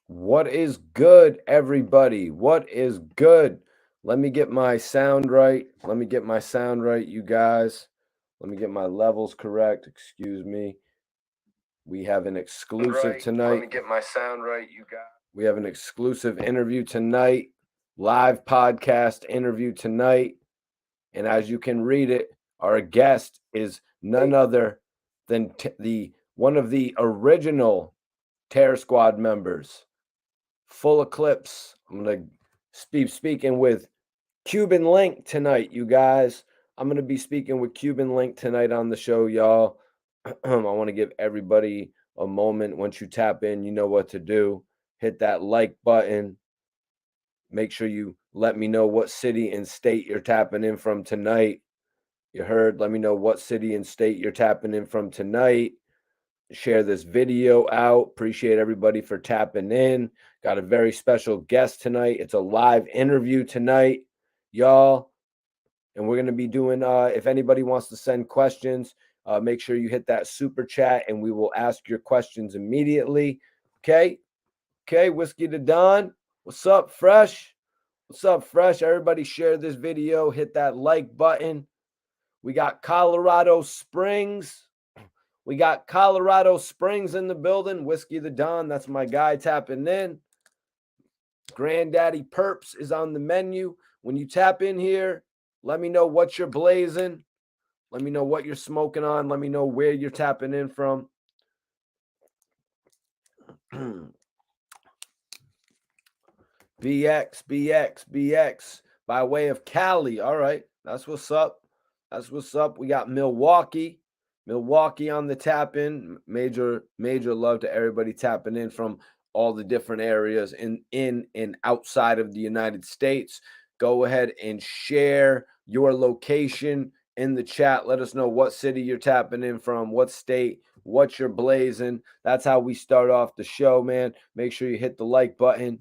What is good, everybody? What is good? Let me get my sound right. You guys. Let me get my levels correct. Excuse me. We have an exclusive tonight. Let me get my sound right, you guys. We have an exclusive interview tonight, live podcast interview tonight. And as you can read it, our guest is none other than the one of the original Terror Squad members. Full eclipse. I'm going to be speaking with Cuban Link tonight, you guys. I'm going to be speaking with Cuban Link tonight on the show, y'all. I want to give everybody a moment. Once you tap in, you know what to do. Hit that like button. Make sure you let me know what city and state you're tapping in from tonight. You heard? Let me know what city and state you're tapping in from tonight. Share this video out. Appreciate everybody for tapping in. Got a very special guest tonight. It's a live interview tonight, y'all. And we're going to be doing, if anybody wants to send questions, make sure you hit that super chat and we will ask your questions immediately. Okay? Okay, Whiskey to Dawn. What's up, Fresh? What's up, Fresh? Everybody share this video. Hit that like button. We got Colorado Springs. We got Colorado Springs in the building. Whiskey the Don, that's my guy tapping in. Granddaddy Perps is on the menu. When you tap in here, let me know what you're blazing. Let me know what you're smoking on. Let me know where you're tapping in from. BX by way of Cali. All right, that's what's up. That's what's up. We got Milwaukee on the tap in. Major love to everybody tapping in from all the different areas in and outside of the United States. Go ahead and share your location in the chat. Let us know what city you're tapping in from, what state, what you're blazing. That's how we start off the show, man. Make sure you hit the like button.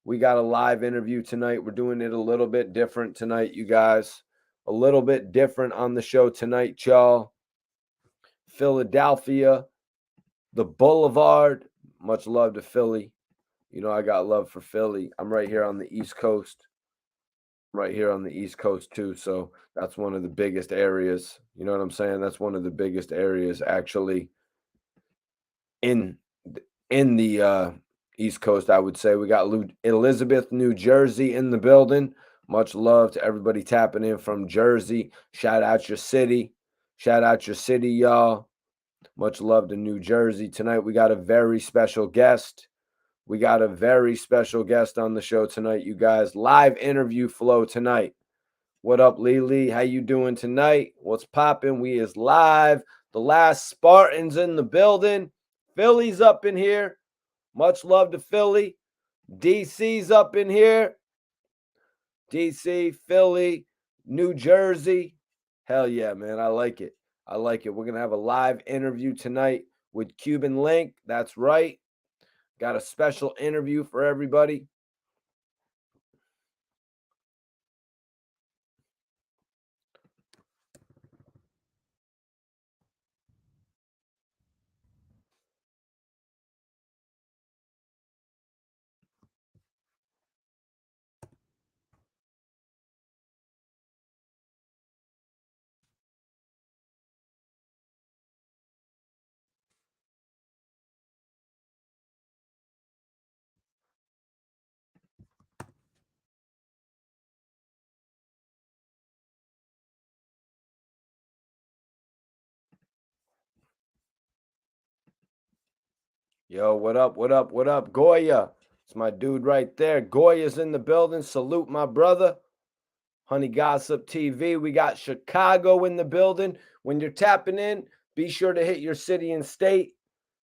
We got a live interview tonight. We're doing it a little bit different tonight, you guys. A little bit different on the show tonight, y'all. Philadelphia, the Boulevard. Much love to Philly. You know I got love for Philly. I'm right here on the East Coast. Right here on the East Coast too, so that's one of the biggest areas. You know what I'm saying? That's one of the biggest areas actually in the East Coast, I would say. We got Elizabeth, New Jersey in the building. Much love to everybody tapping in from Jersey. Shout out your city. Shout out your city, y'all. Much love to New Jersey. Tonight we got a very special guest. We got a very special guest on the show tonight, you guys. Live interview flow tonight. What up, Lily? How you doing tonight? What's popping? We is live. The last Spartans in the building. Philly's up in here. Much love to Philly. DC's up in here. DC, Philly, New Jersey. Hell yeah, man. I like it. I like it. We're going to have a live interview tonight with Cuban Link. That's right. Got a special interview for everybody. Yo, what up? What up? What up? Goya. It's my dude right there. Goya's in the building. Salute my brother. Honey Gossip TV. We got Chicago in the building. When you're tapping in, be sure to hit your city and state.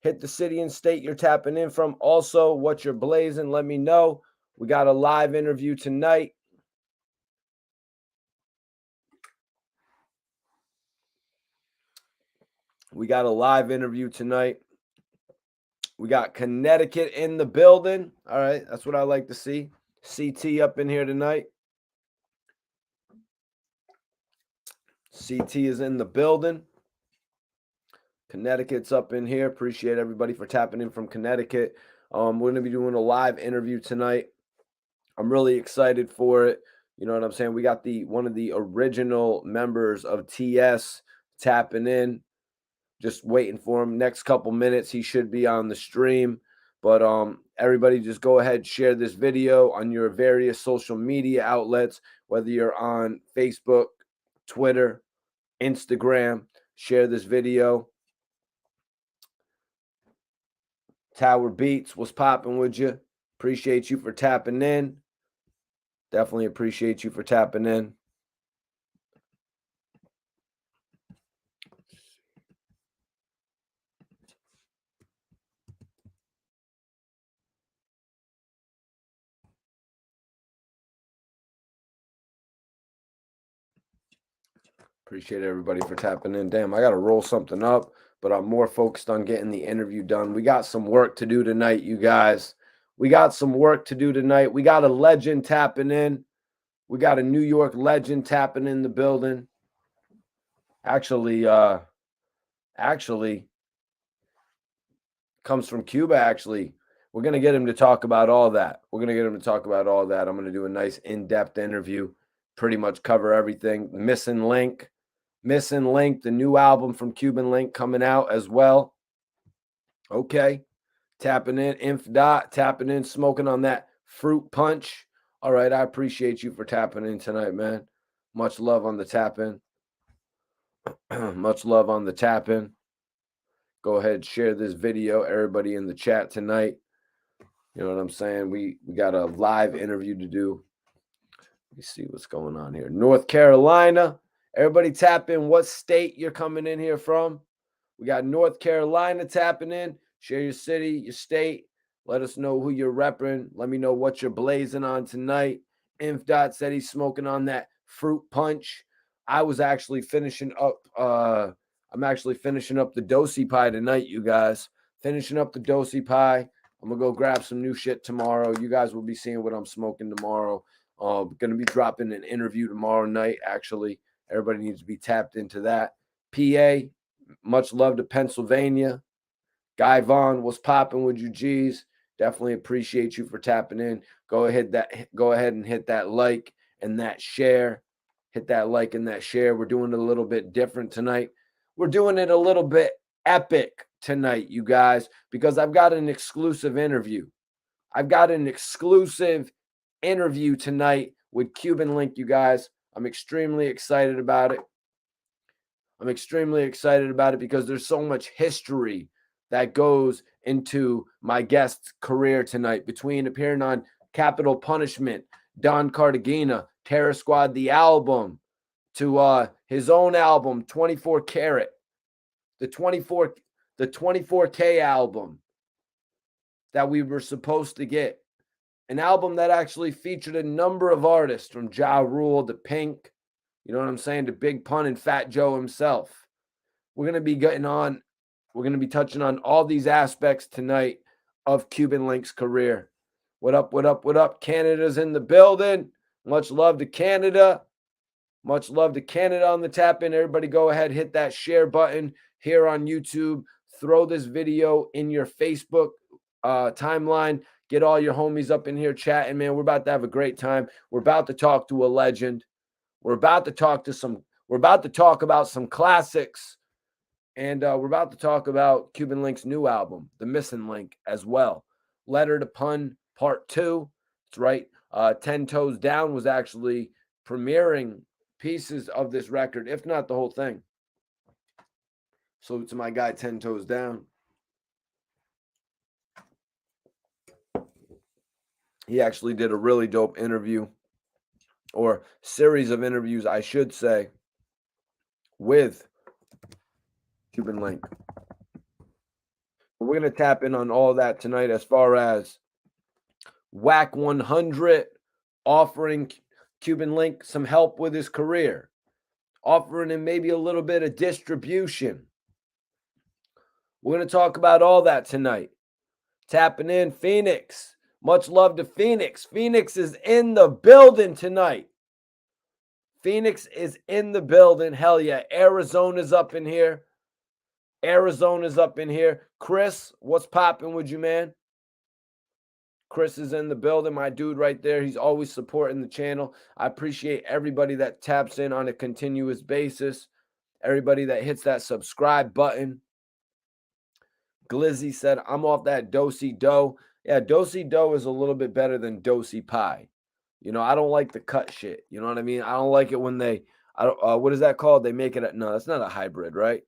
Hit the city and state you're tapping in from. Also, what you're blazing, let me know. We got a live interview tonight. We got a live interview tonight. We got Connecticut in the building. All right, that's what I like to see. CT up in here tonight. CT is in the building. Connecticut's up in here. Appreciate everybody for tapping in from Connecticut. We're going to be doing a live interview tonight. I'm really excited for it. You know what I'm saying? We got one of the original members of TS tapping in. Just waiting for him. Next couple minutes, he should be on the stream. But everybody just go ahead, share this video on your various social media outlets, whether you're on Facebook, Twitter, Instagram. Share this video. Tower Beats, what's popping with you? Appreciate you for tapping in. Definitely appreciate you for tapping in. Appreciate everybody for tapping in. Damn, I got to roll something up, but I'm more focused on getting the interview done. We got some work to do tonight, you guys. We got some work to do tonight. We got a legend tapping in. We got a New York legend tapping in the building. Actually comes from Cuba, actually. We're going to get him to talk about all that. I'm going to do a nice in-depth interview, pretty much cover everything. Missing Link, the new album from Cuban Link coming out as well. Okay. Tapping in, Inf Dot, tapping in, smoking on that fruit punch. All right, I appreciate you for tapping in tonight, man. Much love on the tap-in. Much love on the tap-in. Go ahead, share this video. Everybody in the chat tonight. You know what I'm saying? We got a live interview to do. Let me see what's going on here. North Carolina. Everybody tap in what state you're coming in here from. We got North Carolina tapping in. Share your city, your state. Let us know who you're repping. Let me know what you're blazing on tonight. Inf Dot said he's smoking on that fruit punch. I was actually finishing up. I'm actually finishing up the dosi pie tonight, you guys. Finishing up the dosi pie. I'm gonna go grab some new shit tomorrow. You guys will be seeing what I'm smoking tomorrow. Gonna be dropping an interview tomorrow night. Actually, everybody needs to be tapped into that. PA, much love to Pennsylvania. Guy Vaughn, what's popping with you, G's? Definitely appreciate you for tapping in. Go ahead and hit that like and that share. Hit that like and that share. We're doing it a little bit different tonight. We're doing it a little bit epic tonight, you guys, because I've got an exclusive interview. I've got an exclusive interview tonight with Cuban Link, you guys. I'm extremely excited about it. Because there's so much history that goes into my guest's career tonight, between appearing on Capital Punishment, Don Cartagena, Terror Squad, the album, to his own album, 24 Karat, the 24K album that we were supposed to get. An album that actually featured a number of artists, from Ja Rule to Pink, you know what I'm saying, to Big Pun and Fat Joe himself. We're going to be touching on all these aspects tonight of Cuban Link's career. What up? Canada's in the building. Much love to Canada. Much love to Canada on the tap-in. Everybody go ahead, hit that share button here on YouTube. Throw this video in your Facebook timeline. Get all your homies up in here chatting, man. We're about to have a great time. We're about to talk to a legend. We're about to talk about some classics. And we're about to talk about Cuban Link's new album, The Missing Link, as well. Letter to Pun Part 2. That's right. 10 Toes Down was actually premiering pieces of this record, if not the whole thing. So to my guy 10 Toes Down. He actually did a really dope interview, or series of interviews, I should say, with Cuban Link. We're going to tap in on all that tonight, as far as Wack 100 offering Cuban Link some help with his career, offering him maybe a little bit of distribution. We're going to talk about all that tonight. Tapping in Phoenix. Much love to Phoenix. Phoenix is in the building tonight. Phoenix is in the building. Hell yeah. Arizona's up in here. Chris, what's popping with you, man? Chris is in the building, my dude right there. He's always supporting the channel. I appreciate everybody that taps in on a continuous basis. Everybody that hits that subscribe button. Glizzy said, I'm off that dosey dough. Yeah, dosey dough is a little bit better than dosey pie. You know, I don't like the cut shit. You know what I mean? I don't like it when they, I don't, what is that called? They make it, no, that's not a hybrid, right?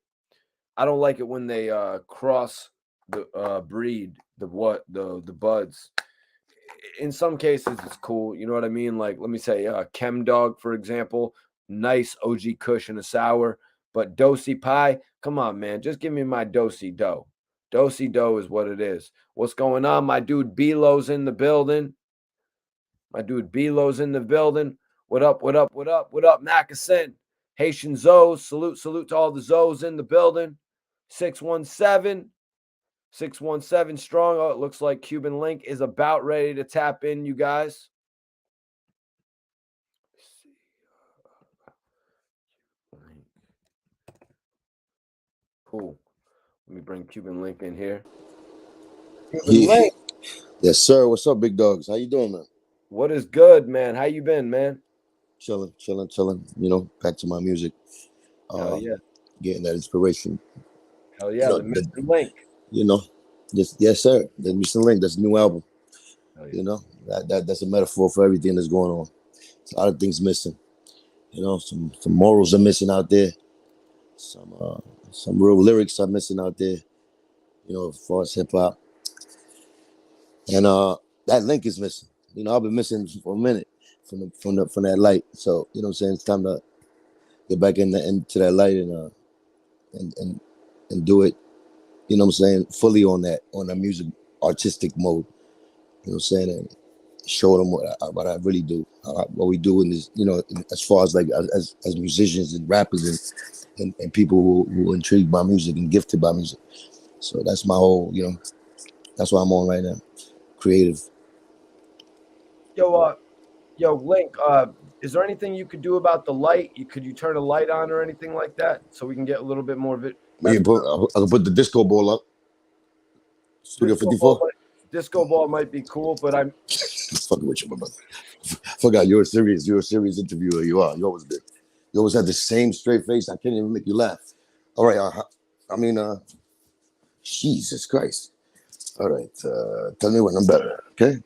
I don't like it when they cross the breed, the buds. In some cases, it's cool. You know what I mean? Like, let me say, Chem Dog, for example, nice OG Kush and a sour. But dosey pie, come on, man. Just give me my dosey dough. Dosey dough is what it is. What's going on? My dude Belo's in the building. My dude Belo's in the building. What up, what up, what up, what up, Nakasin? Haitian Zoes. Salute to all the Zoes in the building. 617 strong. Oh, it looks like Cuban Link is about ready to tap in, you guys. Cool. Let me bring Cuban Link in here. Cuban Link. Yes, sir. What's up, big dogs? How you doing, man? What is good, man? How you been, man? Chilling. You know, back to my music. Hell yeah. Getting that inspiration. Hell yeah. You know, the Mr. Link. You know, yes, sir. The Mr. Link. That's a new album. Yeah. You know, that's a metaphor for everything that's going on. There's a lot of things missing. You know, some morals are missing out there. Some real lyrics are missing out there. You know, as far as hip hop. And that link is missing. You know, I've been missing for a minute from that light. So, you know what I'm saying? It's time to get back into that light and do it, you know what I'm saying, fully on that music artistic mode. You know what I'm saying? And show them what I really do. What we do in this, you know, as far as like as musicians and rappers and people who are intrigued by music and gifted by music. So that's my whole, you know, that's what I'm on right now. Creative. Yo, Link, is there anything you could do about the light? Could you turn a light on or anything like that so we can get a little bit more of it? I can put the disco ball up. Studio 54. Disco ball might be cool, but I'm fucking with you, my brother. Forgot you're a serious interviewer. You are. You always did. You always had the same straight face. I can't even make you laugh. All right. Jesus Christ. All right. Tell me when I'm better. Okay.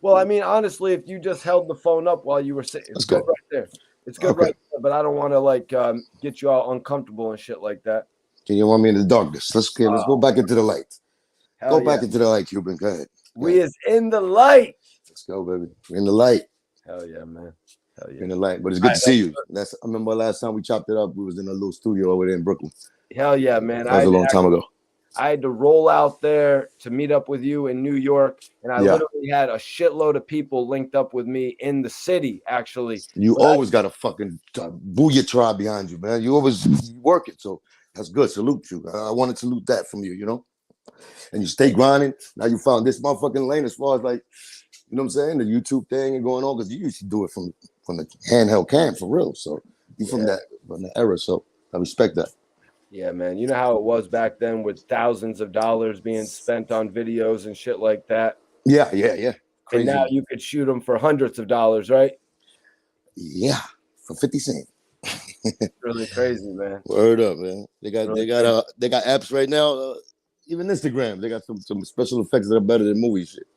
Well, I mean, honestly, if you just held the phone up while you were sitting, it's good right there. It's good right there, but I don't want to like get you all uncomfortable and shit like that. Can you want me in the darkness? Let's go back into the light. Go back into the light, Cuban. Go ahead. We is in the light. Let's go, baby. We're in the light. Hell yeah, man. Hell yeah. In the light. But it's good to see you. I remember last time we chopped it up. We was in a little studio over there in Brooklyn. Hell yeah, man. That was a long time ago. I had to roll out there to meet up with you in New York, and I literally had a shitload of people linked up with me in the city, actually. You always got a fucking booyah tribe behind you, man. You always work it, so that's good. Salute you. I want to salute that from you, you know? And you stay grinding. Now you found this motherfucking lane as far as like, you know what I'm saying, the YouTube thing and going on, because you used to do it from the handheld cam for real. So you from the era, so I respect that. Yeah, man. You know how it was back then with thousands of dollars being spent on videos and shit like that? Yeah. Crazy. And now you could shoot them for hundreds of dollars, right? Yeah, for 50 cents. Really crazy, man. Word up, man. They got apps right now. Even Instagram, they got some special effects that are better than movie shit.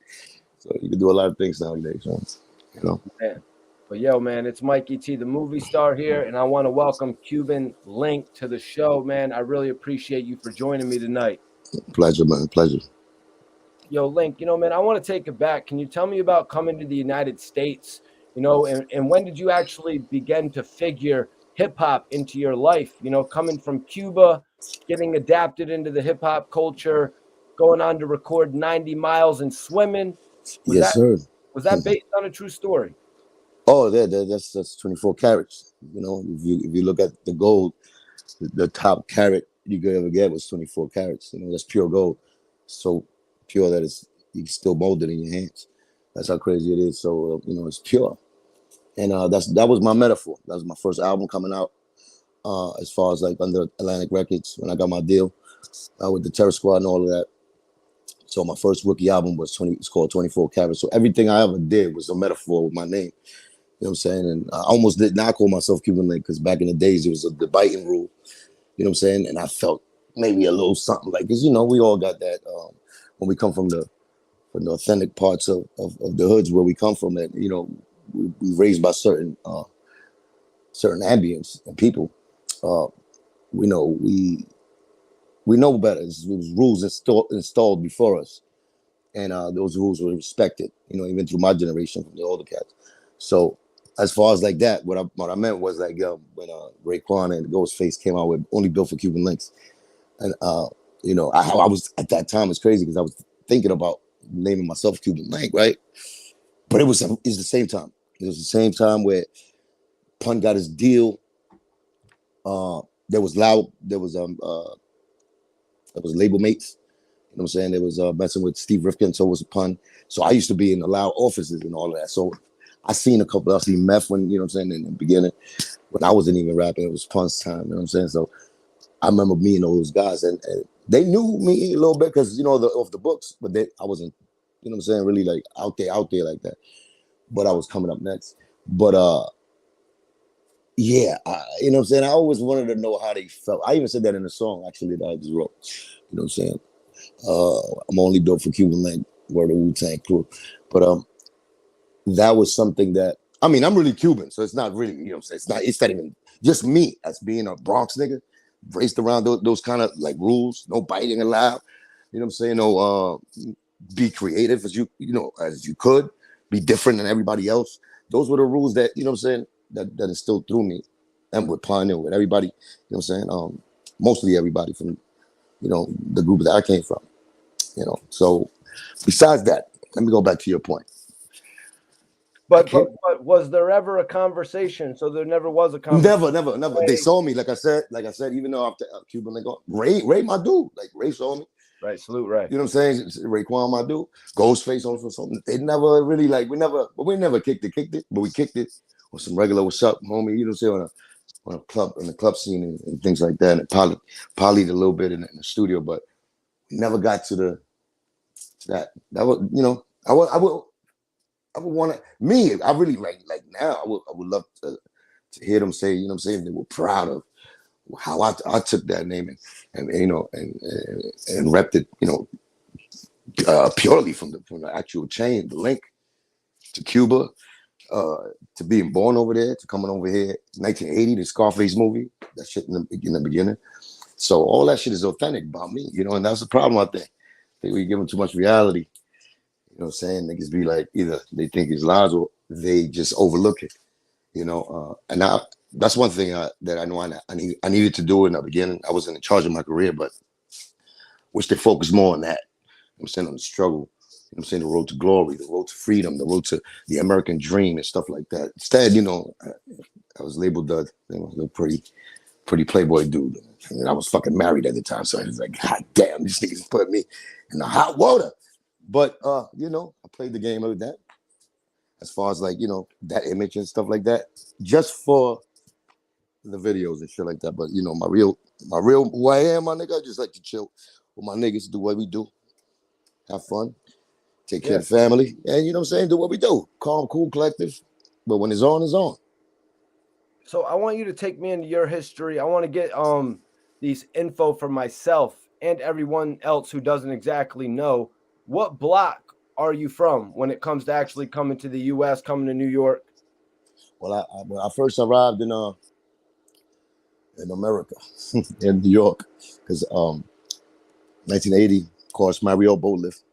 So you can do a lot of things nowadays, man. You know. Man. But yo, man, it's Mikey T, the movie star here, and I want to welcome Cuban Link to the show, man. I really appreciate you for joining me tonight. Pleasure, man. Pleasure. Yo, Link, you know, man, I want to take it back. Can you tell me about coming to the United States, you know, and when did you actually begin to figure hip-hop into your life? You know, coming from Cuba, getting adapted into the hip-hop culture, going on to record 90 Miles and Swimming. Sir. Was that based on a true story? Oh, that's 24 carats. You know, if you look at the gold, the top carat you could ever get was 24 carats. You know, that's pure gold. So pure that you can still mold it in your hands. That's how crazy it is. So you know, it's pure. And that was my metaphor. That was my first album coming out. As far as like under Atlantic Records when I got my deal with the Terror Squad and all of that. So my first rookie album was 20. It's called 24 Carats. So everything I ever did was a metaphor with my name. You know what I'm saying? And I almost did not call myself Cuban Link because back in the days it was the biting rule. You know what I'm saying? And I felt maybe a little something like, because we all got that when we come from the authentic parts of the hoods where we come from. That we raised by certain ambience and people. We know better. It was rules installed before us, and those rules were respected. Even through my generation from the older cats. So as far as like that, what I meant was like when Raekwon and Ghostface came out with Only Built for Cuban Links, and I was at that time, it's crazy because I was thinking about naming myself Cuban Link, right? But it's the same time. It was the same time where Pun got his deal. There was label mates. You know what I'm saying? There was messing with Steve Rifkin, so was Pun. So I used to be in the Loud offices and all of that. So I seen Meth when, you know what I'm saying, in the beginning, when I wasn't even rapping, it was Pun's time, you know what I'm saying? So I remember meeting those guys and they knew me a little bit because, off the books, but I wasn't, you know what I'm saying, really like out there like that. But I was coming up next. But yeah, you know what I'm saying? I always wanted to know how they felt. I even said that in a song, actually, that I just wrote. You know what I'm saying? I'm only built for Cuban Link, word of Wu-Tang crew. But that was something that, I'm really Cuban, so it's not really, you know what I'm saying? It's not even just me as being a Bronx nigga, braced around those kind of like rules, no biting allowed. You know what I'm saying? No, be creative as you could, be different than everybody else. Those were the rules that, you know what I'm saying, that instilled through me, and with Pun and with everybody, you know what I'm saying? Mostly everybody from, the group that I came from, So besides that, let me go back to your point. But was there ever a conversation? So there never was a conversation. Never. They saw me, like I said, even though after Cuban Link, Ray, my dude, like Ray saw me. Right, salute Ray. You know what I'm saying? Raekwon, my dude. Ghostface also something. They never really we never kicked it, but we kicked it on some regular what's up, homie. You know what I'm saying? On a club, in the club scene and things like that. And polyed a little bit in the studio, but never got to that. That was, I would want to, I really like now, I would love to hear them say, you know what I'm saying, they were proud of how I took that name and repped it, purely from the actual chain, the link to Cuba, to being born over there, to coming over here, 1980, the Scarface movie, that shit in the beginning. So all that shit is authentic about me, and that's the problem, I think. I think we give them too much reality. You know what I'm saying? Niggas be like, either they think it's lies or they just overlook it, and that's one thing that I know I needed to do in the beginning. I wasn't in charge of my career, but wish they focused more on that. You know what I'm saying? On the struggle. You know what I'm saying? The road to glory, the road to freedom, the road to the American dream and stuff like that. Instead, I was labeled the pretty playboy dude. And I was fucking married at the time. So I was like, God damn, these niggas put me in the hot water. But, I played the game of that. As far as like, that image and stuff like that. Just for the videos and shit like that. But, my real who I am, my nigga, I just like to chill with my niggas, do what we do. Have fun. Take care of the family. And, you know what I'm saying? Do what we do. Calm, cool, collective. But when it's on, it's on. So I want you to take me into your history. I want to get these info for myself and everyone else who doesn't exactly know. What block are you from when it comes to actually coming to the U.S., coming to New York? Well, when I first arrived in America, in New York, because 1980, of course, Mario boat lift,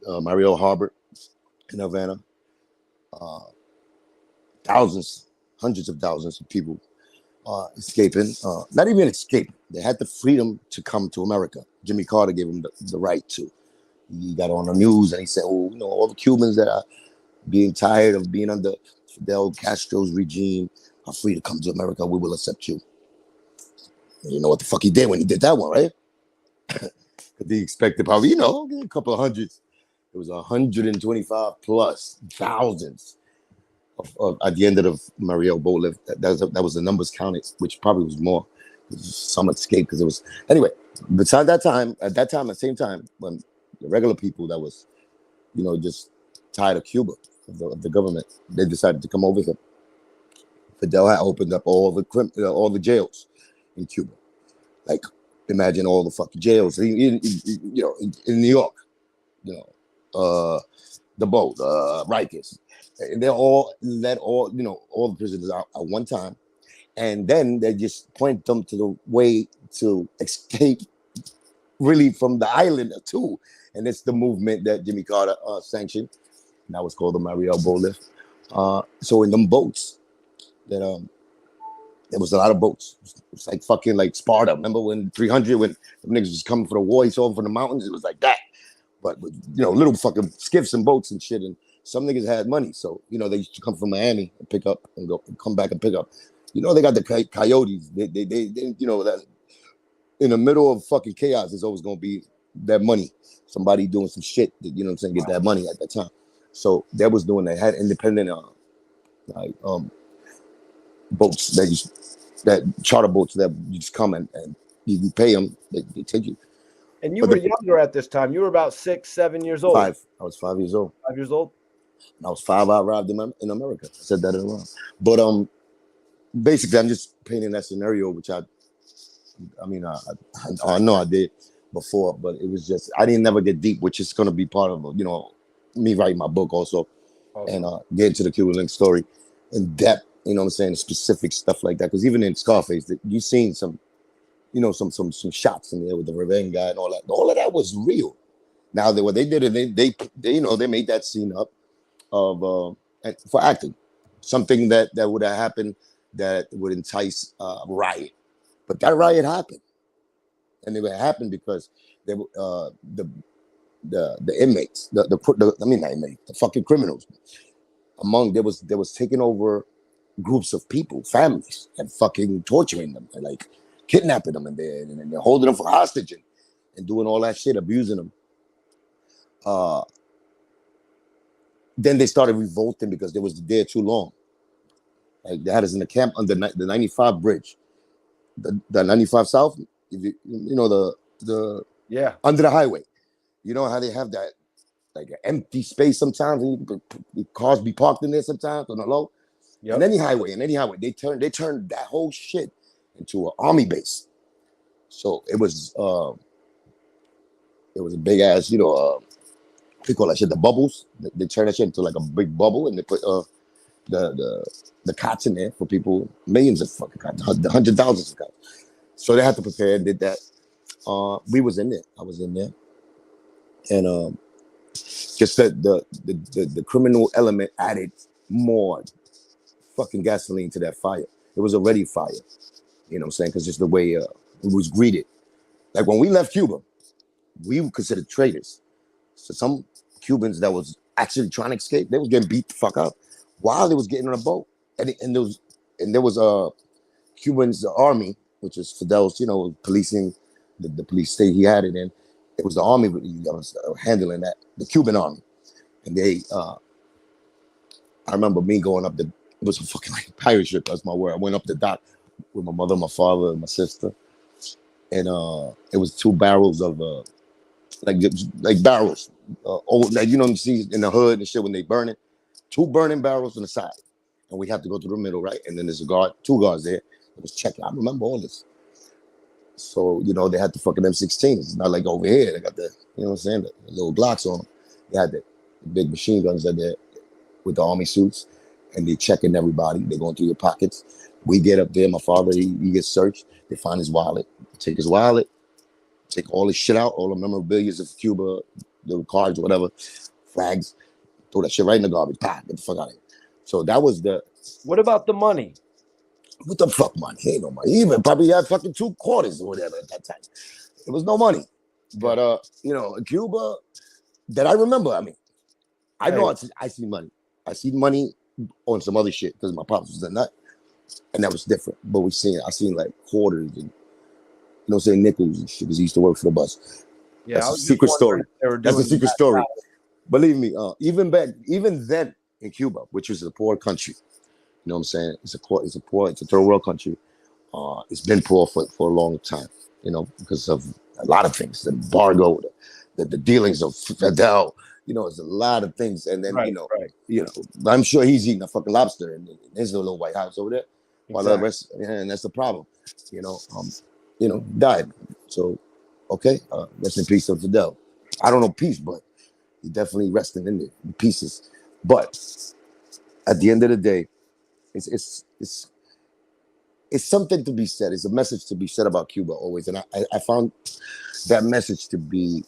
Mario Harbor in Havana, hundreds of thousands of people escaping, not even escaping. They had the freedom to come to America. Jimmy Carter gave them the right to. He got on the news and he said, all the Cubans that are being tired of being under Fidel Castro's regime are free to come to America. We will accept you. You know what the fuck he did when he did that one, right? He expected probably, a couple of hundreds. It was 125 plus thousands of at the end of the Mario boat lift. That was the numbers counted, which probably was more. Some escaped because it was, anyway, beside that time, at the same time, when, the regular people that was, just tired of Cuba, of the government. They decided to come over here. Fidel had opened up all the jails in Cuba. Like, imagine all the fucking jails in New York. The boat, Rikers. And they're all let all the prisoners out at one time, and then they just point them to the way to escape, really, from the island too. And it's the movement that Jimmy Carter sanctioned. And that was called the Mariel Boat Lift. So in them boats, that there was a lot of boats. It's like fucking like Sparta. Remember when 300, when the niggas was coming for the war, he saw them from the mountains? It was like that. But little fucking skiffs and boats and shit. And some niggas had money. So, they used to come from Miami and pick up and go and come back and pick up. They got the coyotes. They that in the middle of fucking chaos, there's always going to be that money. Somebody doing some shit that, get that money at that time. So that was doing that. Had independent boats that charter boats that you just come and you pay them. They take you. And you were younger at this time. You were about 6, 7 years old. 5. I was 5 years old. 5 years old? When I was 5, I arrived in America. I said that in a while. But basically, I'm just painting that scenario, which I know I did before, but it was just, I didn't never get deep, which is going to be part of, me writing my book also. And get into the Cuban Link story in depth, specific stuff like that. Because even in Scarface, you've seen some, some shots in there with the Revenge guy and all that. All of that was real. Now what they did, they made that scene up of for acting, something that would have happened that would entice riot, but that riot happened, and it would happen because they the inmates, not inmates, the fucking criminals, they was taking over groups of people, families, and fucking torturing them and like kidnapping them, and they're holding them for hostage and doing all that shit, abusing them. Then they started revolting because they was there too long. Like they had us in the camp under the 95 bridge, the 95 South. The under the highway. You know how they have that like an empty space sometimes, and cars be parked in there sometimes on the low. Yep. And any highway, they turned that whole shit into an army base. So it was a big ass, they call that shit the bubbles. They turn that shit into like a big bubble, and they put the cots in there for people, millions of fucking cots, hundred thousands of cots. So they had to prepare and did that. We was in there. I was in there, and just that the criminal element added more fucking gasoline to that fire. It was already fire, you know what I'm saying? Because just the way it was greeted. Like when we left Cuba, we were considered traitors. So some Cubans that was actually trying to escape, they was getting beat the fuck up while they was getting on a boat. And there was Cubans, the army, which is Fidel's, policing the police state he had it in. It was the army that was handling that, the Cuban army. And they, I remember me going up it was a fucking like pirate ship, that's my word. I went up the dock with my mother, my father, and my sister. And it was 2 barrels of, like barrels, old, like, you see in the hood and shit when they burn it. 2 burning barrels on the side. And we have to go through the middle, right? And then there's a guard, 2 guards there that was checking. I remember all this. So, they had the fucking M16s. It's not like over here. They got the, the little Glocks on them. They had the big machine guns that there with the army suits. And they checking everybody. They're going through your pockets. We get up there. My father, he gets searched. They find his wallet. Take his wallet. Take all his shit out. All the memorabilia of Cuba, the cards, whatever, flags. Throw that shit right in the garbage. Get the fuck out of here. So that was the... What about the money? What the fuck money? Ain't no money. He even probably had fucking 2 quarters or whatever at that time. It was no money. But, in Cuba, that I remember, I know I see money. I see money on some other shit because my pops was a nut. And that was different. But I seen like quarters and, nickels and shit because he used to work for the bus. Yeah, that's a secret story. That's a secret story. Believe me, even then in Cuba, which was a poor country, you know what I'm saying? It's a third world country. It's been poor for a long time, because of a lot of things, the embargo, the dealings of Fidel. You know, it's a lot of things, and then Right. I'm sure he's eating a fucking lobster in his little white house over there, while the Exactly. rest, and that's the problem. You know, died. So, okay, rest in peace of Fidel. I don't know peace, but he definitely resting in the pieces. But at the end of the day, it's something to be said. It's a message to be said about Cuba always, and I found that message to be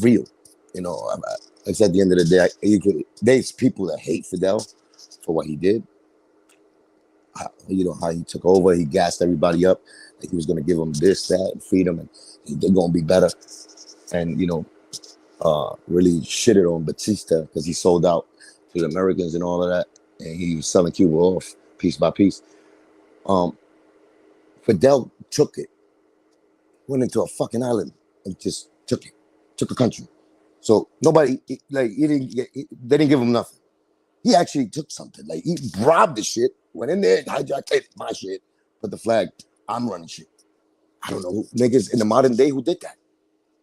real. You know, it's at the end of the day, there's people that hate Fidel for what he did. How he took over, he gassed everybody up, like he was going to give them this, that, and freedom, and they're going to be better. And really shitted on Batista because he sold out to the Americans and all of that, and he was selling Cuba off piece by piece. Fidel took it, went into a fucking island, and just took a country. So nobody, they didn't give him nothing. He actually took something. Like, he robbed the shit, went in there, hijacked my shit, put the flag. I'm running shit. I don't know who niggas in the modern day who did that.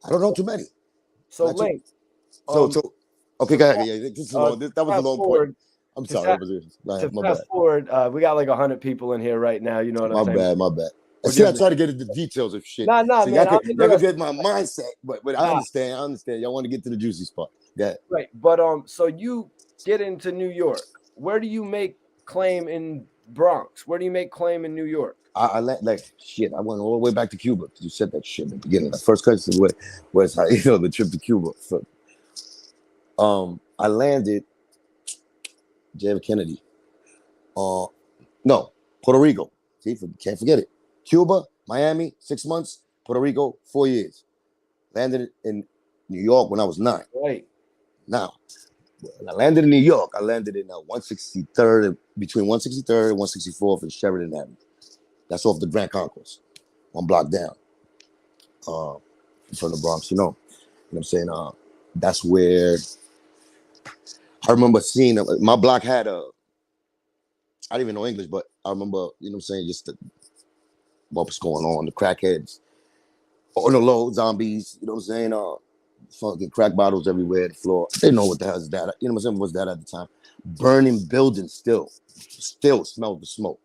I don't know too many. So Link. Okay, go ahead. Yeah, this is long. That was a long point. I'm sorry. My fast forward, we got like 100 people in here right now. You know what I'm saying? My bad. See, I try to get into the details of shit. Nah, so man. Y'all can get my mindset, but I understand. Y'all want to get to the juicy spot. Yeah. Right, but so you get into New York. Where do you make claim in Bronx? Where do you make claim in New York? I like shit. I went all the way back to Cuba. You said that shit in the beginning. The first country was the trip to Cuba. So, I landed JF Kennedy. No, Puerto Rico. See, can't forget it. Cuba, Miami, 6 months. Puerto Rico, 4 years. Landed in New York when I was 9. Right. Now, when I landed in New York, I landed in 163rd, between 163rd and 164th and Sheridan Avenue. That's off the Grand Concourse, 1 block down from the Bronx. You know what I'm saying? That's where I remember seeing my block had I didn't even know English, but I remember, just what was going on, the crackheads, on the low, zombies, you know what I'm saying? Fucking crack bottles everywhere, the floor. They didn't know what the hell is that. You know what I'm saying? What's that at the time? Burning buildings still smell the smoke.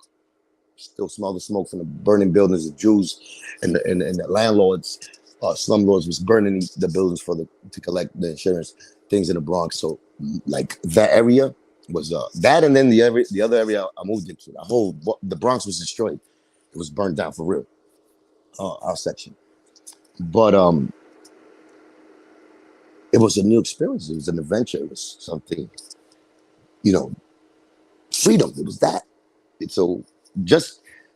Still smell the smoke from the burning buildings. The Jews and the landlords, slumlords was burning the buildings to collect the insurance, things in the Bronx. So like that area was that, and then the other area I moved into, the Bronx was destroyed. It was burned down for real. Our section. But it was a new experience. It was an adventure. It was something, freedom. It was that. So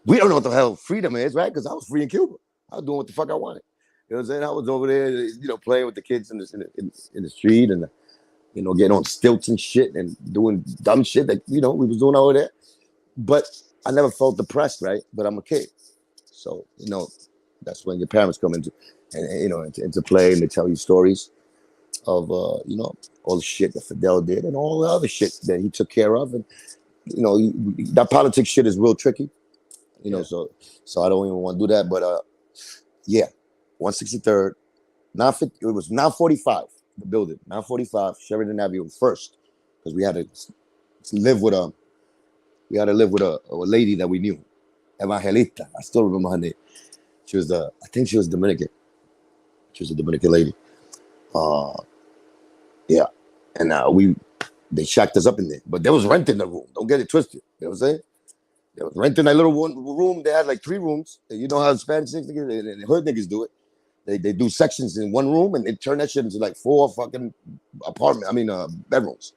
we don't know what the hell freedom is, right? Because I was free in Cuba. I was doing what the fuck I wanted. You know what I'm saying? I was over there, playing with the kids in the street and, getting on stilts and shit and doing dumb shit that, we was doing over there. But I never felt depressed, right? But I'm a kid. So, that's when your parents come into play, and they tell you stories of, all the shit that Fidel did and all the other shit that he took care of. And, that politics shit is real tricky, so I don't even want to do that. But, 163rd, it was 945, the building, 945, Sheridan Avenue first, because we had to live with a lady that we knew, Evangelista. I still remember her name. She was I think she was Dominican. She was a Dominican lady. And they shacked us up in there, but they was renting the room. Don't get it twisted. You know what I'm saying? They was renting that little room. They had like 3 rooms. You know how Spanish niggas and hood niggas do it. They do sections in one room and they turn that shit into like 4 fucking bedrooms.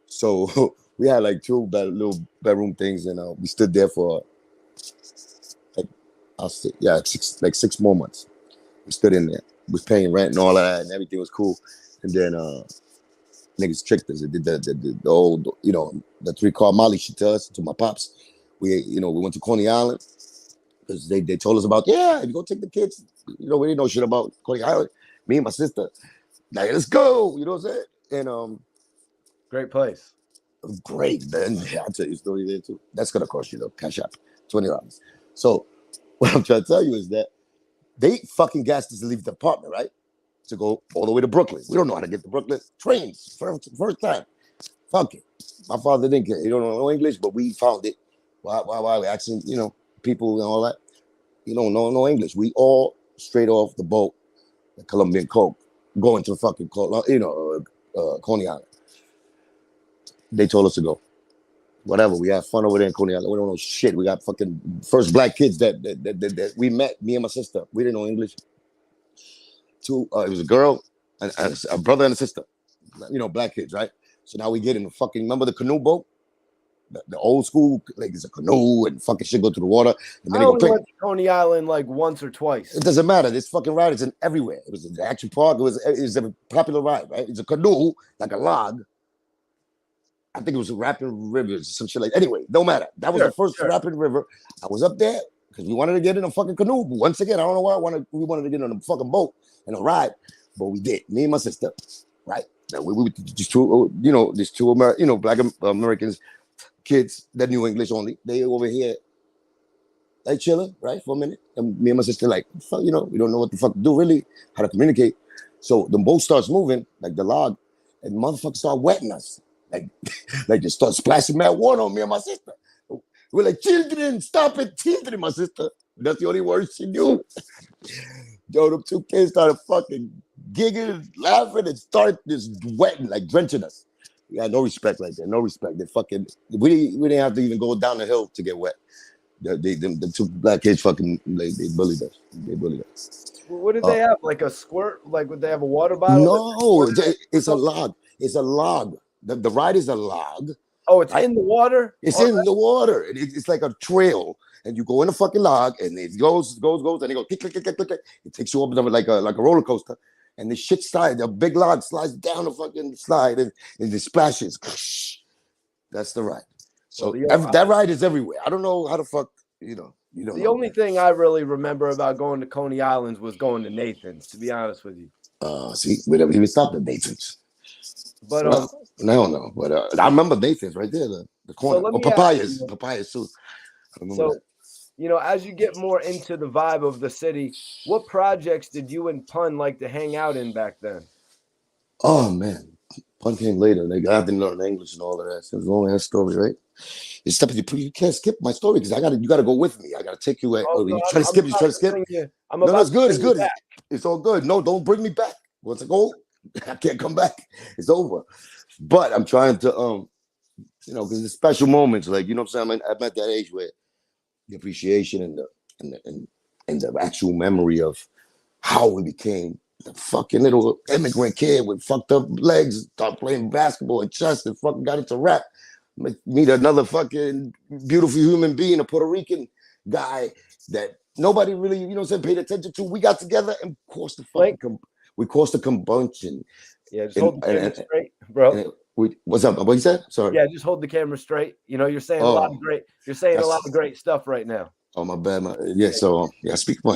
So we had like 2 little bedroom things, and we stood there for like 6 more months. We stood in there. We was paying rent and all of that, and everything was cool. And then niggas tricked us. They did the old, the 3-car Molly shit to us, to my pops. We went to Coney Island because they told us about, if you go take the kids, we didn't know shit about Coney Island. Me and my sister, like, let's go. You know what I'm saying? And great place. Great, man. I'll tell you a story there too. That's gonna cost you though. Cash up $20. So what I'm trying to tell you is that They fucking gassed us to leave the apartment, right? To go all the way to Brooklyn. We don't know how to get to Brooklyn. Trains, first time. Fuck it. My father didn't care. He don't know no English, but we found it. Why we asking, people and all that. You don't know no English. We all straight off the boat, the Colombian Coke, going to fucking, Coney Island. They told us to go. Whatever. We had fun over there in Coney Island. We don't know shit. We got fucking first black kids that we met, me and my sister. We didn't know English. It was a girl, and a brother and a sister. Black kids, right? So now we get in the fucking, remember the canoe boat? The old school, like it's a canoe and fucking shit go through the water. And then I only went to Coney Island like once or twice. It doesn't matter. This fucking ride is in everywhere. It was the action park. It was a popular ride, right? It's a canoe, like a log. I think it was a Rapid River, some shit like that. Anyway, don't matter. That was the first Rapid River. I was up there because we wanted to get in a fucking canoe. But once again, I don't know why we wanted to get on a fucking boat and a ride, but we did. Me and my sister, right? We just two, these two Black Americans, kids that knew English only. They over here, like chilling, right, for a minute. And me and my sister, like, fuck, we don't know what the fuck to do, really, how to communicate. So the boat starts moving, like the log, and motherfuckers start wetting us. Like just start splashing mad water on me and my sister. We're like, children, stop it, children, my sister. That's the only word she knew. Yo, them two kids started fucking giggling, laughing, and started just wetting, like drenching us. We had no respect like that. No respect. They fucking, we didn't have to even go down the hill to get wet. The two black kids fucking, they bullied us. They bullied us. What did they have? Like a squirt? Like would they have a water bottle? No, it's a log. It's a log. The ride is a log. Oh, it's in the water? It's in the water. It's like a trail. And you go in a fucking log, and it goes, and it goes click, click, click, click, click. It takes you up like a roller coaster. And the shit slides, the big log slides down the fucking slide, and it splashes. That's the ride. So that ride is everywhere. I don't know how the fuck, you don't know. The only thing I really remember about going to Coney Islands was going to Nathan's, to be honest with you. See, we never even stopped at Nathan's. But no. But I remember Nathan's right there, the corner. So papayas too. I remember that. As you get more into the vibe of the city, what projects did you and Pun like to hang out in back then? Oh man, Pun came later. I didn't learn English and all of that. So it's only that story, right? You can't skip my story because you gotta go with me. I gotta take you. You try to skip. No, it's good. It's good. It's all good. No, don't bring me back. Once I go, I can't come back. It's over. But I'm trying to, because it's special moments. Like what I'm saying. I'm at that age where the appreciation and the actual memory of how we became the fucking little immigrant kid with fucked up legs, started playing basketball and chess and fucking got into rap. Meet another fucking beautiful human being, a Puerto Rican guy that nobody really, paid attention to. We got together and caused the combustion. Yeah, just hold the camera straight, bro. What's up? What you said? Sorry. Yeah, just hold the camera straight. You're saying a lot of great stuff right now. Oh, my bad. I speak with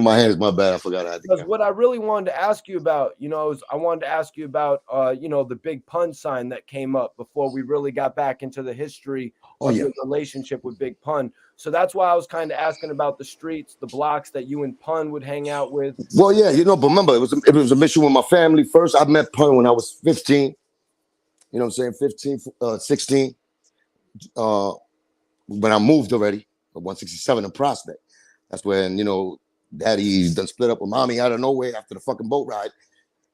my hands. My bad. I forgot I had to. Because what I really wanted to ask you about, I wanted to ask you about, the big Pun sign that came up before we really got back into the history of your relationship with Big Pun. So that's why I was kind of asking about the streets, the blocks that you and Pun would hang out with. Well, yeah, but remember, it was a mission with my family first. I met Pun when I was 15. 15, 16. When I moved already. 167 in Prospect. That's when, Daddy done split up with Mommy out of nowhere after the fucking boat ride.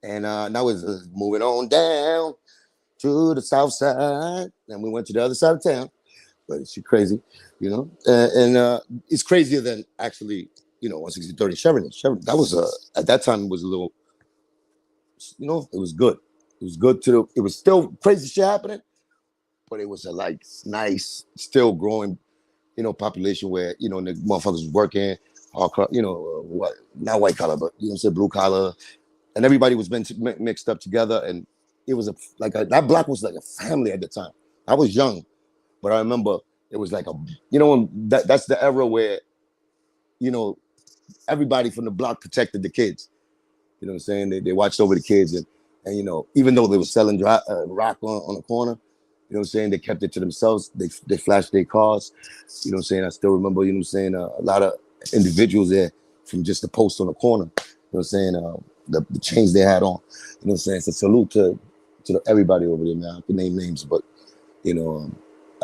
And now it's moving on down to the south side. And we went to the other side of town. But it's crazy, and it's crazier than actually, 160 Sheridan. That was, at that time, it was a little, it was good. It was good it was still crazy shit happening, but it was a nice, still growing, population where, the motherfuckers was working, not white collar, but, blue collar. And everybody was mixed up together. And it was that block was like a family at the time. I was young, but I remember it was like that's the era where, everybody from the block protected the kids. You know what I'm saying? They watched over the kids. And even though they were selling rock on the corner, you know what I'm saying? They kept it to themselves. They flashed their cars. You know what I'm saying? I still remember, a lot of individuals there from just the post on the corner. You know what I'm saying? The chains they had on. You know what I'm saying? So salute to everybody over there, man. I can name names, but you know,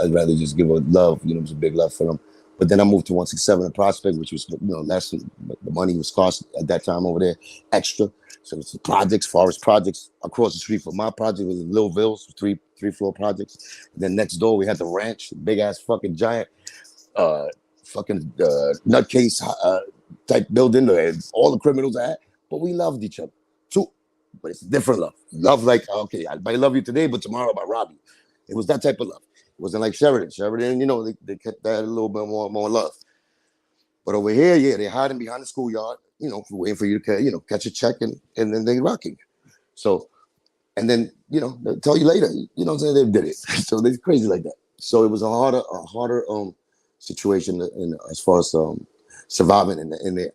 I'd rather just give a love. You know, it was a big love for them. But then I moved to 167 in Prospect, which was, you know, less. The money was cost at that time over there extra. So it's the projects, Forest Projects. Across the street from my project was Lil Ville's, three-floor projects. And then next door we had the ranch, big ass fucking giant, nutcase type building. All the criminals I had, but we loved each other too. But it's a different love. Love like, okay, I might love you today, but tomorrow I might rob you. It was that type of love. It wasn't like Sheridan. Sheridan, you know, they kept that a little bit more love. But over here, yeah, they're hiding behind the schoolyard, you know, waiting for you to, you know, catch a check and then they rocking. So, and then, you know, they'll tell you later, you know what I'm saying, they did it. So they're crazy like that. So it was a harder situation as far as surviving in there.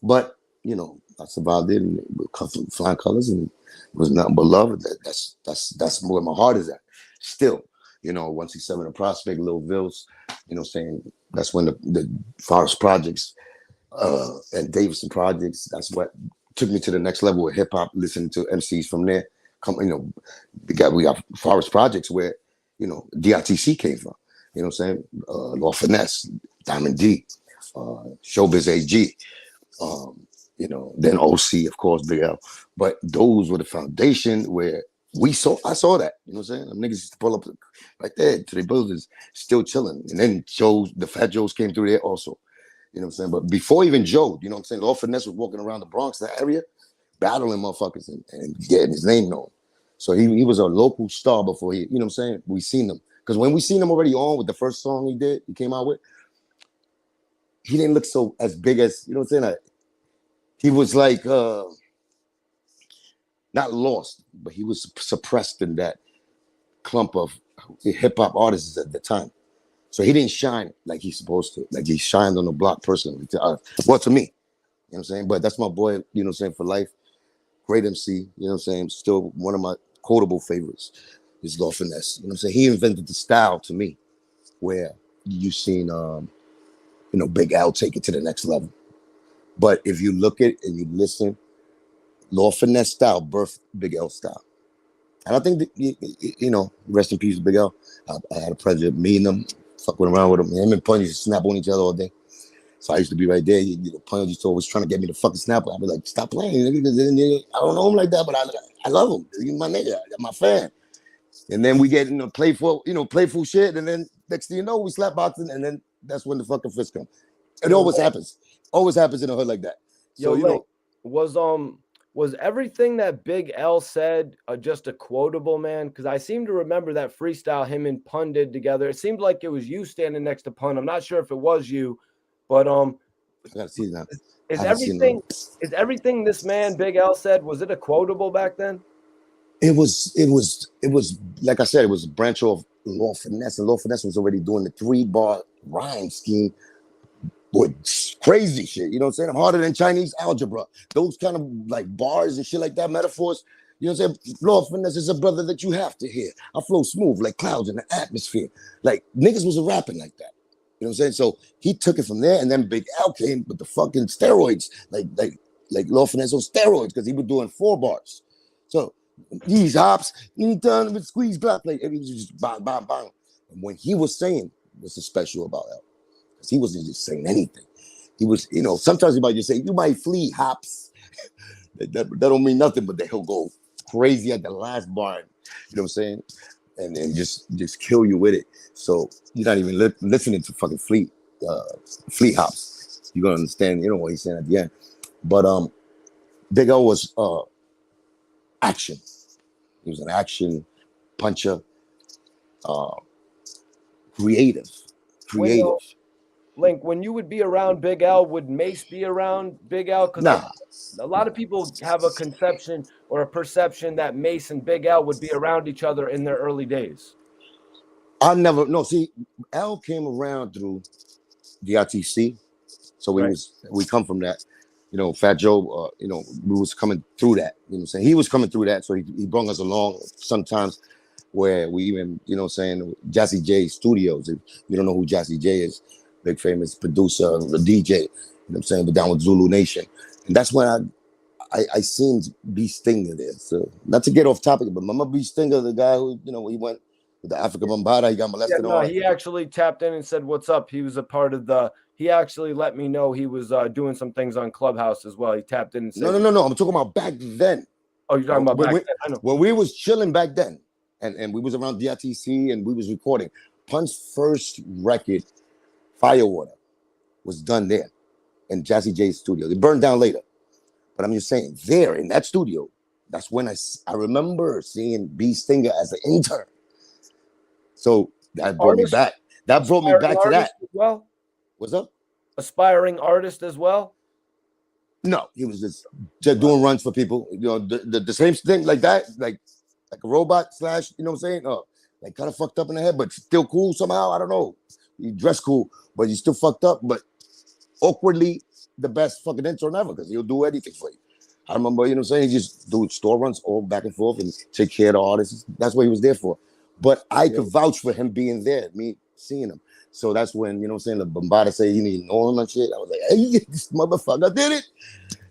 But, you know, I survived it and with flying colors and it was nothing but love. That's where my heart is at. Still, you know, 167 and Prospect, Lil Ville's, you know, saying that's when the Forest Projects and Davidson Projects, that's what took me to the next level with hip hop, listening to MCs from there. You know, we got Forest Projects where, you know, DITC came from, you know what I'm saying? Law Finesse, Diamond D, Showbiz AG, you know, then OC, of course, Big L. But those were the foundation where I saw that, you know what I'm saying? Them niggas used to pull up right there to the buildings, still chilling. And then the Fat Joes came through there also, you know what I'm saying? But before even Joe, you know what I'm saying? Law Finesse was walking around the Bronx, that area, battling motherfuckers and getting his name known. So he was a local star before you know what I'm saying? We seen him. Because when we seen him already on with the first song he came out with, he didn't look so as big as, you know what I'm saying? He was like, not lost, but he was suppressed in that clump of hip hop artists at the time. So he didn't shine like he's supposed to. Like he shined on the block personally. Well, to me, you know what I'm saying? But that's my boy, you know what I'm saying, for life. Great MC, you know what I'm saying? Still one of my quotable favorites is Law Finesse. You know what I'm saying? He invented the style to me where you seen, you know, Big Al take it to the next level. But if you look at and you listen, Law Finesse style birthed Big L style. And I think that, you know, rest in peace, Big L. I had a pleasure of meeting him, fucking around with him. Him and Punch used to snap on each other all day. So I used to be right there. You know, Punch used to always trying to get me to fucking snap. I'd be like, stop playing. Nigga. I don't know him like that, but I love him. He's my nigga. I'm my fan. And then we get in playful shit. And then next thing you know, we slap boxing. And then that's when the fucking fist come. It always happens. Always happens in a hood like that. So, you know. Was everything that Big L said just a quotable, man? Because I seem to remember that freestyle him and Pun did together. It seemed like it was you standing next to Pun. I'm not sure if it was you, but I gotta see that. Is everything this man Big L said, was it a quotable back then? It was like I said, it was a branch of Law Finesse, and Law Finesse was already doing the 3-bar rhyme scheme. Boy, crazy shit, you know what I'm saying? I'm harder than Chinese algebra. Those kind of like bars and shit like that, metaphors. You know what I'm saying? Law Finesse is a brother that you have to hear. I flow smooth like clouds in the atmosphere. Like niggas was rapping like that. You know what I'm saying? So he took it from there, and then Big Al came with the fucking steroids, like Law Finesse on steroids, because he was doing 4 bars. So these hops, you done with squeeze block, like it was just bang, bang, bang. And when he was saying what's so special about L, because he wasn't just saying anything. He was, you know, sometimes he might just say, you might flee, hops. that don't mean nothing, but then he'll go crazy at the last bar, you know what I'm saying? And just kill you with it. So you're not even listening to fucking fleet hops. You're gonna understand, you know, what he's saying at the end. But Big O was action. He was an action puncher, creative. Link, when you would be around Big L, would Mace be around Big L? Because a lot of people have a conception or a perception that Mace and Big L would be around each other in their early days. See, L came around through the RTC. So we come from that. You know, Fat Joe, you know, we was coming through that. You know what I'm saying? He was coming through that. So he brought us along sometimes where we even, you know what I'm saying, Jazzy J Studios. If you don't know who Jazzy J is, big famous producer, the DJ. You know what I'm saying? But down with Zulu Nation, and that's when I seen B Stinger there. So not to get off topic, but remember B Stinger, the guy who he went with the African Bombada, he got molested. Yeah, no, he actually tapped in and said, "What's up?" He was a part of the. He actually let me know he was doing some things on Clubhouse as well. He tapped in and said, No. I'm talking about back then. Oh, you're talking about back then? I know. When we was chilling back then, and we was around DITC and we was recording. Pun's first record, Firewater, was done there in Jazzy J's studio. It burned down later. But I'm just saying, there in that studio, that's when I remember seeing B Stinger as an intern. So that brought me back. That brought me back to that. As well? What's up? Aspiring artist as well? No, he was just doing runs for people. The same thing like that, like a robot / you know what I'm saying? Like kind of fucked up in the head, but still cool somehow. I don't know. He dressed cool, but he's still fucked up, but awkwardly the best fucking intern ever because he'll do anything for you. I remember, you know what I'm saying? He just do store runs all back and forth and take care of the artists. That's what he was there for. But I could vouch for him being there, me seeing him. So that's when, you know what I'm saying, the Bombada say he didn't know him and shit. I was like, hey, this motherfucker did it.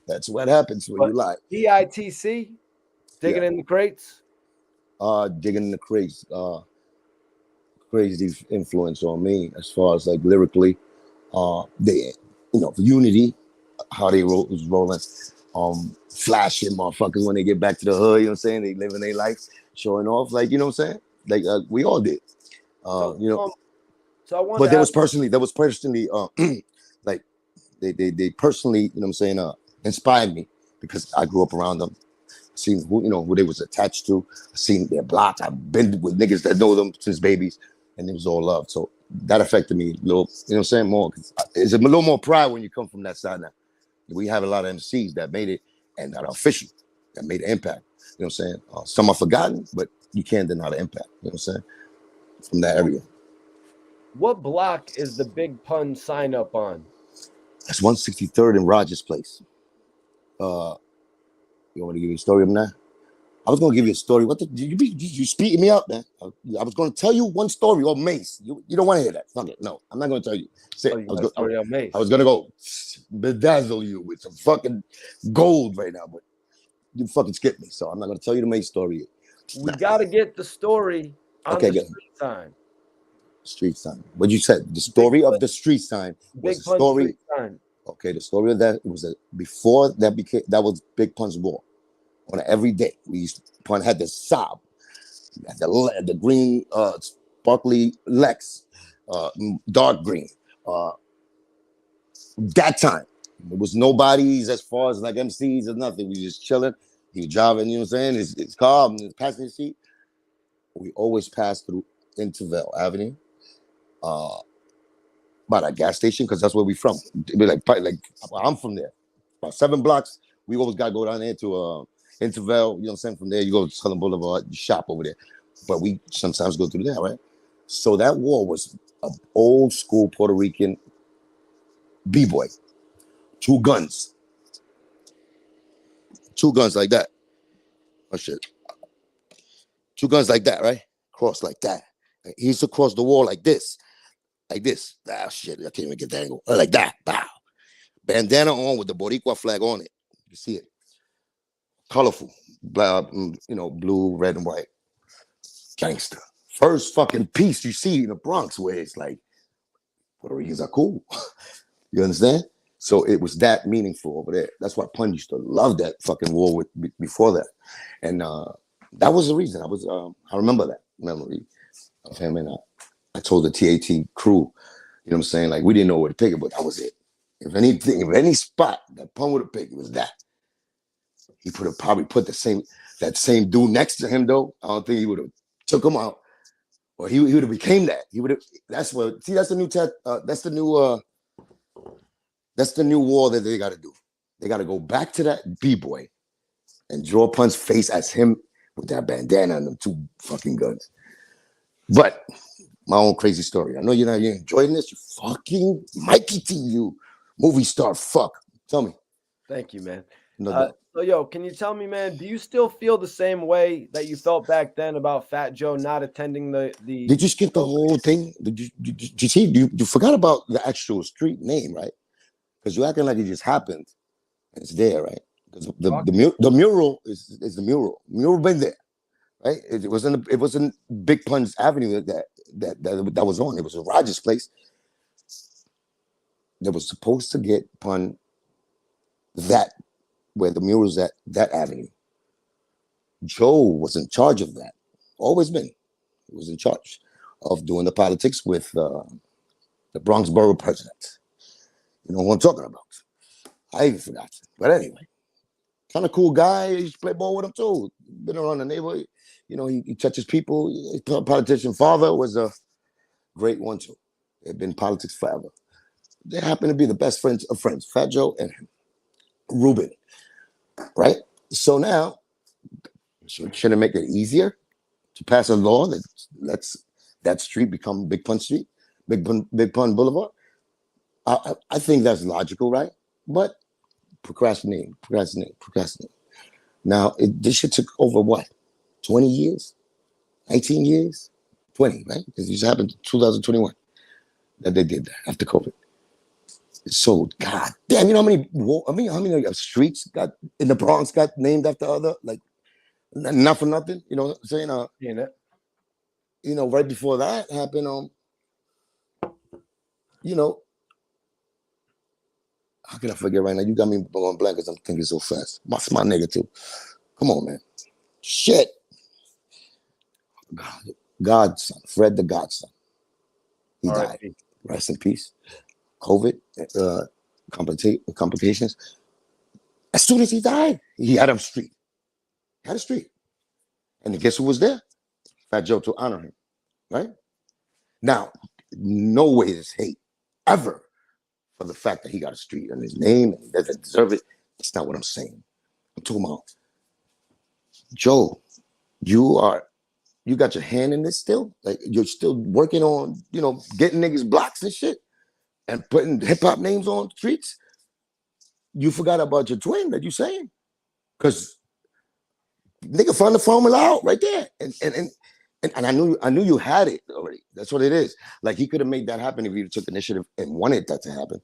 That's what happens when you lie. DITC, digging in the crates? Digging in the crates. Crazy influence on me as far as like lyrically. They, Unity, how they was rolling. Flashing motherfuckers when they get back to the hood, you know what I'm saying? They living their life, showing off, like, you know what I'm saying? Like we all did. So I want but there was personally, like they personally, you know what I'm saying, inspired me because I grew up around them. Seen who they was attached to. I seen their blocks. I've been with niggas that know them since babies, and it was all love. So that affected me a little, you know what I'm saying, more. It's a little more pride when you come from that side now. We have a lot of MCs that made it and that are official, that made an impact. You know what I'm saying? Some are forgotten, but you can't deny the impact. You know what I'm saying? From that area. What block is the Big Pun sign up on? That's 163rd in Rogers Place. You want me to give you a story of that? I was going to give you a story. You speeding me up, man. I was going to tell you one story on Mace. You don't want to hear that. Fuck it. No, I'm not going to tell you. I was going to go bedazzle you with some fucking gold right now, but you fucking skipped me. So I'm not going to tell you the Mace story. We got to get the story on the street sign. Street sign. What you said, the story of the street sign was the story. Okay, the story of that was before that was Big Pun's war. On every day, Pun had the Saab, the green sparkly Lex, dark green. That time, there was nobody's as far as like MCs or nothing. We just chilling. He was driving, you know what I'm saying? His car, his passenger seat. We always passed through Intervale Avenue, by that gas station, because that's where we from. It'd be like I'm from there. About 7 blocks. We always got to go down there to Intervale, you know what I'm saying? From there, you go to Southern Boulevard, you shop over there. But we sometimes go through there, right? So that war was an old school Puerto Rican B-boy. 2 guns. 2 guns like that. Oh, shit. 2 guns like that, right? Cross like that. He used to cross the wall like this. Like this. Ah, shit, I can't even get that angle. Like that. Bow. Bandana on with the Boricua flag on it. You see it. Colorful. Blue, red, and white. Gangster. First fucking piece you see in the Bronx where it's like, Puerto Ricans are cool. You understand? So it was that meaningful over there. That's why Pun used to love that fucking war before that. And that was the reason. I remember that memory of him. And I told the TAT crew, you know what I'm saying? Like, we didn't know where to pick it, but that was it. If any spot that Pun would have picked, it was that. He probably put that same dude next to him, though. I don't think he would have took him out. Or he would have became that. He would have. That's the new war that they got to do. They got to go back to that B-boy and draw Pun's face as him with that bandana and them 2 fucking guns. But my own crazy story. I know you're enjoying this. You fucking Mikey to you, movie star. Fuck. Tell me. Thank you, man. No doubt. So, yo, can you tell me, man, do you still feel the same way that you felt back then about Fat Joe not attending the Did you skip the whole thing? Did you see? You forgot about the actual street name, right? Because you're acting like it just happened. And it's there, right? Because the mural is the mural. Mural been there, right? It wasn't Big Pun's Avenue that was on. It was a Rogers place that was supposed to get Pun that where the mural's at that avenue. Joe was in charge of that. Always been. He was in charge of doing the politics with the Bronx Borough president. You know who I'm talking about. I even forgot. But anyway, kind of cool guy. I used to play ball with him too. Been around the neighborhood. You know, he touches people. His politician father was a great one too. They've been in politics forever. They happen to be the best friends of friends, Fat Joe and him. Ruben, right? So now, shouldn't make it easier to pass a law that lets that street become Big Pun Street, Big Pun Boulevard? I think that's logical, right? But procrastinate. Now, this shit took over what? 20 years? 19 years? 20, right? Because this happened in 2021 that they did that after COVID. So, god damn, you know how many streets got in the Bronx got named after other, like, not for nothing, you know what I'm saying? You know, right before that happened, you know, how can I forget right now? You got me going blank because I'm thinking so fast. That's my nigga too. Come on, man. Shit. Godson, Fred the Godson. He died. Rest in peace. COVID, complications. As soon as he died, he had a street. And guess who was there? Fat Joe to honor him, right? Now, no way is hate ever for the fact that he got a street on his name and he doesn't deserve it. That's not what I'm saying. I'm talking about, Joe, you got your hand in this still? Like, you're still working on, you know, getting niggas blocks and shit and putting hip-hop names on streets? You forgot about your twin that you saying? Because nigga found the formula out right there. And I knew you had it already. That's what it is. Like, he could have made that happen if he took initiative and wanted that to happen.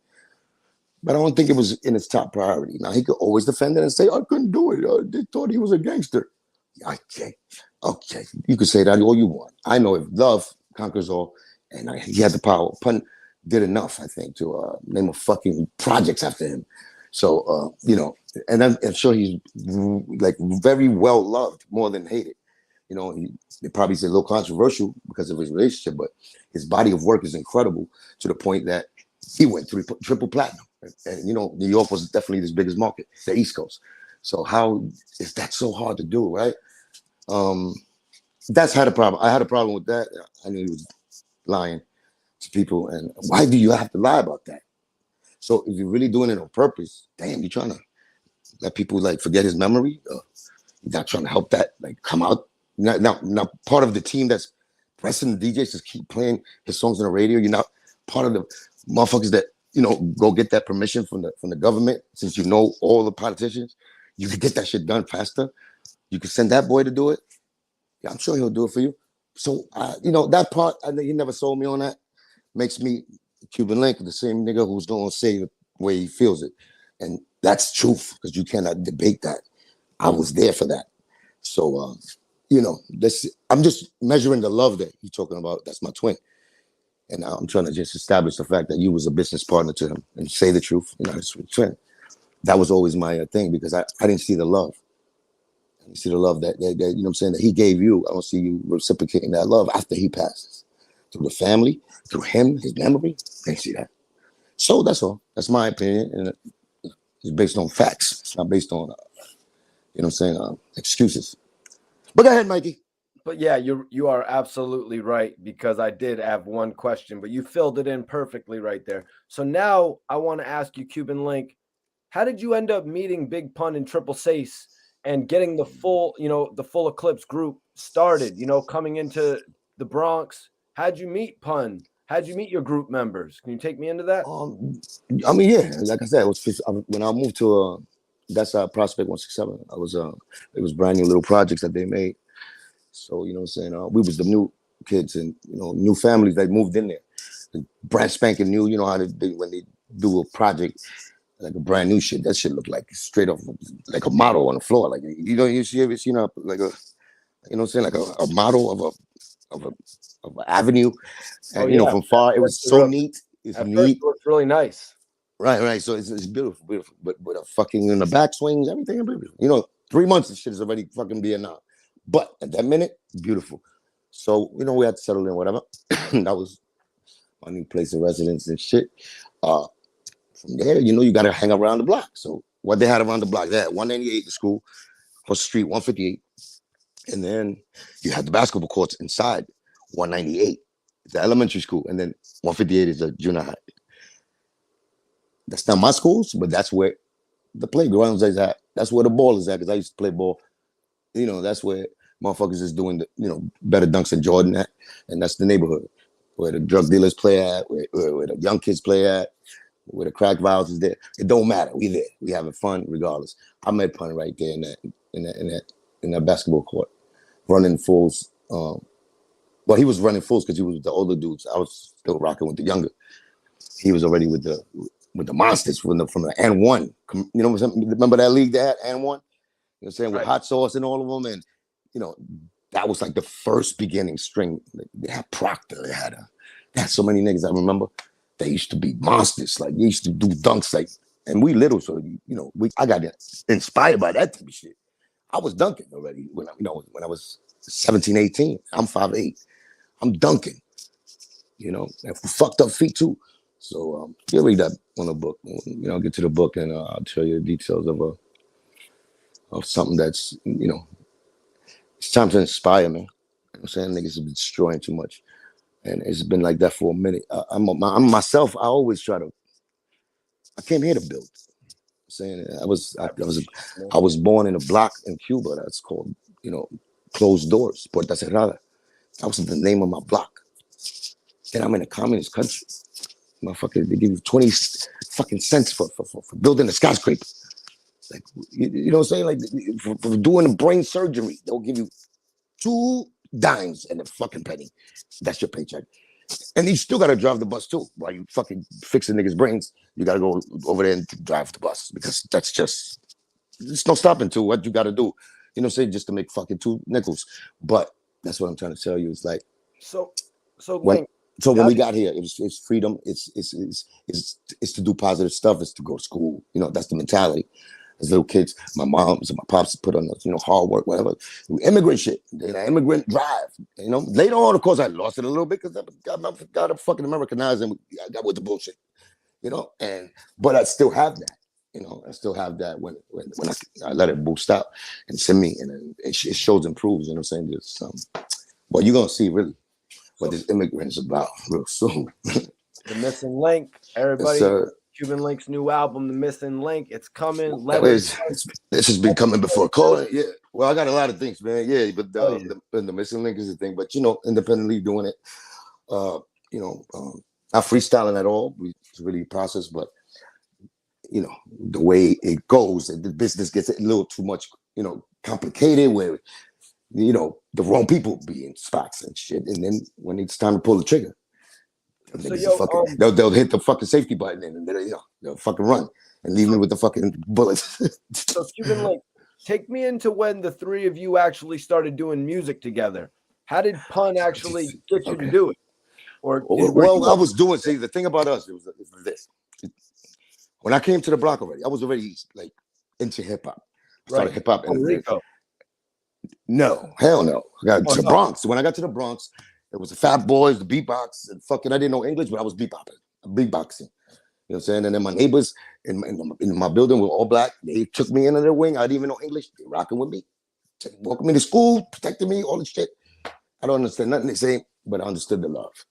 But I don't think it was in his top priority. Now, he could always defend it and say, I couldn't do it. They thought he was a gangster. Okay. You could say that all you want. I know if love conquers all, and he had the power. Pun did enough, I think, to name a fucking projects after him. So, you know, and I'm sure he's like very well loved, more than hated. You know, they probably say a little controversial because of his relationship, but his body of work is incredible to the point that he went triple platinum. And, you know, New York was definitely his biggest market, the East Coast. So how is that so hard to do, right? That's had a problem. I had a problem with that. I knew he was lying to people. And why do you have to lie about that? So if you're really doing it on purpose, damn, you're trying to let people like forget his memory. You're not trying to help that like come out. Not part of the team that's pressing the DJs to keep playing his songs on the radio. You're not part of the motherfuckers that, you know, go get that permission from the government. Since you know all the politicians, you could get that shit done faster. You could send that boy to do it. Yeah, I'm sure he'll do it for you. So, you know, that part, I think he never sold me on that. Makes me Cuban Link, the same nigga who's going to say the way he feels it. And that's truth, because you cannot debate that. I was there for that. So, you know, I'm just measuring the love that you're talking about. That's my twin. And I'm trying to just establish the fact that you was a business partner to him and say the truth. You know, it's a twin. That was always my thing, because I didn't see the love. I didn't see the love that, you know what I'm saying, that he gave you. I don't see you reciprocating that love after he passes. Through the family, through him, his memory. I didn't see that. So that's all. That's my opinion. And it's based on facts. It's not based on, you know what I'm saying, excuses. But go ahead, Mikey. But yeah, you are absolutely right, because I did have one question, but you filled it in perfectly right there. So now I want to ask you, Cuban Link, how did you end up meeting Big Pun and Triple Sace and getting the full Eclipse group started, you know, coming into the Bronx? How'd you meet Pun? How'd you meet your group members? Can you take me into that? I mean, yeah, like I said, it was when I moved to that's Prospect 167. I was it was brand new little projects that they made. So you know what I'm saying. We was the new kids and new families that moved in there. Brand spanking new. You know how they when they do a project like a brand new shit. That shit look like straight off like a model on the floor. Like you see ever seen like a what I'm saying, like a model of a of an avenue, Oh and yeah. from far it was so neat. It's At first, neat. it looks really nice. Right. So it's beautiful, beautiful. But with a fucking in the back swings, everything beautiful. 3 months this shit is already fucking being out. But at that minute, beautiful. So we had to settle in, whatever. That was my new place of residence and shit. From there, you gotta hang around the block. So what they had around the block, they had 198 the school, across the street, 158. And then you had the basketball courts inside 198. It's the elementary school. And then 158 is the junior high. That's not my schools, but that's where the playgrounds is at. That's where the ball is at, because I used to play ball. That's where motherfuckers is doing better dunks than Jordan at. And that's the neighborhood where the drug dealers play at, where the young kids play at, where the crack violence is there. It don't matter. We there. We having fun regardless. I met Pun right there in that basketball court, running fulls. Well, he was running fulls because he was with the older dudes. I was still rocking with the younger. He was already with the monsters from the N1. Remember that league they had, N1? You know what I'm saying? With hot sauce and all of them. And, that was like the first beginning string. They had Proctor. They had so many niggas I remember. They used to be monsters. Like, they used to do dunks like, and we little, so, I got inspired by that type of shit. I was dunking already when I was 17, 18. I'm 5'8". I'm dunking, and fucked up feet too. So you'll read that on the book. I'll get to the book and I'll tell you the details of something that's it's time to inspire, man. I'm saying niggas have been destroying too much, and it's been like that for a minute. I'm myself. I always try to. I came here to build. I'm saying I was born in a block in Cuba that's called Closed Doors, Puerta Cerrada. That was the name of my block. Then I'm in a communist country. Motherfucker, they give you 20 fucking cents for building a skyscraper. Like, you know what I'm saying? Like, for doing a brain surgery, they'll give you 2 dimes and a fucking penny. That's your paycheck. And you still got to drive the bus too. While you fucking fixing niggas' brains, you got to go over there and drive the bus, because that's just, there's no stopping to what you got to do. You know what I'm saying? Just to make fucking 2 nickels. But that's what I'm trying to tell you. It's like, So when we got here, it's freedom. It's to do positive stuff. It's to go to school. That's the mentality. As little kids, my moms and my pops put on us, hard work, whatever. Immigrant shit, immigrant drive. Later on, of course, I lost it a little bit because I got fucking Americanized and I got with the bullshit. But I still have that. I still have that when I let it boost out and send me, and it shows and proves. You know what I'm saying? Just well, you're gonna see really what this immigrant is about real soon. The Missing Link, everybody. Yes, Cuban Link's new album, The Missing Link. It's coming. This has been coming before calling. Yeah. Well, I got a lot of things, man. Yeah, but the Missing Link is the thing. But independently doing it. Not freestyling at all. It's really a process, but the way it goes, the business gets a little too much, complicated, where the wrong people be in spots and shit. And then when it's time to pull the trigger, they'll hit the fucking safety button and they'll fucking run and leave me with the fucking bullets. So Cuban Link, take me into when the 3 of you actually started doing music together. How did Pun actually get you to do it? Or I was doing. See, the thing about us, it was this. When I came to the block already, I was already like into hip hop. I started hip hop. No, hell no. I got to the Bronx. When I got to the Bronx, it was the Fat Boys, the beatbox, and fucking, I didn't know English, but I was beatboxing. You know what I'm saying? And then my neighbors in my building were all black. They took me into their wing. I didn't even know English. They rocking with me, walking me to school, protecting me, all this shit. I don't understand nothing they say, but I understood the love.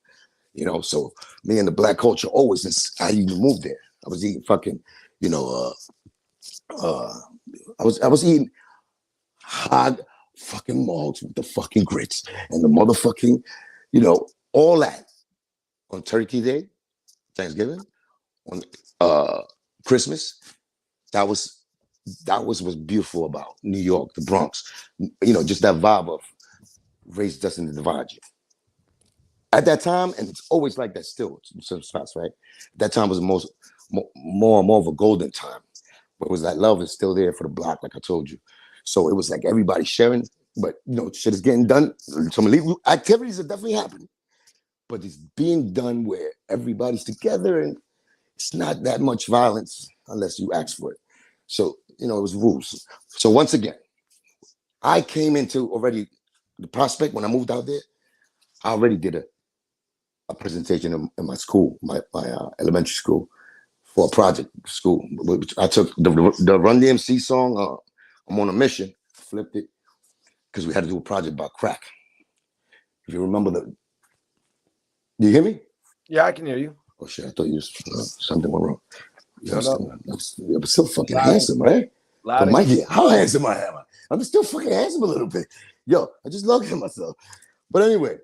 So me and the black culture always, since I even moved there, I was eating fucking, I was eating hot fucking mugs with the fucking grits and the motherfucking, all that on Turkey Day, Thanksgiving, on Christmas. That was that was what's beautiful about New York, the Bronx. Just that vibe of race doesn't divide you. At that time, and it's always like that still, in some spots, right? That time was more of a golden time. But it was that love is still there for the block, like I told you. So it was like everybody sharing, but shit is getting done. Some illegal activities are definitely happening, but it's being done where everybody's together and it's not that much violence unless you ask for it. So, it was rules. So once again, I came into already the prospect when I moved out there. I already did a presentation in my school, my elementary school, for a project school. I took the Run DMC song, I'm on a Mission, flipped it, because we had to do a project about crack. If you remember do you hear me? Yeah, I can hear you. Oh shit, I thought you was something went wrong. I'm still fucking handsome, right? But Mikey, how handsome I am? I'm still fucking handsome a little bit. Yo, I just love at myself. But anyway,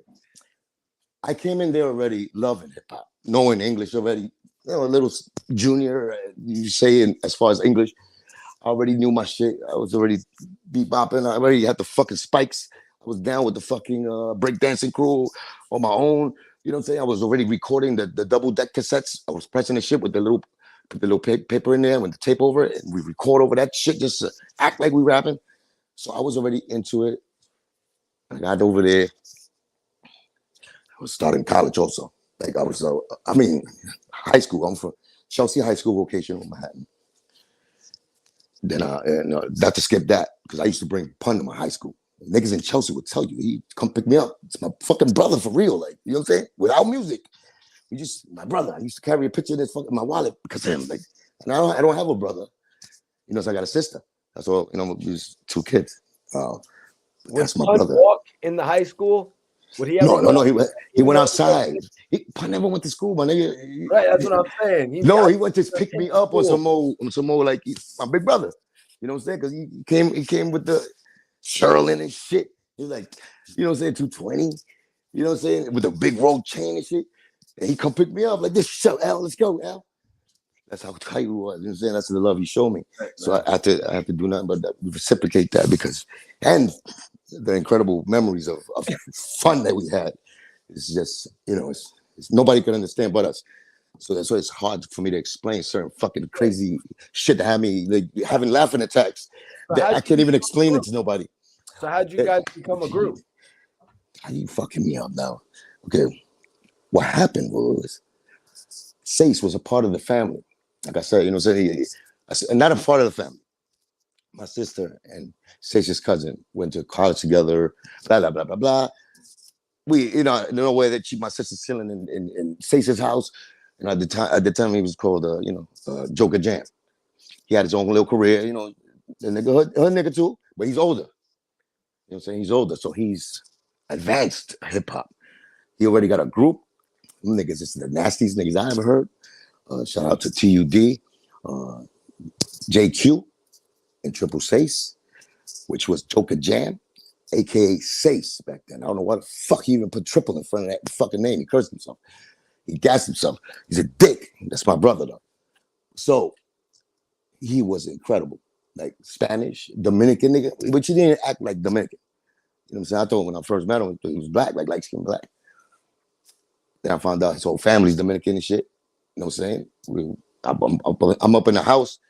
I came in there already loving hip hop, knowing English already. A little junior, you say, as far as English, I already knew my shit. I was already bebopping. I already had the fucking spikes. I was down with the fucking breakdancing crew on my own. You know what I'm saying? I was already recording the double deck cassettes. I was pressing the shit with put the little paper in there with the tape over it, and we record over that shit just to act like we rapping. So I was already into it. I got over there. I was starting college also. Like I was, high school. I'm from Chelsea High School, vocational Manhattan. Then not to skip that, because I used to bring Pun to my high school. Niggas in Chelsea would tell you, he come pick me up. It's my fucking brother for real. Like, you know what I'm saying? Without music. My brother. I used to carry a picture of this fucking my wallet because of him. Like, and I don't have a brother. So I got a sister. That's all, just 2 kids. That's my brother. Walk in the high school? Would he ever No. He went outside. Pun never went to school, my nigga. Right, that's what I'm saying. He went to pick me up on some more like my big brother. You know what I'm saying? Because he came with the Sherlin and shit. He was like, 220. You know what I'm saying? With a big road chain and shit. And he come pick me up like this. So Al, let's go, Al. That's how tight he was. You know what I'm saying? That's the love he showed me. Right, so I have to do nothing but reciprocate that and the incredible memories of fun that we had. It's just, it's nobody can understand but us. So that's why it's hard for me to explain certain fucking crazy shit that had me like having laughing attacks. That I can't even explain it to nobody. So how'd you guys become a group? How you fucking me up now? Okay. What happened was Sace was a part of the family. Like I said, and not a part of the family. My sister and Sace's cousin went to college together, blah, blah, blah, blah, blah. We, no way that my sister's chilling in Sace's house. And at the time he was called, Joker Jam. He had his own little career, the nigga, her nigga too, but he's older. You know what I'm saying? He's older, so he's advanced hip hop. He already got a group. Them niggas, it's the nastiest niggas I ever heard. Shout out to TUD, JQ, and Triple Sace, which was Joker Jam, aka Sace back then. I don't know why the fuck he even put triple in front of that fucking name. He cursed himself. He gassed himself. He's a dick. That's my brother though. So he was incredible. Like Spanish, Dominican nigga, but he didn't act like Dominican. You know what I'm saying? I thought when I first met him, he was black, like light-skinned black. Then I found out his whole family's Dominican and shit. You know what I'm saying? I'm up in the house,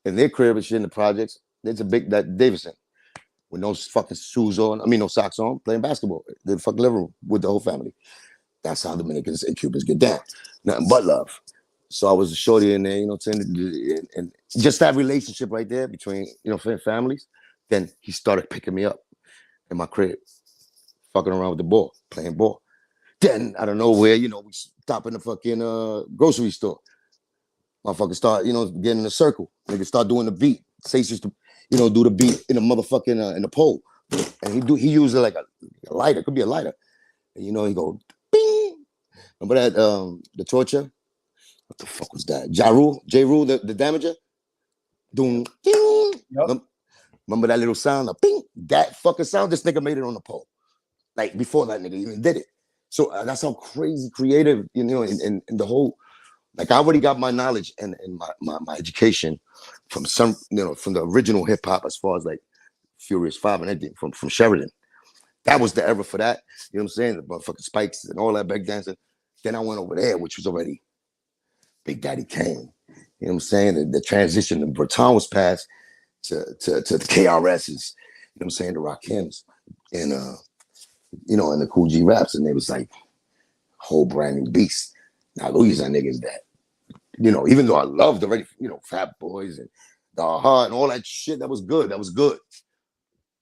in their crib and shit in the projects. There's a big that Davidson with no fucking shoes on. No socks on, playing basketball. In the fucking living room with the whole family. That's how Dominicans and Cubans get down. Nothing but love. So I was a shorty in there, you know what I'm saying? And just that relationship right there between, families. Then he started picking me up in my crib, fucking around with the ball, playing ball. Then out of nowhere, we stop in the fucking grocery store. Motherfuckers start, getting in a circle. Niggas start doing the beat. Sace used to, do the beat in the motherfucking in the pole. And he used it like a lighter. It could be a lighter. And he go, bing. Remember that the torture? What the fuck was that? J. Rule, the damager? Doom, ding. Yep. Remember that little sound? Bing. That fucking sound, this nigga made it on the pole. Like before that nigga even did it. So that's how crazy creative, in the whole, like I already got my knowledge and my education from some, from the original hip hop as far as like Furious 5 and everything from Sheridan. That was the era for that. You know what I'm saying? The motherfucking spikes and all that breakdancing. Then I went over there, which was already Big Daddy Kane. You know what I'm saying? The transition, the baton was passed to the KRSs. You know what I'm saying? The Rakims and and the Cool G raps, and they was like whole brand new beast. Now these are niggas that, even though I loved already, Fat Boys and the Heart and all that shit, that was good. That was good.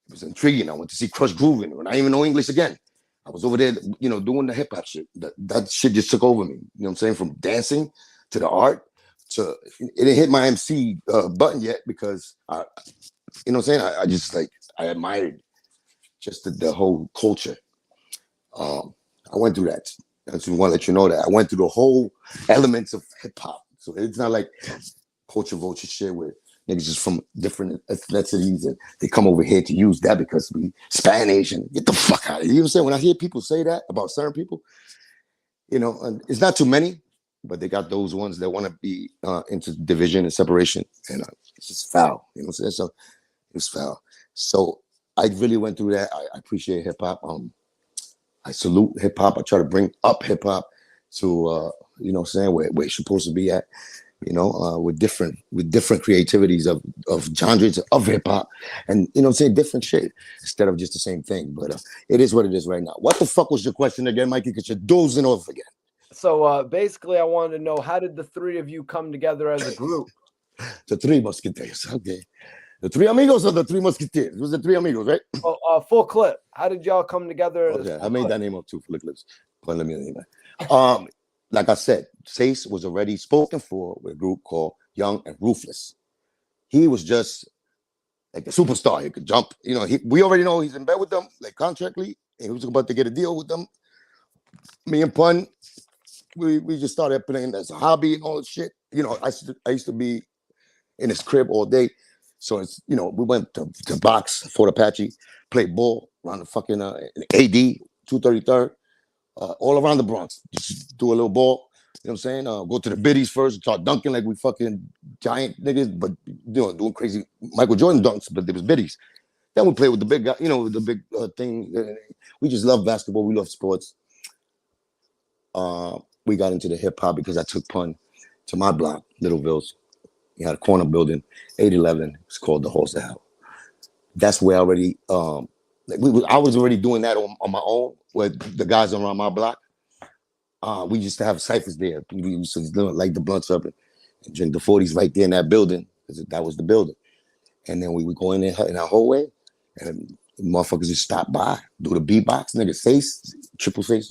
It was intriguing. I went to see Crush Groovin' when I didn't even know English again. I was over there, doing the hip hop shit. That shit just took over me. You know what I'm saying? From dancing to the art to it didn't hit my MC button yet because you know what I'm saying? I just I admired just the whole culture. I went through that. I just want to let you know that I went through the whole elements of hip hop. So it's not like culture vulture shit where niggas is from different ethnicities and they come over here to use that because we Spanish and get the fuck out of here. You know what I'm saying? When I hear people say that about certain people, and it's not too many, but they got those ones that want to be into division and separation, and it's just foul. You know what I'm saying? So it's foul. So I really went through that. I appreciate hip hop. I salute hip hop. I try to bring up hip hop to what I'm saying, where it's supposed to be at. With different creativities of genres of hip hop, and what I'm saying, different shit instead of just the same thing. But it is what it is right now. What the fuck was your question again, Mikey? Because you're dozing off again. So basically, I wanted to know, how did the three of you come together as a group? The Three Musketeers. Okay. The Three Amigos or the Three Musketeers? It was the Three Amigos, right? Oh, full clip. How did y'all come together? Okay, I made that name up too, for the clips. But let me anyway. Like I said, Sace was already spoken for with a group called Young and Ruthless. He was just like a superstar. He could jump. We already know he's in bed with them, like contractually, and he was about to get a deal with them. Me and Pun, we just started playing as a hobby and all that shit. I used to be in his crib all day. So it's, we went to box, Fort Apache, played ball around the fucking AD, 233rd. All around the Bronx, just do a little ball. You know what I'm saying? Go to the biddies first, start dunking like we fucking giant niggas, but doing crazy Michael Jordan dunks, but there was biddies. Then we played with the big guy, with the big thing. We just love basketball. We love sports. We got into the hip hop because I took Pun to my block, Littleville's. He had a corner building, 811. It's called the Halls of Hell. That's where I already, I was already doing that on my own with the guys around my block. We used to have ciphers there. We used to light the blunts up and drink the 40s right there in that building, because that was the building. And then we would go in there in our hallway, and motherfuckers just stop by, do the beatbox. Nigga, Sace, Triple Sace,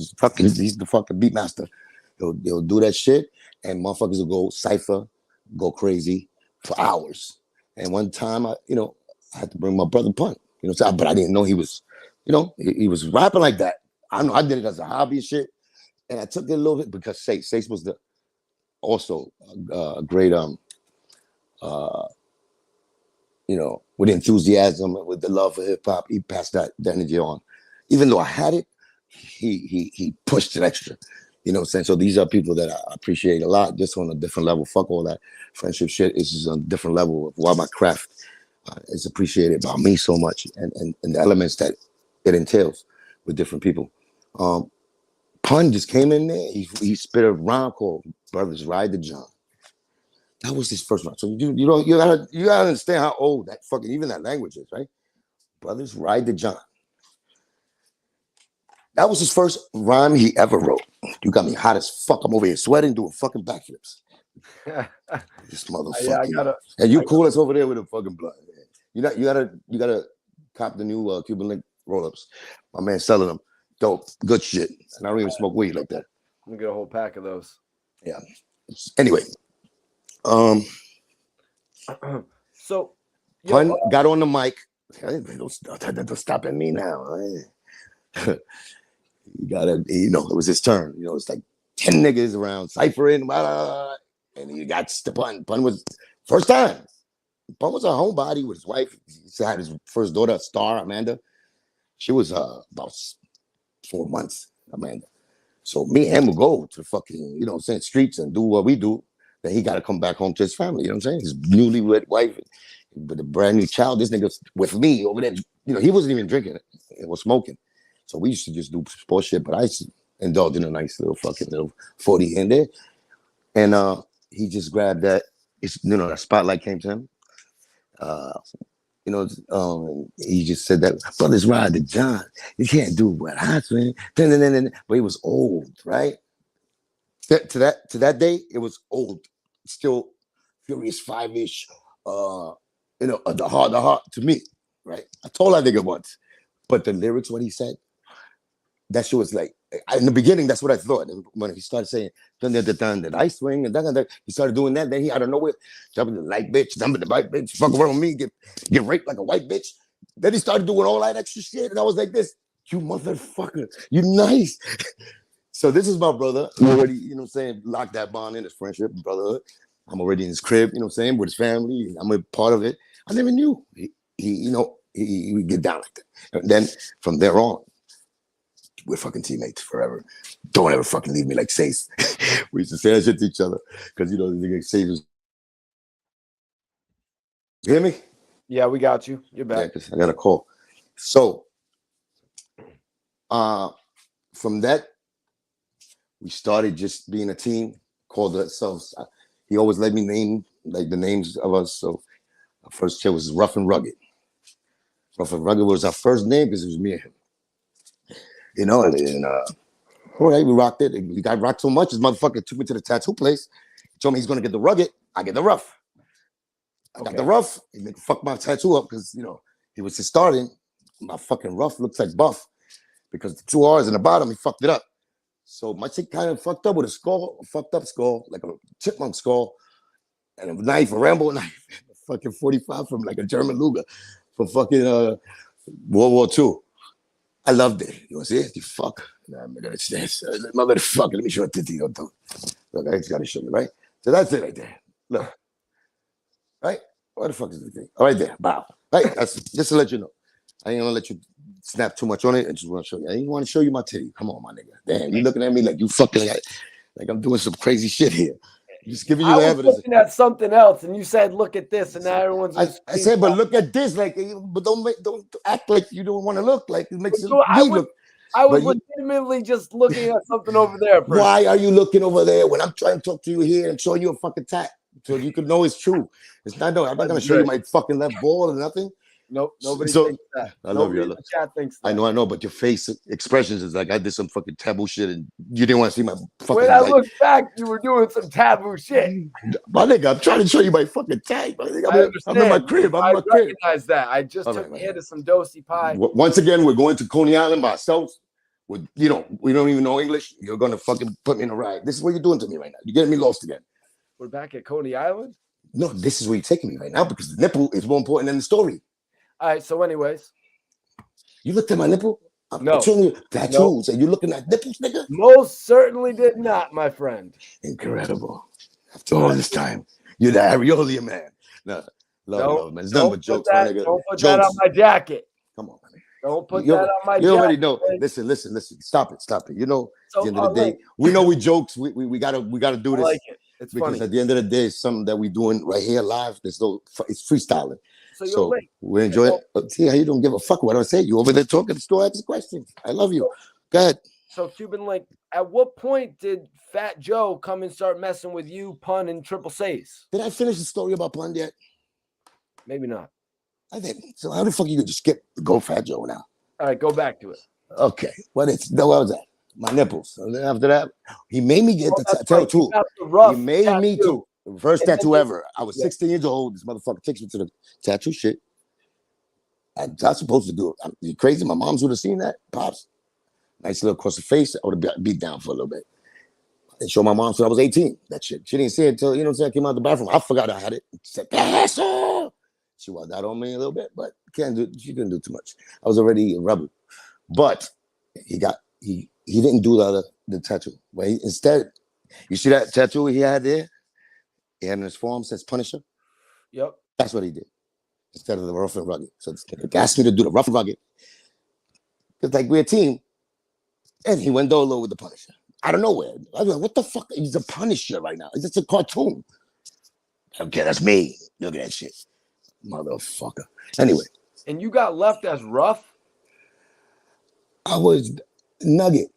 he's the fucking beat master. He'll do that shit, and motherfuckers will go cipher, go crazy for hours. And one time, I had to bring my brother Pun. But I didn't know he was, he was rapping like that. I know I did it as a hobby and shit, and I took it a little bit because Sace was also a great with enthusiasm, with the love for hip hop. He passed that energy on. Even though I had it, he pushed it extra. You know what I'm saying? So these are people that I appreciate a lot, just on a different level. Fuck all that friendship shit. It's just on a different level of why my craft is appreciated by me so much, and the elements that it entails with different people. Pun just came in there. He spit a rhyme called "Brothers Ride the John." That was his first rhyme. So you gotta understand how old that fucking even that language is, right? Brothers Ride the John. That was his first rhyme he ever wrote. You got me hot as fuck. I'm over here sweating, doing fucking backflips. This motherfucker. And you cool us over there with a fucking blunt. You gotta cop the new Cuban Link roll-ups. My man selling them. Dope, good shit. And I don't even smoke weed like that. I'm gonna get a whole pack of those. Yeah. Anyway, so Pun got on the mic. Don't stop at me now. You gotta, it was his turn. It's like 10 niggas around ciphering, and you got the Pun. Pun was first time. Pun was a homebody with his wife. He had his first daughter, Star Amanda. She was about 4 months, Amanda. So me and him would go to the fucking, streets and do what we do. that he got to come back home to his family. You know what I'm saying? His newlywed wife, with a brand new child. This nigga's with me over there. You know, he wasn't even drinking it was smoking. So we used to just do sports shit, but I used to indulge in a nice little fucking little 40 in there. And he just grabbed that, you know, that spotlight came to him. You know, he just said that brothers ride the John. You can't do what I swing. But he was old, right? To that day, it was old. Still Furious 5-ish. You know, the heart to me, right? I told that nigga once. But the lyrics, what he said, that shit was like, in the beginning, that's what I thought. When he started saying, that I swing, and he started doing that, then he out of nowhere, jumping the light bitch, jumping the white bitch, fuck around with me, get raped like a white bitch. Then he started doing all that extra shit, and I was like this, you motherfucker, you nice. So this is my brother. I'm already, you know what I'm saying, locked that bond in his friendship and brotherhood. I'm already in his crib, you know what I'm saying, with his family. I'm a part of it. I never knew he would get down like that. And then from there on, we're fucking teammates forever. Don't ever fucking leave me like Sace. We used to say that shit to each other because, you know, the nigga Sace was. You hear me? Yeah, we got you. You're back. Yeah, because I got a call. So, from that, we started just being a team, called ourselves. He always let me name like the names of us. So, our first chair was Rough and Rugged. Rough and Rugged was our first name because it was me and him. You know, and all right, we rocked it. We got rocked so much, this motherfucker took me to the tattoo place. He told me he's gonna get the rugged. I get the rough. I got the rough. He make fuck my tattoo up because, you know, he was just starting. My fucking rough looks like buff because the 2 R's in the bottom, he fucked it up. So my chick kind of fucked up with a fucked up skull, like a chipmunk skull, and a knife, a Rambo knife, a fucking 45 from like a German Luger from fucking World War II. I loved it. You want to see it? You fuck. Nah, motherfucker. Let me show it to you. Look, I just got to show you, right? So that's it right there. Look. Right? What the fuck is the thing? All right there. Bow. Right? That's just to let you know. I ain't going to let you snap too much on it. I just want to show you. I ain't want to show you my titty. Come on, my nigga. Damn, you looking at me like you fucking like I'm doing some crazy shit here. Just giving you the evidence. I was looking at something else, and you said, "Look at this," and now everyone's. I said, but look at this, like, but don't act like you don't want to look like it makes me look. I was legitimately just looking at something over there. Why are you looking over there when I'm trying to talk to you here and show you a fucking tat so you can know it's true? It's not. No, I'm not gonna show you my fucking left ball or nothing. Nope, nobody thinks that. I love you. The chat thinks that. I know, but your face expressions is like I did some fucking taboo shit and you didn't want to see my fucking. When I look back, you were doing some taboo shit. My nigga, I'm trying to show you my fucking tag. I'm in my crib. I recognize that. I just took a hit of some dosey pie. Once again, we're going to Coney Island by ourselves. We don't even know English. You're gonna fucking put me in a ride. This is what you're doing to me right now. You're getting me lost again. We're back at Coney Island? No, this is where you're taking me right now because the nipple is more important than the story. All right, so anyways. You looked at my nipple? No. I'm showing you tattoos and you looking at nipples, nigga? Most certainly did not, my friend. Incredible. After all this time, you're the areola man. No, love, man. It's nothing but jokes, my nigga. Don't put that on my jacket. Come on, man. Don't put that on my jacket. You already know. Listen. Stop it. You know, at the end of the day, we know we jokes. We gotta do this. I like it. It's because funny. At the end of the day, it's something that we're doing right here live. It's freestyling. So we're enjoying it. See how you don't give a fuck what I say. You over there talking to the store, asking questions. I love you. Go ahead. So Cuban Link, at what point did Fat Joe come and start messing with you, Pun, and Triple Sace? Did I finish the story about Pun yet? Maybe not. I didn't. So how the fuck you could just go Fat Joe now? All right, go back to it. Okay. What was that? My nipples. And then after that, he made me get the tattoo. He made me to. First tattoo ever. I was 16 years old. This motherfucker takes me to the tattoo shit. I'm not supposed to do it. You crazy? My moms would have seen that. Pops. Nice little across the face. I would have beat down for a little bit. I didn't show my mom until I was 18. That shit. She didn't see it until, you know what I'm saying, I came out of the bathroom. I forgot I had it. She said, asshole. She walked out on me a little bit, but she didn't do too much. I was already a rebel. But he didn't do the tattoo. But instead, you see that tattoo he had there? He had in his forearm says Punisher. Yep. That's what he did. Instead of the rough and rugged. So he asked me to do the rough and rugged. Because like we're a team. And he went dolo with the Punisher. out of nowhere. I was like, what the fuck? He's a Punisher right now. It's just a cartoon. Okay, that's me. Look at that shit. Motherfucker. Anyway. And you got left as rough? I was Nugget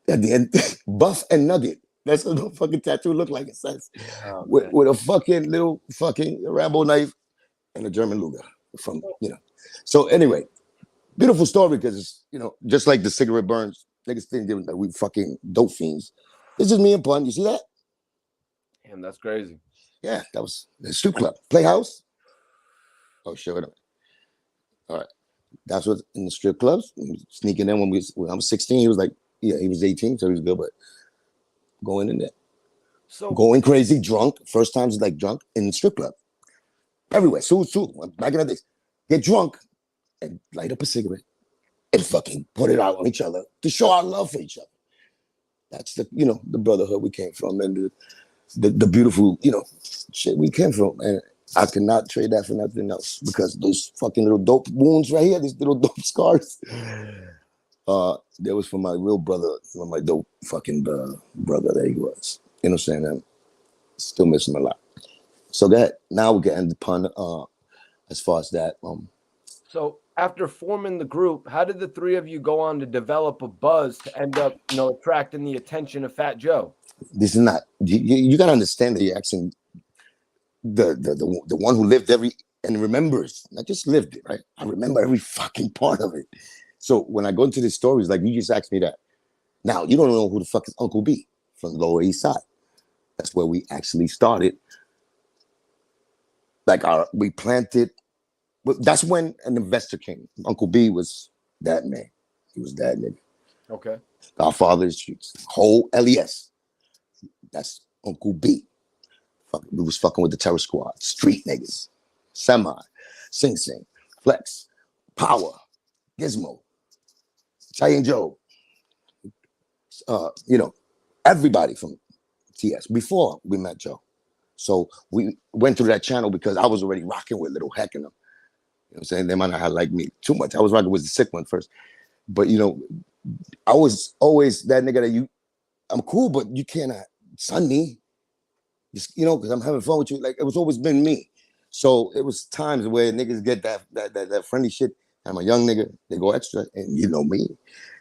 at the end. Buff and Nugget. That's what the fucking tattoo looked like. It says with a fucking little fucking Rambo knife and a German Luger from, So anyway, beautiful story because it's, just like the cigarette burns, niggas think that we fucking dope fiends. This is me and Pun. You see that? Damn, that's crazy. Yeah, that was the strip club. Playhouse? Oh, sure. All right. That's what in the strip clubs. Sneaking in when I was 16, he was like, he was 18, so he was good, but going in there. So going crazy, drunk. First times like drunk in the strip club. Everywhere. Back in the days. Get drunk and light up a cigarette and fucking put it out on each other to show our love for each other. That's the brotherhood we came from and the beautiful, shit we came from. And I cannot trade that for nothing else because those fucking little dope wounds right here, these little dope scars, that was from my real brother, my dope fucking brother that he was. You know what I'm saying? I'm still miss him a lot. So that now we can end the pun as far as that. So after forming the group, how did the three of you go on to develop a buzz to end up, attracting the attention of Fat Joe? This is not you gotta understand that you're asking the one who lived and remembers, not just lived it, right? I remember every fucking part of it. So when I go into the stories, like you just asked me that. Now you don't know who the fuck is Uncle B from the Lower East Side. That's where we actually started. Like we planted. That's when an investor came. Uncle B was that man. He was that nigga. Okay. Our father's streets. Whole LES. That's Uncle B. We was fucking with the Terror Squad, street niggas, Semi, Sing Sing, Flex, Power, Gizmo, Chai and Joe, everybody from TS before we met Joe. So we went through that channel because I was already rocking with Little Heck in them. You know what I'm saying? They might not have liked me too much. I was rocking with the sick one first. But, I was always that nigga that I'm cool, but you cannot son me. Just, because I'm having fun with you. Like, it was always been me. So it was times where niggas get that friendly shit. I'm a young nigga. They go extra, and you know me.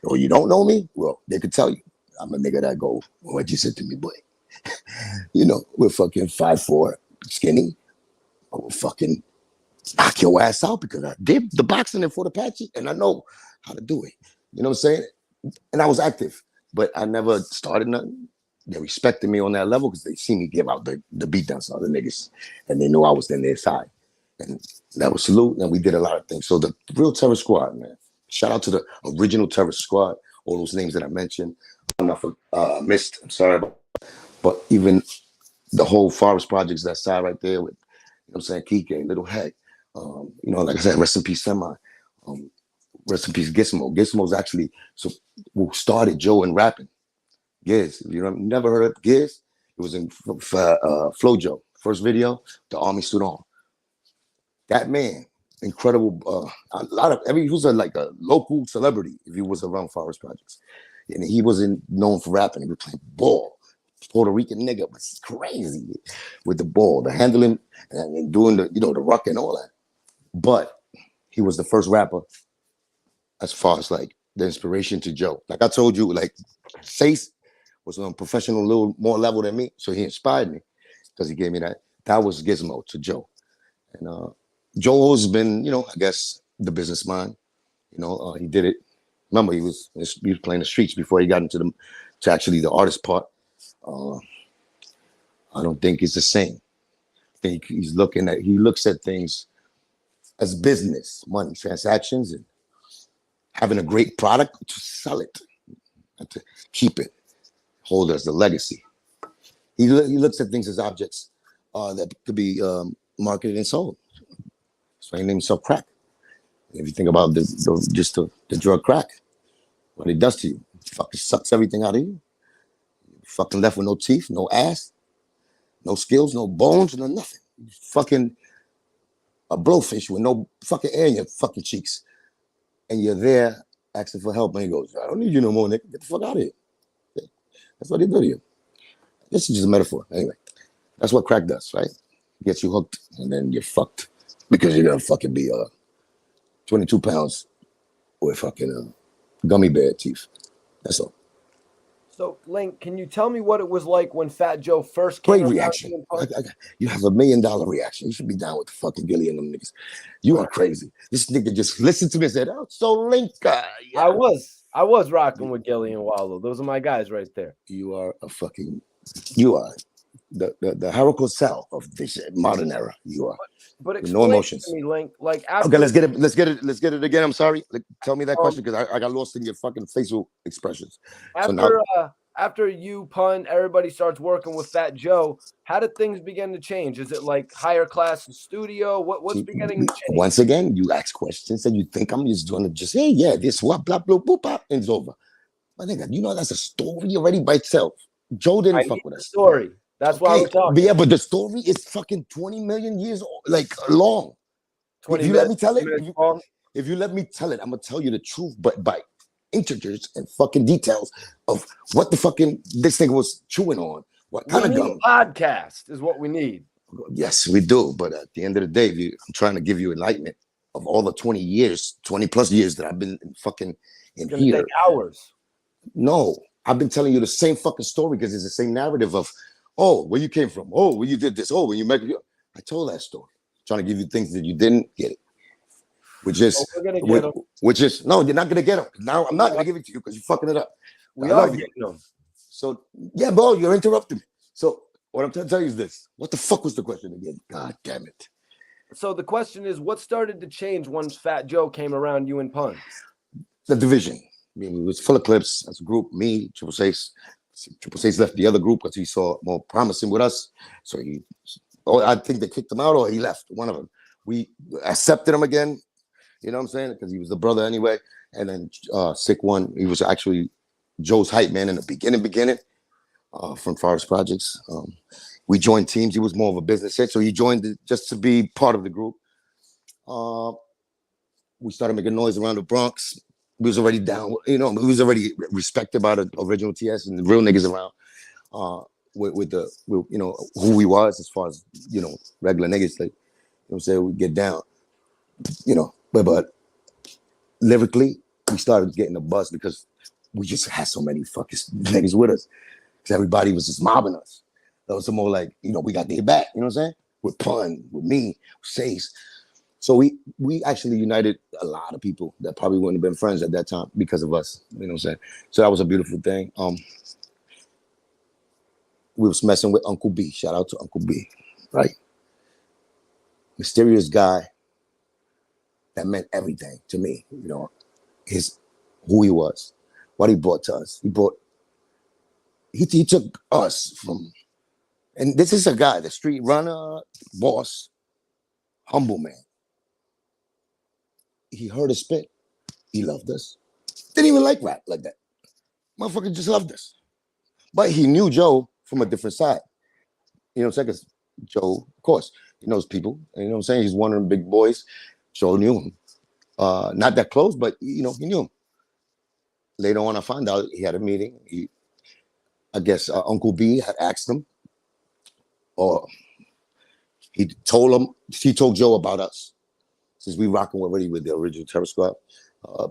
Or you don't know me, well, they could tell you. I'm a nigga that go, what you said to me, boy? We're fucking 5'4", skinny. I will fucking knock your ass out because I did the boxing in Fort Apache, and I know how to do it. You know what I'm saying? And I was active, but I never started nothing. They respected me on that level because they see me give out the beatdowns to other niggas, and they knew I was in their side. And that was salute, and we did a lot of things. So the real Terror Squad, man. Shout out to the original Terror Squad, all those names that I mentioned. I'm not missed, I'm sorry. But even the whole Forest Projects, that side right there with, I'm saying, Kike, Little Heck. Like I said, rest in peace, Semi. Rest in peace, Gizmo. Gizmo's actually, who started Joe in rapping. Giz, if you never heard of Giz, it was in Flojo. First video, the Army stood on. That man, incredible. He was like a local celebrity if he was around Forest Projects. And he wasn't known for rapping. He was playing ball. Puerto Rican nigga, but it's crazy with the ball, the handling and doing the ruck and all that. But he was the first rapper as far as like the inspiration to Joe. Like I told you, like Sace was on a professional little more level than me, so he inspired me because he gave me that. That was Gizmo to Joe, and Joe has been, I guess, the business mind. He did it. Remember, he was playing the streets before he got into actually the artist part. I don't think it's the same. I think he looks at things as business, money, transactions, and having a great product to sell it, and to keep it, hold as the legacy. He looks at things as objects that could be marketed and sold. So he named himself Crack. If you think about the drug crack, what it does to you, it fucking sucks everything out of you. You're fucking left with no teeth, no ass, no skills, no bones, no nothing. You're fucking a blowfish with no fucking air in your fucking cheeks. And you're there asking for help, and he goes, I don't need you no more, nigga. Get the fuck out of here. That's what they do to you. This is just a metaphor. Anyway, that's what crack does, right? Gets you hooked, and then you're fucked because you're gonna fucking be 22 pounds with fucking gummy bear teeth. That's all. So, Link, can you tell me what it was like when Fat Joe first came Great around reaction. doing Pun? You have $1 million reaction. You should be down with the fucking Gillie and them niggas. You are crazy. This nigga just listened to me and said, "Oh, so Link guy." Yeah. I was rocking with Gillie and Wallo. Those are my guys right there. You are you are the Hierarchical cell of this modern era. You are. But With explain no emotions. to me, Link, like after, Okay, let's get it again. I'm sorry. Tell me that question because I got lost in your fucking facial expressions. After you Pun, everybody starts working with Fat Joe. How did things begin to change? Is it like higher class studio? What's beginning to change? Once again, you ask questions and you think I'm just going to just say, yeah, this what blah blah blah blah and it's over. My nigga, you know that's a story already by itself. Joe didn't fuck with us. Story. That's why we're talking. But yeah, but the story is fucking 20 million years like long. If you let me tell it, if you let me tell it, I'm gonna tell you the truth, but by integers and fucking details of what the fucking this thing was chewing on. What kind of gum? Podcast is what we need. Yes, we do. But at the end of the day, I'm trying to give you enlightenment of all the 20 plus years that I've been fucking in here. Take hours. No, I've been telling you the same fucking story because it's the same narrative of, oh, where you came from, oh, where you did this, oh, when you make it. I told that story, trying to give you things that you didn't get it, which is no, you're not gonna get them. Now I'm not gonna give it to you because you're fucking it up. We are getting them. So yeah, bro, you're interrupting me. So what I'm trying to tell you is this: what the fuck was the question again? God damn it! So the question is, what started to change once Fat Joe came around you and Pun? The division. I mean, it was full of clips as a group. Me, Triple Six left the other group because he saw more promising with us. So I think they kicked him out or he left. One of them. We accepted him again. You know what I'm saying? Because he was the brother anyway. And then Sick One, he was actually Joe's hype man in the beginning from Forest Projects. We joined teams. He was more of a business head, so he joined just to be part of the group. We started making noise around the Bronx. We was already down, we was already respected by the original TS and the real niggas around with who we was as far as, regular niggas, like, what I'm saying, we get down, but lyrically, we started getting a buzz because we just had so many fucking niggas with us. Because everybody was just mobbing us. That was some more like, we got their back, you know what I'm saying? With Pun, with me, with Sace. So we actually united a lot of people that probably wouldn't have been friends at that time because of us. You know what I'm saying? So that was a beautiful thing. We was messing with Uncle B. Shout out to Uncle B. Right? Mysterious guy that meant everything to me. Who he was, what he brought to us. He took us from, and this is a guy, the street runner, boss, humble man. He heard us spit. He loved us. Didn't even like rap like that. Motherfucker just loved us. But he knew Joe from a different side. You know what I'm saying? Because Joe, of course, he knows people. You know what I'm saying? He's one of the big boys. Joe knew him. Not that close, but, he knew him. Later on, I found out he had a meeting. I guess Uncle B had asked him, or he told Joe about us. Since we rocking already with the original Terror Squad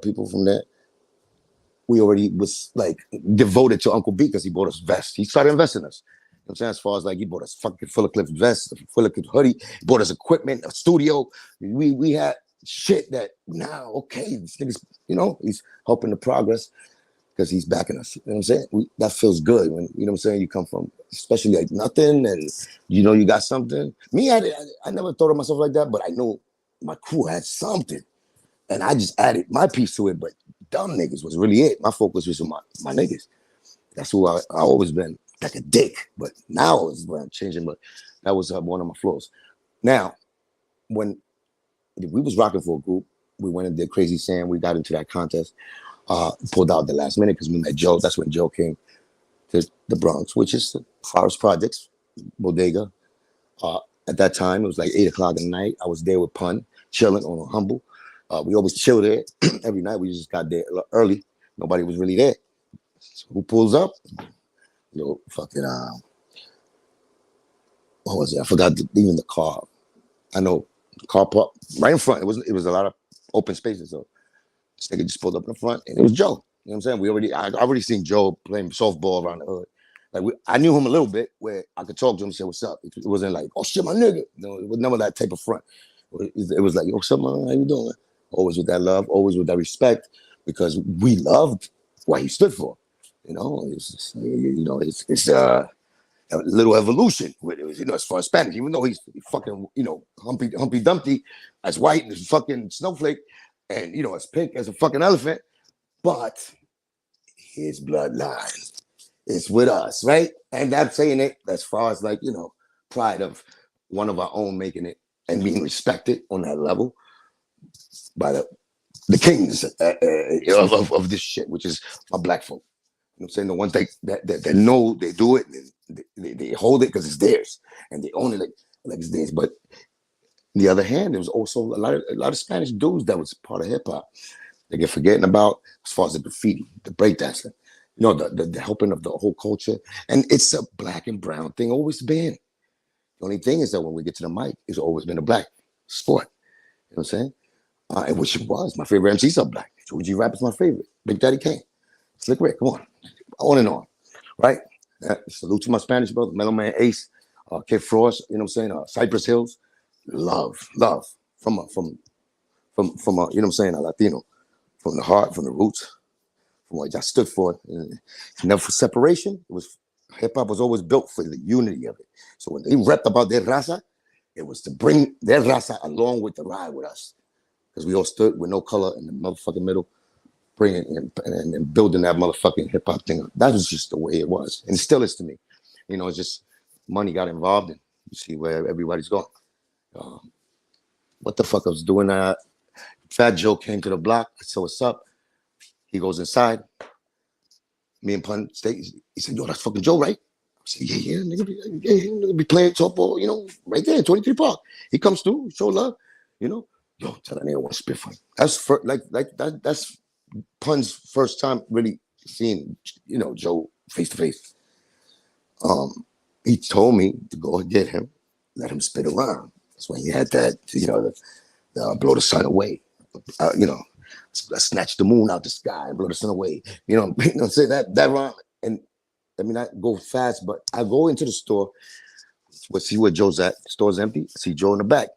people from there, we already was like devoted to Uncle B because he bought us vests. He started investing in us. You know what I'm saying? As far as like he bought us fucking Full of Cliff vests, Full of Cliff hoodie, he bought us equipment, a studio. We had shit that now, okay, this nigga's, he's helping the progress because he's backing us. You know what I'm saying? That feels good when, you know what I'm saying, you come from, especially like nothing and you got something. Me, I never thought of myself like that, but I know my crew had something, and I just added my piece to it. But dumb niggas was really it. My focus was on my niggas. That's who I always been, like a dick. But now is when I'm changing. But that was one of my flaws. Now, when we was rocking for a group, we went and did Crazy Sam. We got into that contest, pulled out the last minute because we met Joe. That's when Joe came to the Bronx, which is the Forest Projects, Bodega. At that time, it was like 8:00 at night. I was there with Pun, chilling on a humble. We always chill there every night. We just got there early. Nobody was really there. So who pulls up? fucking what was it? I forgot even the car. I know the car park right in front. It was a lot of open spaces. So this nigga just pulled up in the front, and it was Joe. You know what I'm saying? I already seen Joe playing softball around the hood. Like I knew him a little bit, where I could talk to him and say, "What's up?" It wasn't like, "Oh shit, my nigga." No, it was never that type of front. It was like, "Yo, what's up, man? How you doing?" Always with that love, always with that respect, because we loved what he stood for. It's a little evolution with it, as far as Spanish, even though he's fucking, Humpy Dumpty, as white as fucking snowflake, and as pink as a fucking elephant, but his bloodline is with us, right? And I'm saying it as far as pride of one of our own making it and being respected on that level by the kings of this shit, which is my black folk. You know what I'm saying? The ones that know they do it, they hold it because it's theirs, and they own it like it's theirs. But on the other hand, there was also a lot of Spanish dudes that was part of hip hop. They get forgetting about as far as the graffiti, the breakdancing, the helping of the whole culture. And it's a black and brown thing, always been. The only thing is that when we get to the mic, it's always been a black sport. You know what I'm saying? And which it was. My favorite MCs are black. Joey G Rap is my favorite. Big Daddy Kane. Slick Rick, come on and on. Right? Salute to my Spanish brother, Mellow Man Ace, Kid Frost, you know what I'm saying? Cypress Hills. Love from a you know what I'm saying, a Latino. From the heart, from the roots, from what I stood for. Never for separation. Hip hop was always built for the unity of it. So when they rapped about their raza, it was to bring their raza along with the ride with us. Because we all stood with no color in the motherfucking middle, bringing and building that motherfucking hip hop thing. That was just the way it was. And it still is to me. It's just money got involved and you see where everybody's going. What the fuck I was doing that? Fat Joe came to the block. I said, "What's up?" He goes inside. Me and Pun stay. He said, "Yo, that's fucking Joe, right?" I said, "Yeah, nigga be playing softball, right there in 23 Park." He comes through, show love, Yo, tell that nigga one spit for him. That's Pun's first time really seeing, Joe face to face. He told me to go and get him, let him spit around. That's when he had that, blow the sun away. Snatch the moon out the sky and blow the sun away. Say that rhyme. And I mean, I go fast, but I go into the store, see where Joe's at. The store's empty. I see Joe in the back,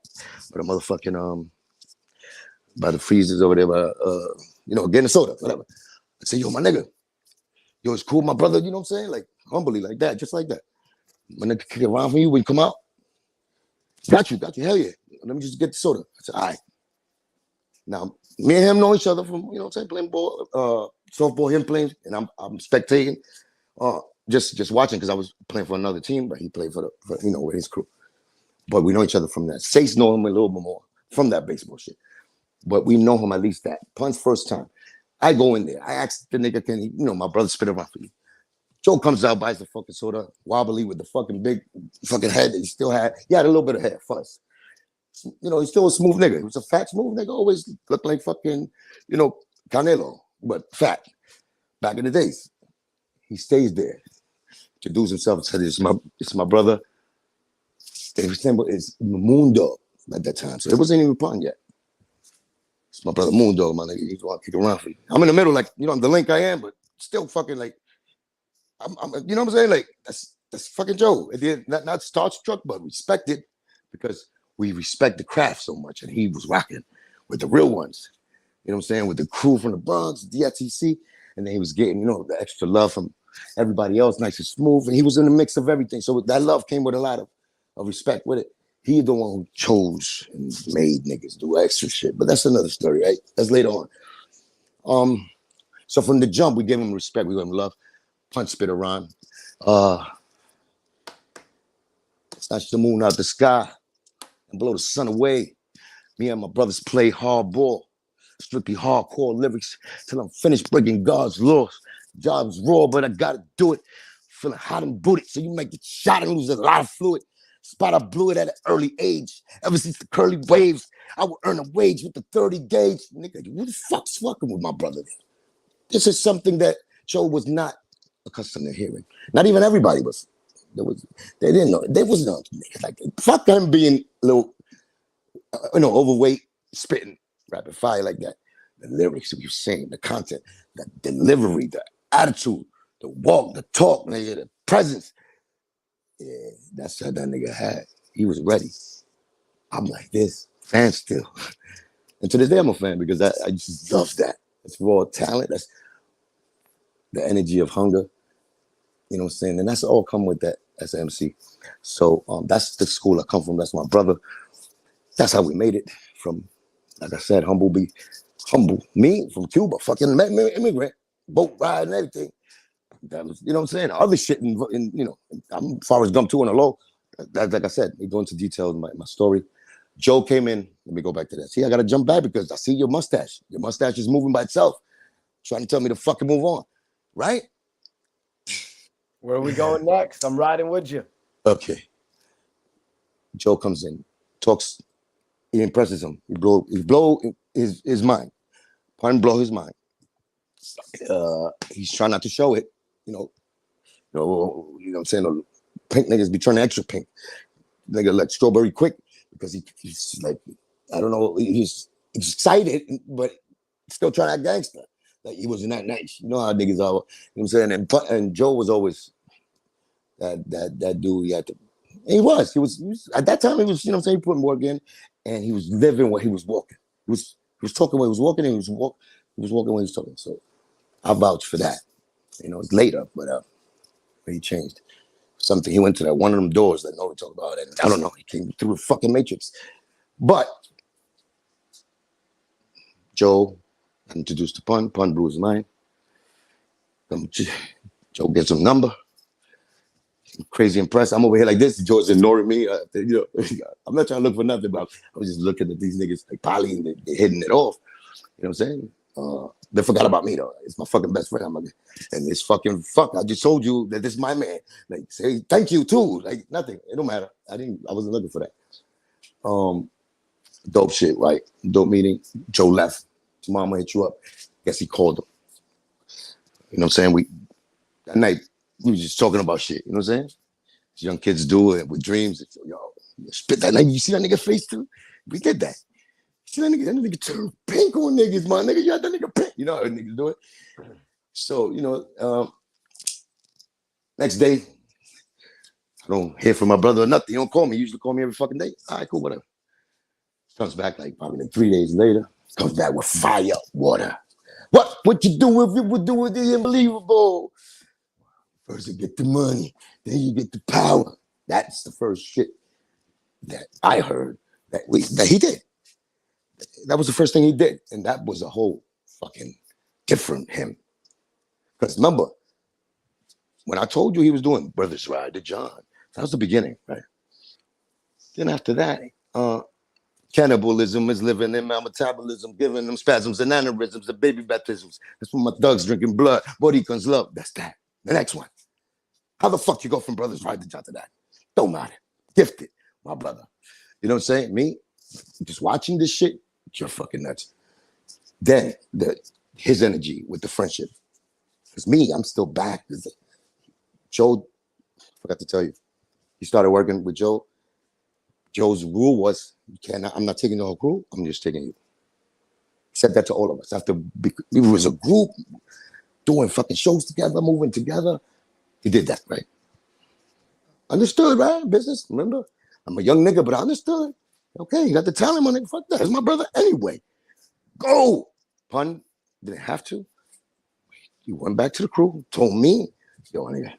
but a motherfucking by the freezers over there, getting a soda, whatever. I say, "Yo, my nigga, it's cool, my brother." You know what I'm saying? Like humbly, like that, just like that. My nigga kick it around for you when you come out. Got you, hell yeah. Let me just get the soda. I said, "All right." Now, me and him know each other from, playing ball, softball, him playing, and I'm spectating, just watching because I was playing for another team, but he played for with his crew. But we know each other from that. Sace know him a little bit more from that baseball shit. But we know him at least that. Pun's first time. I go in there. I ask the nigga, "Can he, my brother spit around for you?" Joe comes out, buys the fucking soda, wobbly with the fucking big fucking head that he still had. He had a little bit of hair, fuzz. He's still a smooth nigga. He was a fat, smooth nigga. Always looked like fucking, Canelo, but fat. Back in the days. He stays there. Introduces himself and said, "It's my brother." His name is Mundo at that time. So it wasn't even Pun yet. It's my brother Mundo, my nigga. He's want to kick around for you. I'm in the middle, like, the link I am, but still fucking like, I'm you know what I'm saying? Like, that's fucking Joe. Not starstruck, but respected because we respect the craft so much. And he was rocking with the real ones. You know what I'm saying? With the crew from the Bronx, DITC. And then he was getting, the extra love from everybody else, nice and smooth. And he was in the mix of everything. So that love came with a lot of respect with it. He's the one who chose and made niggas do extra shit. But that's another story, right? That's later on. So from the jump, we gave him respect. We gave him love. Punch spit around. Snatch the moon out the sky and blow the sun away. Me and my brothers play hardball. Strictly hardcore lyrics till I'm finished breaking God's laws. Job's raw, but I gotta do it. Feeling hot and booted, so you make the shot and lose a lot of fluid. Spot I blew it at an early age. Ever since the curly waves, I would earn a wage with the 30 gauge. Nigga, who the fuck's fucking with my brother? This is something that Joe was not accustomed to hearing. Not even everybody was. They didn't know. There was no niggas like fuck him being a little, overweight, spitting rapid fire like that. The lyrics that you saying, the content, the delivery, the attitude, the walk, the talk, nigga, the presence. Yeah, that's how that nigga had. He was ready. I'm like this, fan still. And to this day, I'm a fan because I just love that. It's raw talent. That's the energy of hunger. You know what I'm saying? And that's all come with that as an MC. So that's the school I come from. That's my brother. That's how we made it from, like I said, humble. Me from Cuba, fucking immigrant, boat ride and everything. That was, you know what I'm saying? Other shit, I'm Forrest Gump too on the low. That, like I said, we go into details in my story. Joe came in. Let me go back to that. See, I got to jump back because I see your mustache. Your mustache is moving by itself, trying to tell me to fucking move on, right? Where are we going next? I'm riding with you. Okay. Joe comes in, talks. He impresses him. He blow his mind. Pardon, blow his mind. He's trying not to show it. You know what I'm saying? Pink niggas be turning extra pink. Nigga like strawberry quick because he's like, I don't know, he's excited, but still trying to act gangster. Like he wasn't that nice. You know how niggas are. You know what I'm saying? And Joe was always that dude. He was at that time. He was, you know what I'm saying, putting work in, and he was living what he was walking. He was talking when he was walking, and he was walking when he was talking. So I vouch for that. You know, it's later, but he changed. Something, he went to that one of them doors that nobody talk about, and I don't know, he came through a fucking matrix. But Joe introduced to Pun blew his mind. Joe gets him number. Crazy impressed. I'm over here like this. Joe's ignoring me. I'm not trying to look for nothing, but I was just looking at these niggas like Polly and they're hitting it off. You know what I'm saying? They forgot about me though. It's my fucking best friend. And this fucking fuck. I just told you that this is my man. Like, say thank you too. Like nothing. It don't matter. I wasn't looking for that. Dope shit, right? Dope meeting. Joe left. Tomorrow I'm gonna hit you up. Guess he called him. You know what I'm saying? That night we were just talking about shit. You know what I'm saying? Young kids do it with dreams. Yo, spit that night. You see that nigga face too? We did that. See that nigga turn pink on niggas, my nigga. You had that nigga pink. You know how niggas do it. So, next day, I don't hear from my brother or nothing. He don't call me. He usually call me every fucking day. All right, cool, whatever. Comes back like probably 3 days later. Comes back with fire, water. What you do if you would do it is unbelievable. First you get the money, then you get the power. That's the first shit that I heard that he did. That was the first thing he did. And that was a whole fucking different him. Because remember, when I told you he was doing Brothers Ride to John, that was the beginning, right? Then after that, cannibalism is living in my metabolism, giving them spasms and aneurysms and baby baptisms. That's when my thugs drinking blood. Bodyguns love. That's that. The next one. How the fuck you go from Brothers Ride to John to that? Don't matter. Gifted, my brother. You know what I'm saying? Me, just watching this shit, you're fucking nuts. Then his energy with the friendship. Because me, I'm still back. Joe, forgot to tell you, he started working with Joe. Joe's rule was, I'm not taking the whole crew, I'm just taking you. He said that to all of us. We was a group doing fucking shows together, moving together. He did that, right? Understood, right? Business, remember? I'm a young nigga, but I understood. Okay, you got the talent, my nigga. Fuck that. It's my brother anyway. Go. Pun didn't have to. He went back to the crew, told me, yo, nigga,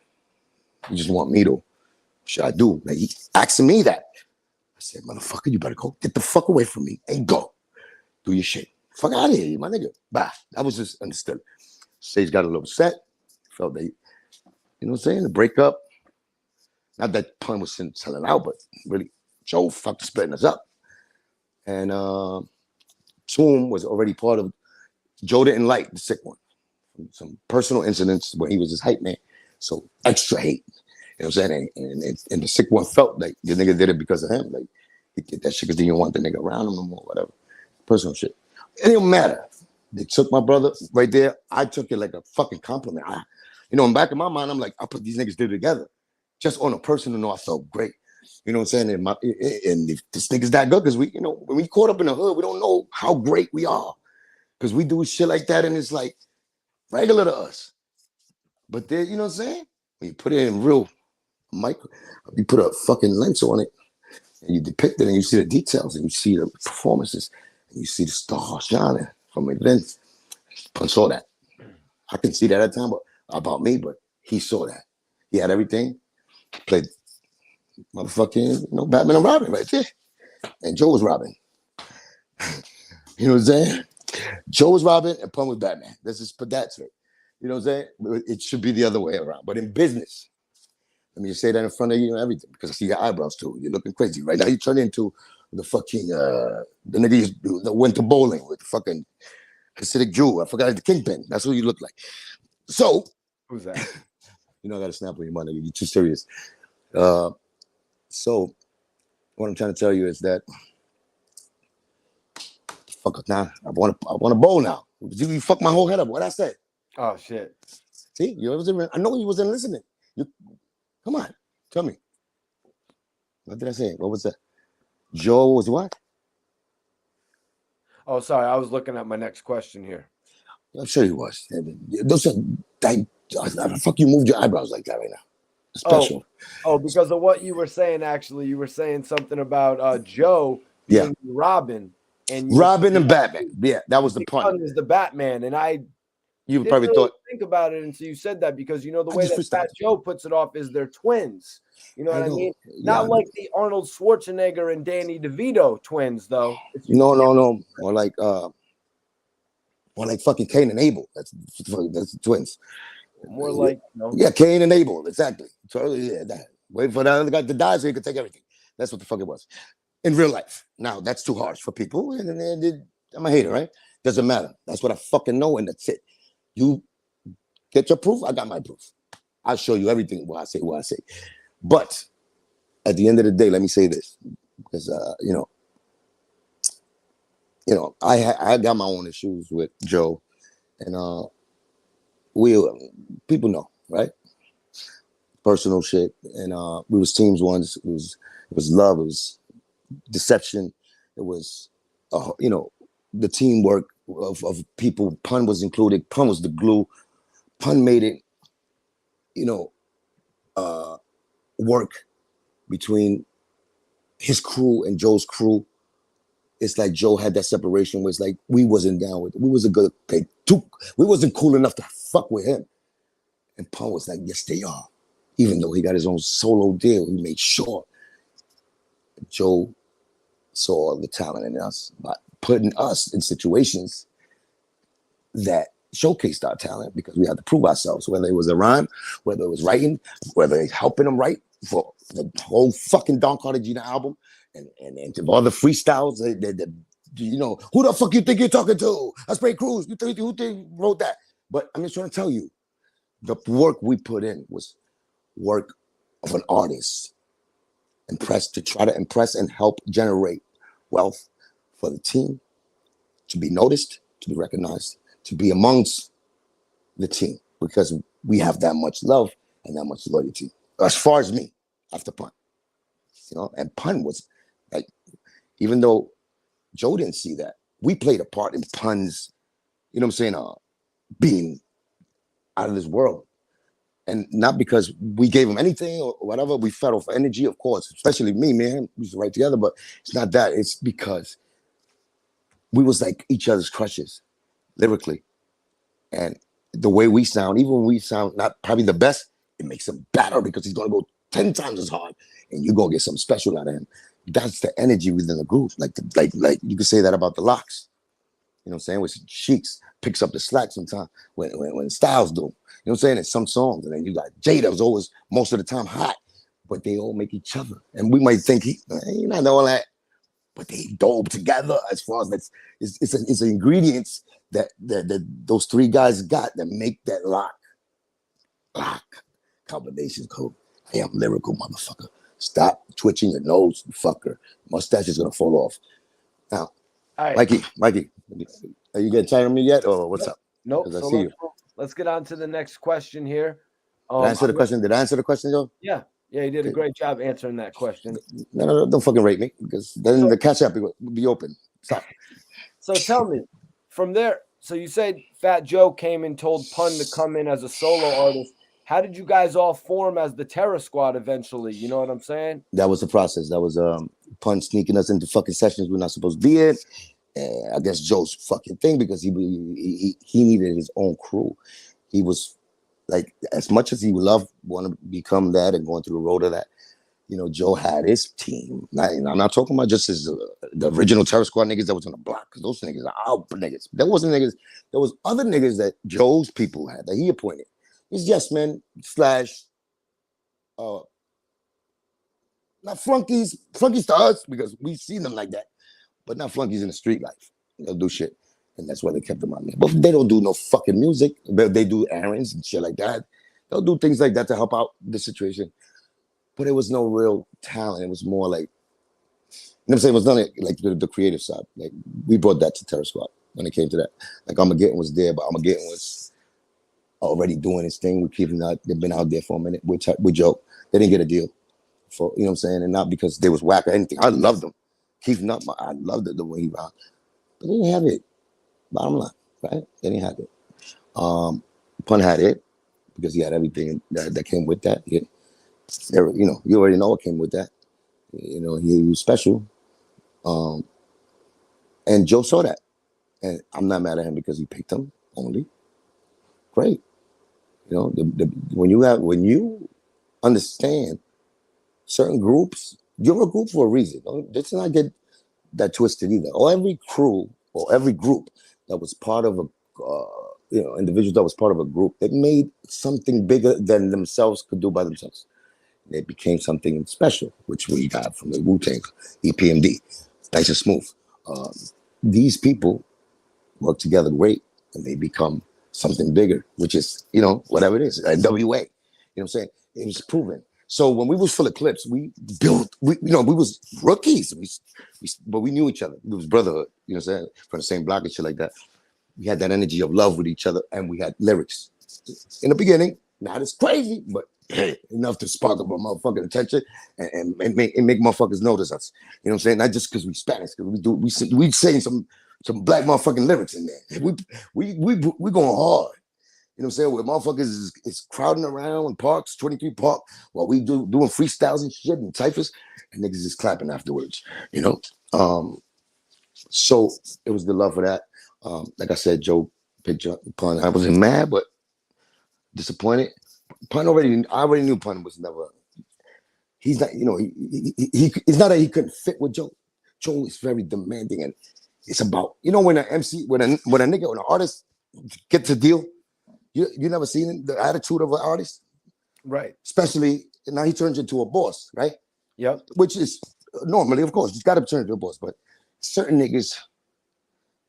you just want me to. What should I do? Like, he asking me that. I said, motherfucker, you better go. Get the fuck away from me and go. Do your shit. Fuck out of here, my nigga. Bye. That was just understood. Sage got a little upset. Felt that, you know what I'm saying? The breakup. Not that Pun was selling out, but really, Joe fucked splitting us up. And Toom was already part of, Joe didn't like the sick one. Some personal incidents when he was his hype man. So extra hate. You know what I'm saying? And the sick one felt like the nigga did it because of him. Like, he did that shit because he didn't want the nigga around him no more, whatever. Personal shit. It didn't matter. they took my brother right there. I took it like a fucking compliment. In the back of my mind, I'm like, I put these niggas together. Just on a personal note, I felt great. You know what I'm saying? And if this nigga's that good, because we, when we caught up in the hood, we don't know how great we are. Because we do shit like that and it's like regular to us. But there, you know what I'm saying? When you put it in real micro, you put a fucking lens on it and you depict it and you see the details and you see the performances and you see the star shining from it. Then Pun saw that. I can see that at the time about me, but he saw that. He had everything. Played motherfucking, Batman and Robin right there. And Joe was Robin. You know what I'm saying? Joe was Robin and Pun was Batman. Let's just put that straight. You know what I'm saying? It should be the other way around. But in business, let me just say that in front of you and everything, because I see your eyebrows too. You're looking crazy. Right now you turn into the fucking, the nigga that went to bowling with the fucking Hasidic Jew. I forgot the Kingpin. That's who you look like. So. Who's that? I got to snap on your money. You're too serious. So what I'm trying to tell you is that fuck it now. I want to bowl now. You fucked my whole head up. What I said. Oh shit. See, I know you wasn't listening. Come on, tell me. What did I say? What was that? Joe was what? Oh, sorry. I was looking at my next question here. I'm sure he was. Those are the fuck you moved your eyebrows like that right now. Special. Oh, because of what you were saying. Actually, you were saying something about Joe being Robin and Robin and Batman. Yeah, that was the pun. Is the Batman, and you probably really think about it until you said that, because the way that Fat Joe puts it off is they're twins. You know what I mean? Not like the Arnold Schwarzenegger and Danny DeVito twins, though. No. More like fucking Cain and Abel. That's the twins. More like Cain and Abel, exactly. So wait for the other guy to die so he could take everything. That's what the fuck it was in real life. Now that's too harsh for people, and I'm a hater, right? Doesn't matter. That's what I fucking know, and that's it. You get your proof. I got my proof. I'll show you everything. What I say. But at the end of the day, let me say this, because I got my own issues with Joe, and people know, right? Personal shit, and we was teams once. It was love. It was deception. It was the teamwork of people. Pun was included. Pun was the glue. Pun made it, work between his crew and Joe's crew. It's like Joe had that separation where it's like we wasn't down with it. We was a good thing. We wasn't cool enough to fuck with him. And Pun was like, yes, they are. Even though he got his own solo deal, he made sure Joe saw the talent in us by putting us in situations that showcased our talent, because we had to prove ourselves, whether it was a rhyme, whether it was writing, whether it's helping them write for the whole fucking Don Cartagena album, and all the freestyles. Who the fuck you think you're talking to? I Spray Cruz. Who think wrote that? But I'm just trying to tell you, the work we put in was work of an artist, to try to impress and help generate wealth for the team, to be noticed, to be recognized, to be amongst the team, because we have that much love and that much loyalty. As far as me, after Pun, and Pun was like, even though Joe didn't see that, we played a part in Pun's, being out of this world. And not because we gave him anything or whatever, we fed off energy, of course, especially me, man. We used to write together, but it's not that. It's because we was like each other's crushes, lyrically. And the way we sound, even when we sound not probably the best, it makes him better, because he's going to go 10 times as hard, and you're going to get something special out of him. That's the energy within the group. Like you could say that about the Locks. You know what I'm saying? Which Cheeks picks up the slack sometimes when Styles do. You know what I'm saying? In some songs. And then you got Jada was always most of the time hot, but they all make each other. And we might think he's not all that, but they dope together as far as it's ingredients that those three guys got that make that lock combination code. I am lyrical, motherfucker. Stop twitching your nose, you fucker. Mustache is gonna fall off. Now, right. Mikey, Are you getting tired of me yet, or what's up? Nope. Because I So see you. let's get on to the next question here. Did I answer the question? Did I answer the question, Joe? Yeah, you did a Okay. great job answering that question. No, don't fucking rate me, because then the catch up will be open. Stop. So tell me, from there, so you said Fat Joe came and told Pun to come in as a solo artist. How did you guys all form as the Terror Squad eventually? You know what I'm saying? That was the process. That was Pun sneaking us into fucking sessions we're not supposed to be in. I guess Joe's fucking thing, because he needed his own crew. He was like, as much as he would love want to become that and going through the road of that, you know, Joe had his team. I'm not talking about just his the original Terror Squad niggas that was on the block, because those niggas are out niggas. There wasn't niggas. There was other niggas that Joe's people had that he appointed. It's yes men slash not flunkies to us, because we seen them like that, but not flunkies in the street life. They'll do shit, and that's why they kept them on there. But they don't do no fucking music. They do errands and shit like that. They'll do things like that to help out the situation. But it was no real talent. It was more like, you know what I'm saying? It was none like the creative side. Like, we brought that to Terror Squad when it came to that. Like, Armageddon was there, but Armageddon was already doing his thing. We're keeping out. They've been out there for a minute. We joke. They didn't get a deal for, you know what I'm saying? And not because they was whack or anything. I loved them. Keith Nut, I loved it the way he rocked. But they didn't have it. Bottom line, right? They didn't have it. Pun had it because he had everything that came with that. You know, you already know what came with that. You know, he was special. And Joe saw that. And I'm not mad at him because he picked him only. Great. You know, when you understand certain groups, you're a group for a reason. Let's not get that twisted either. Or every crew or every group that was part of a individual that was part of a group that made something bigger than themselves could do by themselves. They became something special, which we got from the Wu-Tang, EPMD, nice and smooth. These people work together great, and they become something bigger, which is, you know, whatever it is, NWA. You know what I'm saying? It was proven. So when we was full of clips, we was rookies, but we knew each other. It was brotherhood, you know what I'm saying? From the same block and shit like that. We had that energy of love with each other, and we had lyrics. In the beginning, not as crazy, but enough to spark up our motherfucking attention and make motherfuckers notice us. You know what I'm saying? Not just because we Spanish, because we saying some black motherfucking lyrics in there. We going hard. You know what I'm saying? Where motherfuckers is crowding around in parks, 23 Park, while we doing freestyles and shit and typhus, and niggas is clapping afterwards. You know? So it was the love for that. Like I said, Joe picked Pun. I wasn't mad, but disappointed. Pun I already knew Pun was never. He's not, you know, it's not that he couldn't fit with Joe. Joe is very demanding, and it's about, you know, when an MC, when a nigga, when an artist gets a deal, you never seen the attitude of an artist, right? Especially now he turns into a boss, right? Yep. Which is normally, of course, he's got to turn into a boss, but certain niggas,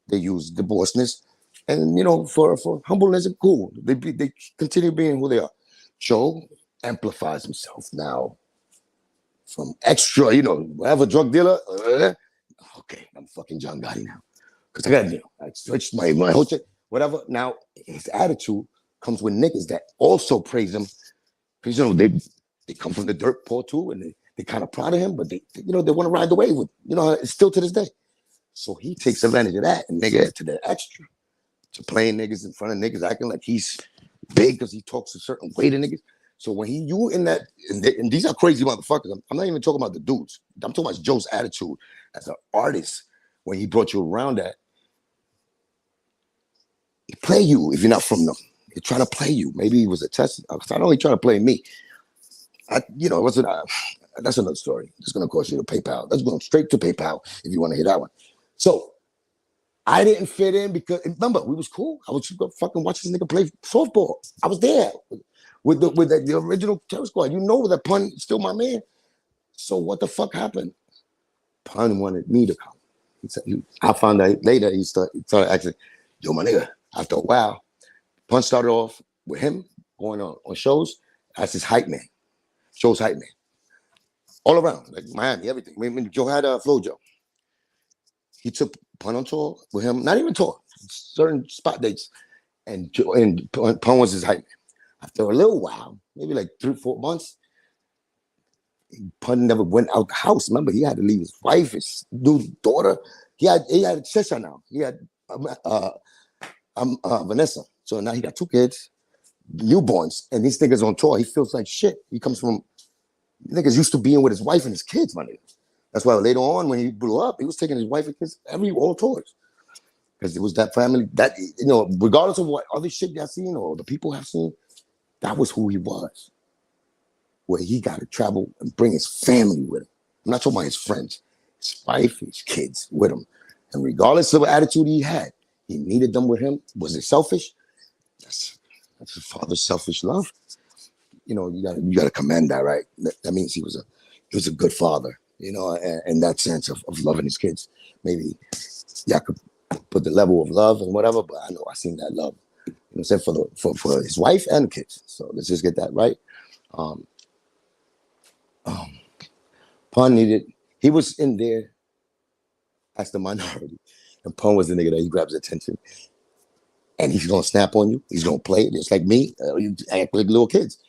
they use the bossness, and you know, for humbleness and cool, they continue being who they are. Joe amplifies himself now from extra, you know, whatever drug dealer. Okay, I'm fucking John Gotti now, because I got, you know, I switched my whole shit, whatever. Now his attitude comes with niggas that also praise him, because you know they come from the dirt poor too, and they kind of proud of him, but they you know, they want to ride the wave with, you know, it's still to this day. So he takes advantage of that and nigga to the extra, to playing niggas in front of niggas, acting like he's big because he talks a certain way to niggas. So when you in that, and these are crazy motherfuckers. I'm not even talking about the dudes. I'm talking about Joe's attitude as an artist. When he brought you around that, he play you if you're not from them. He trying to play you. Maybe he was a test. I know he trying to play me. You know, it wasn't. That's another story. It's going to cost you to PayPal. That's going straight to PayPal if you want to hear that one. So I didn't fit in because, remember, we was cool. I was fucking watching this nigga play softball. I was there with the original Terror Squad. You know that Pun is still my man. So what the fuck happened? Pun wanted me to come. I found out later he started asking, yo, my nigga, after a while, Pun started off with him going on shows as his hype man. Show's hype man. All around, like Miami, everything. When Joe had Flo Joe, he took Pun on tour with him. Not even tour, certain spot dates. And Pun was his hype man. After a little while, maybe like 3-4 months, Pun never went out the house. Remember, he had to leave his wife, his new daughter. He had a sister now. He had Vanessa. So now he got 2 kids, newborns, and these niggas on tour. He feels like shit. He comes from niggas used to being with his wife and his kids, my nigga. That's why later on, when he blew up, he was taking his wife and kids all tours. Because it was that family, that, you know, regardless of what other shit y'all seen or the people have seen, that was who he was. Where he got to travel and bring his family with him. I'm not talking about his friends, his wife, his kids with him. And regardless of what attitude he had, he needed them with him. Was it selfish? That's a father's selfish love. You know, you gotta commend that, right? That means he was a good father, you know, in that sense of loving his kids. Maybe y'all could put the level of love and whatever, but I know I seen that love. You know what I'm saying, for his wife and the kids. So let's just get that right. Pun he was in there as the minority, and Pun was the nigga that he grabs attention, and he's gonna snap on you. He's gonna play it just like me. You act like little kids.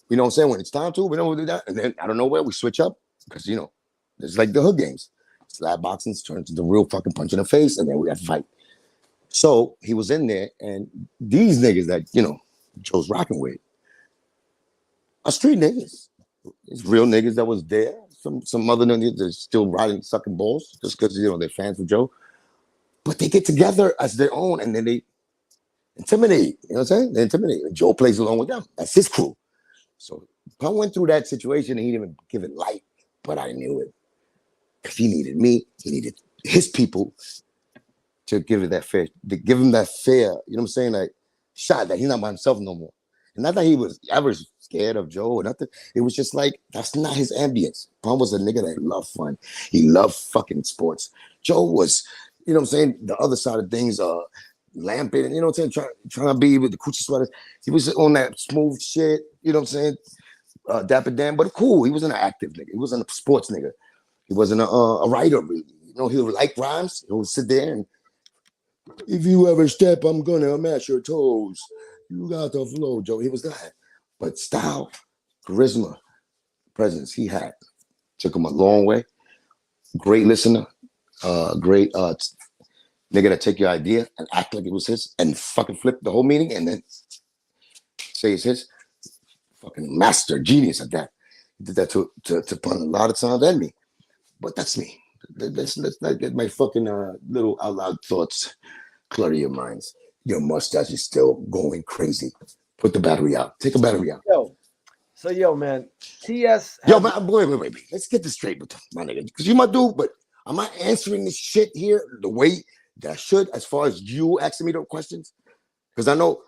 You know what I'm saying? When it's time to, we don't do that, and then I don't know where we switch up because you know it's like the hood games. Slap boxing turns to the real fucking punch in the face, and then we have to fight. So he was in there, and these niggas that you know Joe's rocking with are street niggas. It's real niggas that was there. Some other niggas that are still riding, sucking balls just because you know they're fans of Joe. But they get together as their own, and then they intimidate. You know what I'm saying? They intimidate. And Joe plays along with them. That's his crew. So Pun went through that situation, and he didn't even give it light, but I knew it because he needed me. He needed his people to give him that fair. You know what I'm saying? Like shot that he's not by himself no more. And not that he was ever scared of Joe or nothing. It was just like, that's not his ambience. Pun was a nigga that loved fun. He loved fucking sports. Joe was, you know what I'm saying, the other side of things, lamping, you know what I'm saying, trying to be with the coochie sweaters. He was on that smooth shit, you know what I'm saying, Dapper Dan, but cool. He wasn't an active nigga. He wasn't a sports nigga. He wasn't a writer, really. You know, he would like rhymes. He would sit there and, if you ever step, I'm gonna match your toes. You got the flow, Joe. He was that. But style, charisma, presence he had took him a long way. Great listener, great nigga that take your idea and act like it was his and fucking flip the whole meaning and then say it's his. Fucking master genius at that. He did that to Pun a lot of times and me. But that's me. Let's not get my fucking little out loud thoughts clutter your minds. Your mustache is still going crazy. Put the battery out. Take a battery out. Yo, man. TS. Yo, man, wait. Let's get this straight with my nigga. Because you my dude, but am I answering this shit here the way that I should as far as you asking me the questions? Because I know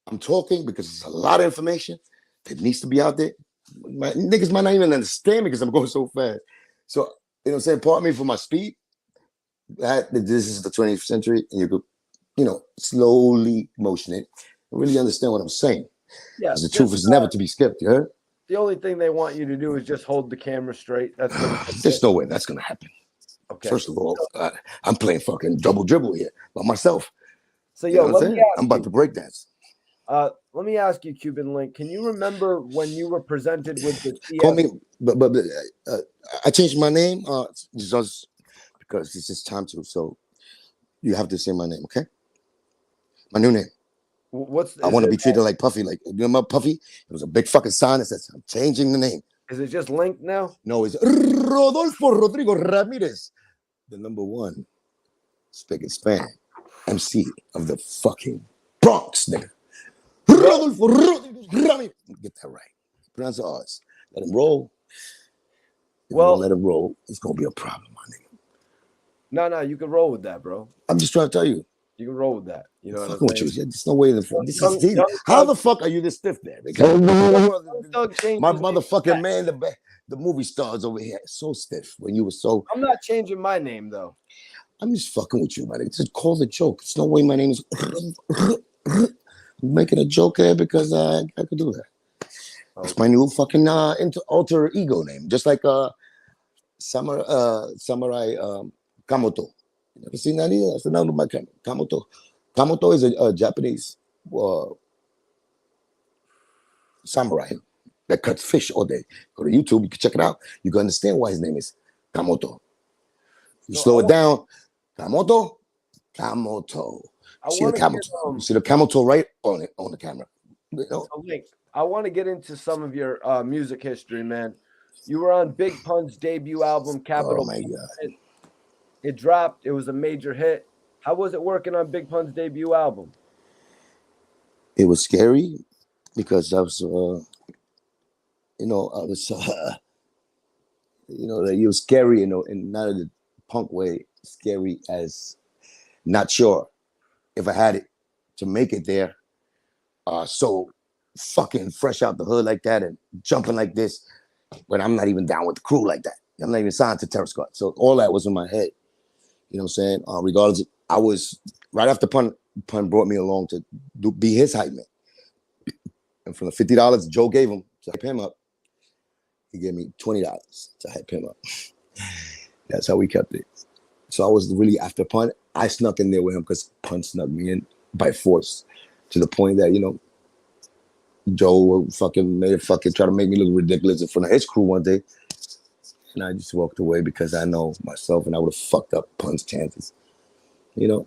I'm talking because there's a lot of information that needs to be out there. My niggas might not even understand me because I'm going so fast. So, you know what I'm saying? Pardon me for my speed. This is the 20th century, and you could, you know, slowly motion it and really understand what I'm saying. Yeah, the truth is never to be skipped. You heard? The only thing they want you to do is just hold the camera straight. There's no way that's gonna happen. Okay. First of all, I'm playing fucking double dribble here by myself. So yo, I'm about to break dance. Let me ask you, Cuban Link. Can you remember when you were presented with the TS? Call me, but I changed my name just because it's just time to. So you have to say my name, okay? My new name. I want to be treated like Puffy. Like, you remember Puffy? It was a big fucking sign that says, I'm changing the name. Is it just Link now? No, it's Rodolfo Rodrigo Ramirez, the #1 spick and span MC of the fucking Bronx, nigga. Rodolfo Rodrigo Ramirez. Get that right. Pronounce R's. Let him roll. If you don't let him roll, it's going to be a problem, my nigga. No, you can roll with that, bro. I'm just trying to tell you. You can roll with that. You know what I'm saying? There's no way in the fuck. How the fuck are you this stiff there? Because my motherfucking man, the movie stars over here, so stiff when you were so. I'm not changing my name though. I'm just fucking with you, man. Just call the joke. There's no way my name is. I'm making a joke here because I could do that. That's my new fucking alter ego name, just like Samurai Kamoto. Never seen that either. That's another my Kamoto. Kamoto is a Japanese samurai that cuts fish all day. Go to YouTube, you can check it out. You can understand why his name is Kamoto. You So slow it down, Kamoto, Kamoto. I See the want to get Kamoto. You see the Kamoto right on it on the camera. You know? so Link. I want to get into some of your music history, man. You were on Big Pun's debut album, Oh Capital my P. God. It dropped. It was a major hit. How was it working on Big Pun's debut album? It was scary because I was, I was, it was scary, in not in the punk way, scary as not sure if I had it to make it there. So fucking fresh out the hood like that and jumping like this, but I'm not even down with the crew like that. I'm not even signed to Terror Squad. So all that was in my head. You know what I'm saying? Regardless, I was right after Pun brought me along to be his hype man. And from the $50 Joe gave him to hype him up, he gave me $20 to hype him up. That's how we kept it. So I was really after Pun. I snuck in there with him because Pun snuck me in by force to the point that, Joe fucking try to make me look ridiculous in front of his crew one day. And I just walked away because I know myself and I would have fucked up Pun's chances. And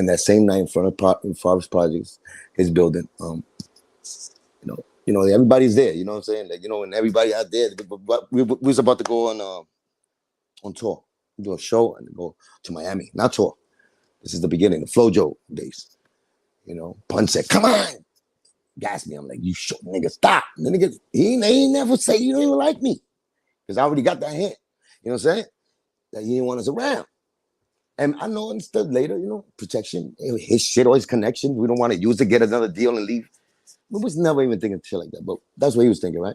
that same night in front of Forest Projects, his building, everybody's there, you know what I'm saying? Like, and everybody out there, we was about to go on tour, do a show and go to Miami, not tour. This is the beginning, the Flojo days. Pun said, come on. Gas me. I'm like, you short nigga, stop. And the nigga, he ain't never say you don't even like me. Because I already got that hint. You know what I'm saying? That he didn't want us around. And I know understood later, protection, his shit or his connection. We don't want to use to get another deal and leave. We was never even thinking shit like that. But that's what he was thinking, right?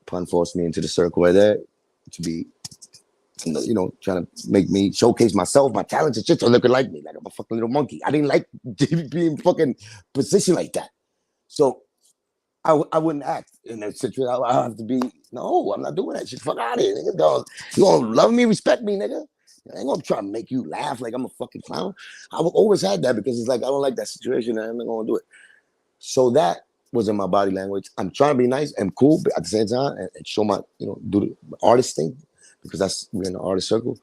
Pun forced me into the circle right there to be, trying to make me showcase myself, my talents and shit, so looking like me, like I'm a fucking little monkey. I didn't like being fucking positioned like that. So I wouldn't act in that situation. I have to be, no, I'm not doing that shit. Fuck out of here, nigga. You gonna love me, respect me, nigga. I ain't gonna try to make you laugh like I'm a fucking clown. I've always had that because it's like, I don't like that situation and I'm not gonna do it. So that was in my body language. I'm trying to be nice and cool, but at the same time, and show my, do the artist thing because we're in the artist circle.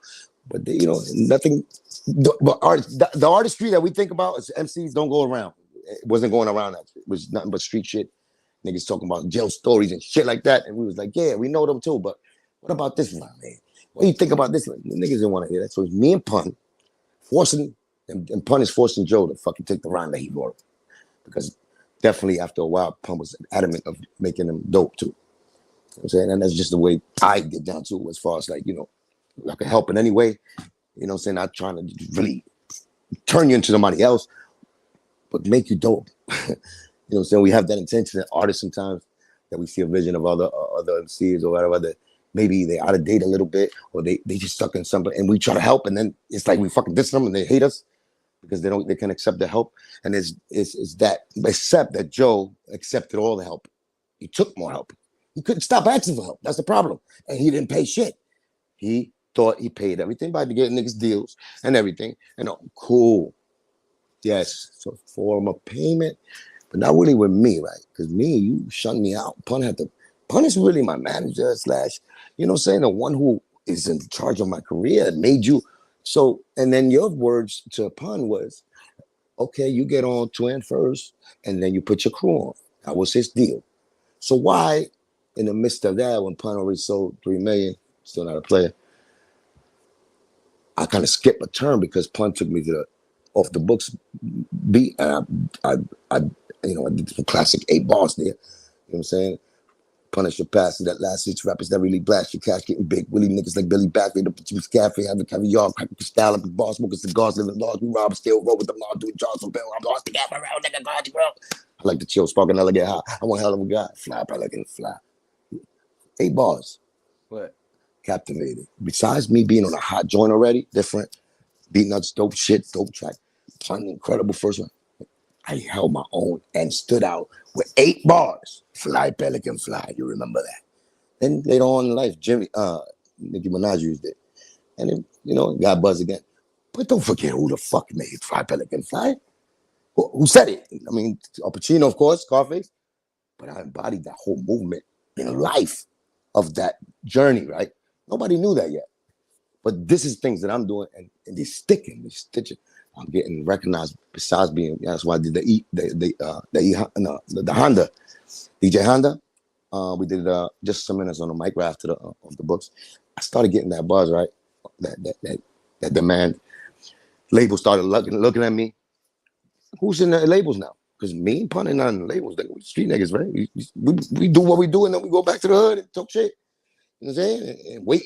But, nothing, but the artistry that we think about as MCs don't go around. It wasn't going around that. It was nothing but street shit. Niggas talking about jail stories and shit like that. And we was like, yeah, we know them too, but what about this one, man? What do you think about this one? The niggas didn't want to hear that. So it's me and Pun forcing, and Pun is forcing Joe to fucking take the rhyme that he wrote. Because definitely after a while, Pun was adamant of making them dope too. You know what I'm saying? And that's just the way I get down to as far as like, I can help in any way. You know what I'm saying? Not trying to really turn you into somebody else, but make you dope. You know what I'm saying? We have that intention as artists sometimes that we see a vision of other MCs or whatever that maybe they out of date a little bit or they just stuck in something and we try to help and then it's like we fucking diss them and they hate us because they can accept the help. And it's that except that Joe accepted all the help. He took more help. He couldn't stop asking for help. That's the problem. And he didn't pay shit. He thought he paid everything by getting niggas deals and everything. And cool. Yes. So form of payment. But not really with me, right? Because you shunned me out. Pun is really my manager / you know what I'm saying? The one who is in charge of my career and made you. So, and then your words to Pun was, okay, you get on Twin first, and then you put your crew on. That was his deal. So why, in the midst of that, when Pun already sold 3 million, still not a player, I kind of skipped a turn because Pun took me to the off the books beat, and I did the classic 8 bars there. You know what I'm saying? Punish your past that last 6 rappers that really blast your cash getting big. Willie niggas like Billy Back, the Chiefs Cafe, have a caviar, crack the style up the bar, smoking cigars, living large, we rob, still roll with them law, doing jobs on bill. I'm lost the gap around, nigga, God, you world. I like to chill, sparking hella get high. I want hell of a guy. Fly, I like it fly. 8 bars. What? Captivated. Besides me being on a hot joint already, different, beat nuts, dope shit, dope track. Pun incredible first one. I held my own and stood out with 8 bars. Fly, Pelican, fly. You remember that? Then later on in life, Nicki Minaj used it. And then, got buzz again. But don't forget who the fuck made Fly Pelican Fly. Who said it? I mean, Al Pacino, of course, Scarface. But I embodied that whole movement in life of that journey, right? Nobody knew that yet. But this is things that I'm doing, and they're sticking, they're stitching. I'm getting recognized. Besides being, that's why I did the Honda, DJ Honda. We did just some minutes on the mic right after of the books. I started getting that buzz, right? That demand. Labels started looking at me. Who's in the labels now? Because me and Pun ain't not in the labels. We street niggas, right? We do what we do, and then we go back to the hood and talk shit. You know what I'm saying? And wait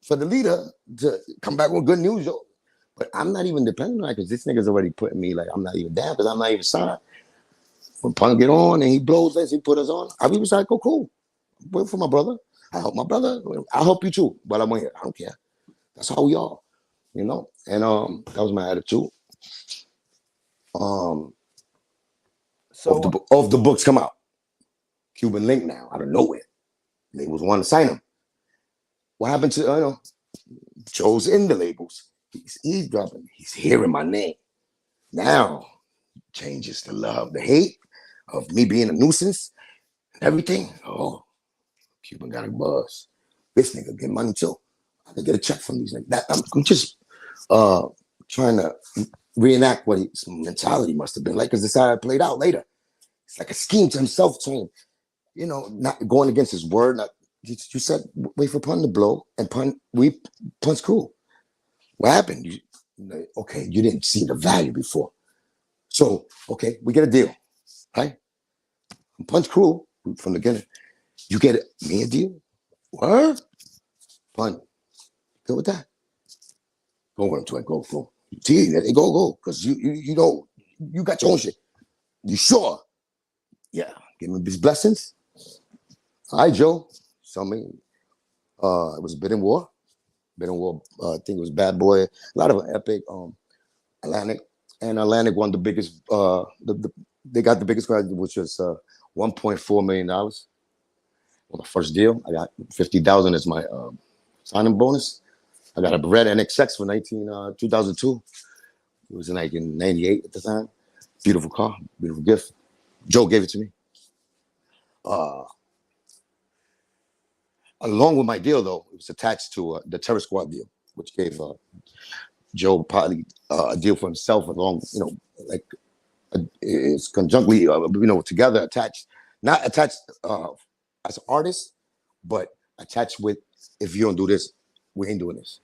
for the leader to come back with good news, yo. But I'm not even depending on it because this nigga's already putting me like I'm not even down because I'm not even signed. When Pun get on and he blows us, he put us on. I was like, oh, cool. Wait for my brother. I help my brother. I'll help you too. But I'm here. I don't care. That's how we are, you know. And that was my attitude. So of the books come out. Cuban Link now out of nowhere. Labels want to sign him. What happened to Joe's in the labels? He's eavesdropping. He's hearing my name. Now changes the love, the hate of me being a nuisance and everything. Oh, Cuban got a buzz. This nigga get money too. I can get a check from these niggas. I'm just trying to reenact what his mentality must have been like, because this how it played out later. It's like a scheme to himself, saying, not going against his word. You said wait for Pun to blow, and Pun's cool. What happened? Okay, you didn't see the value before. So, okay, we get a deal, right? Pun's cool from the beginning. You get me a deal? What? Pun, good with that? Go with him, twin. Go. See, go. Because you know, you got your own shit. You sure? Yeah. Give him his blessings. All right, Joe. So me, it was Bidding War. Bidding War, I think it was Bad Boy. A lot of epic. Atlantic. And Atlantic won the biggest, they got the biggest prize, which was $1.4 million. On my first deal, I got $50,000 as my signing bonus. I got a red NXX for 2002. It was in 98 at the time. Beautiful car, beautiful gift. Joe gave it to me. Along with my deal, though, it was attached to the Terror Squad deal, which gave Joe probably a deal for himself along, it's conjunctly, together, attached, not attached as an artist, but attached with, if you don't do this, we ain't doing this.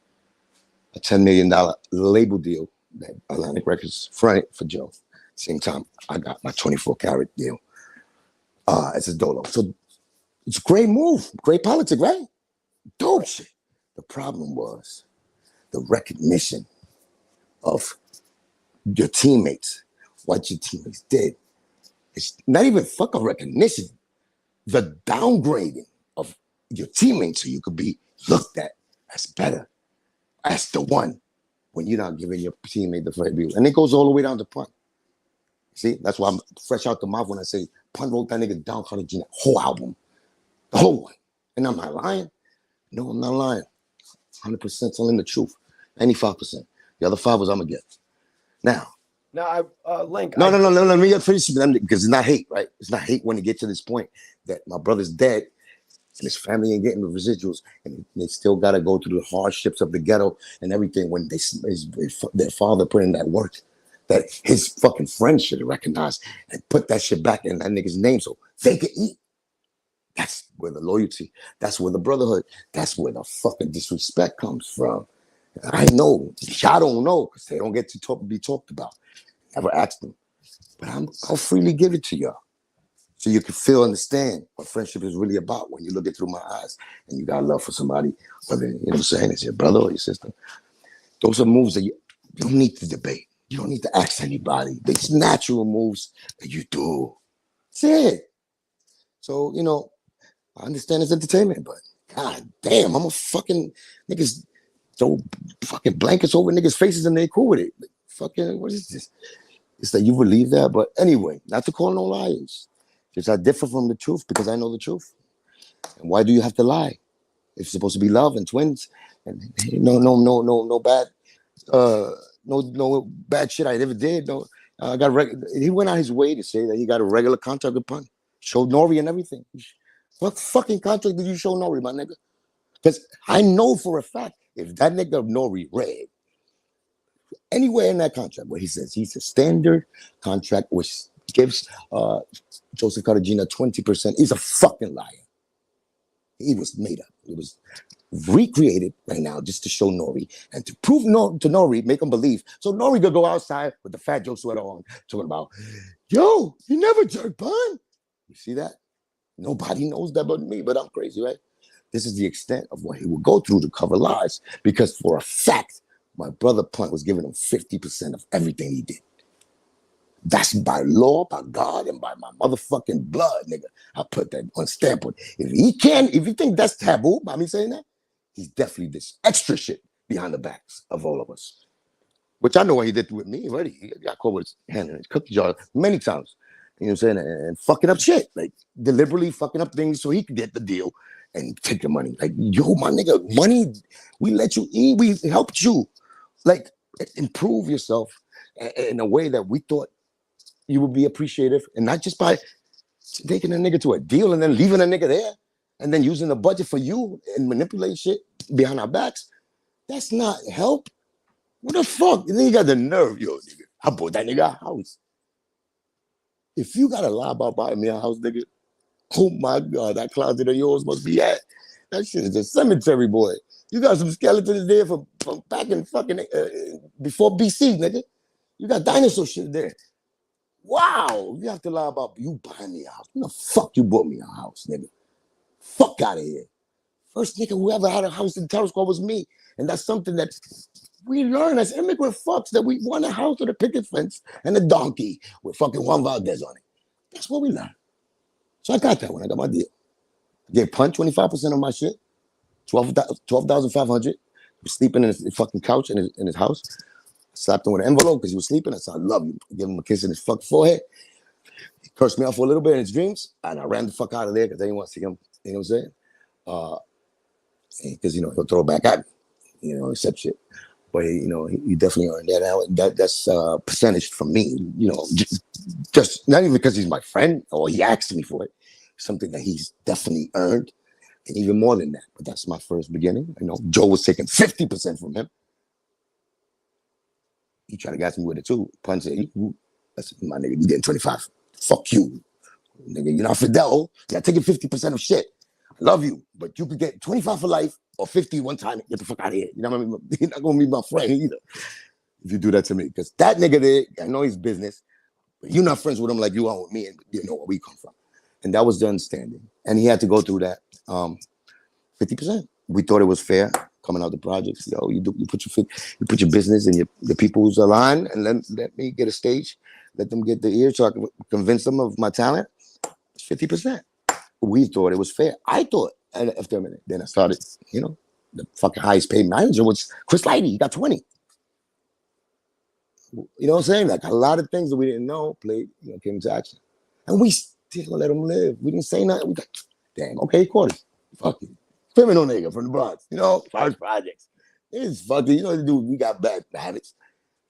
A $10 million label deal that Atlantic Records fronted for Joe. Same time, I got my 24 karat deal as a dolo. So it's a great move, great politics, right? Dope shit. The problem was the recognition of your teammates, what your teammates did. It's not even fucking recognition. The downgrading of your teammates so you could be looked at as better, as the one, when you're not giving your teammate the fair view. And it goes all the way down to Pun. See, that's why I'm fresh out the mouth when I say Pun wrote that nigga Down Carnegie whole album, the whole one. And I'm not lying. No, I'm not lying. 100% telling the truth. 95%. The other 5 was I'm gonna get. Now, Link. No. Let me finish because it's not hate, right? It's not hate when it gets to this point that my brother's dead and his family ain't getting the residuals, and they still got to go through the hardships of the ghetto and everything. When their father put in that work, that his fucking friends should have recognized and put that shit back in that nigga's name so they could eat. That's where the loyalty, that's where the brotherhood, that's where the fucking disrespect comes from. I know, y'all don't know because they don't get to be talked about. Never asked them, but I'll freely give it to y'all so you can understand what friendship is really about when you look it through my eyes and you got love for somebody, whether, what I'm saying, it's your brother or your sister. Those are moves that you don't need to debate. You don't need to ask anybody. These natural moves that you do. That's it. So, I understand it's entertainment, but god damn, I'm a fucking niggas throw fucking blankets over niggas' faces and they cool with it. Fucking, what is this? It's that you believe that, but anyway, not to call no liars. Just I differ from the truth because I know the truth. And why do you have to lie? It's supposed to be love and twins, and no bad no bad shit I ever did. No, I got. He went out his way to say that he got a regular contract with Pun. Showed Nori and everything. What fucking contract did you show Nori, my nigga? Because I know for a fact if that nigga Nori read anywhere in that contract where he says he's a standard contract which gives Joseph Cartagena 20%, he's a fucking liar. He was made up. It was recreated right now just to show Nori and to prove to Nori, make him believe. So Nori could go outside with the Fat Joe sweater on, talking about, yo, you never jerk Pun. You see that? Nobody knows that but me, but I'm crazy, right? This is the extent of what he would go through to cover lies, because for a fact, my brother Pun was giving him 50% of everything he did. That's by law, by God, and by my motherfucking blood, nigga. I put that on stamp. If you think that's taboo by me saying that, he's definitely this extra shit behind the backs of all of us. Which I know what he did with me already. He got caught with his hand in his cookie jar many times. You know what I'm saying? And fucking up shit. Like, deliberately fucking up things so he could get the deal and take the money. Like, yo, my nigga, money, we let you eat. We helped you, like, improve yourself in a way that we thought you would be appreciative, and not just by taking a nigga to a deal and then leaving a nigga there and then using the budget for you and manipulate shit behind our backs. That's not help. What the fuck? And then you got the nerve, yo, nigga. I bought that nigga a house. If you gotta lie about buying me a house, nigga, oh my God, that closet of yours must be at. That shit is a cemetery, boy. You got some skeletons there from back in fucking before BC, nigga. You got dinosaur shit there. Wow, you have to lie about you buying me a house. When the fuck you bought me a house, nigga? Fuck out of here. First nigga who ever had a house in Terror Squad was me. And that's something that we learn as immigrant fucks, that we want a house with a picket fence and a donkey with fucking Juan Valdez on it. That's what we learn. So I got that when I got my deal. I gave Pun 25% of my shit, 12,500. He was sleeping in his fucking couch in his house. Slapped him with an envelope because he was sleeping. I said, I love you. I gave him a kiss in his fucking forehead. He cursed me out for a little bit in his dreams, and I ran the fuck out of there because I didn't want to see him. You know what I'm saying? Because, he'll throw it back at me, accept shit. But, he definitely earned that out. That's percentage from me, just not even because he's my friend or he asked me for it. Something that he's definitely earned, and even more than that. But that's my first beginning. Joe was taking 50% from him. He tried to gas me with it too. Pun said, that's my nigga, you getting 25. Fuck you. Nigga, you're not Fidel. You're taking 50% of shit. I love you, but you could get 25 for life or 50 one time. Get the fuck out of here. You know what I mean? You're not gonna be my friend either if you do that to me. Because that nigga there, I know his business, but you're not friends with him like you are with me, and you know where we come from. And that was the understanding. And he had to go through that 50%. We thought it was fair. Coming out the projects, you put your business and the people's line, and let me get a stage, let them get the ear so I can convince them of my talent. It's 50%. We thought it was fair. I thought after a minute. Then I started, the fucking highest paid manager was Chris Lighty. He got 20. You know what I'm saying? Like a lot of things that we didn't know came into action, and we still let him live. We didn't say nothing. We got damn okay, quarters. Fuck it. Criminal nigga from the Bronx, first projects. It's fucking, dude, we got bad habits.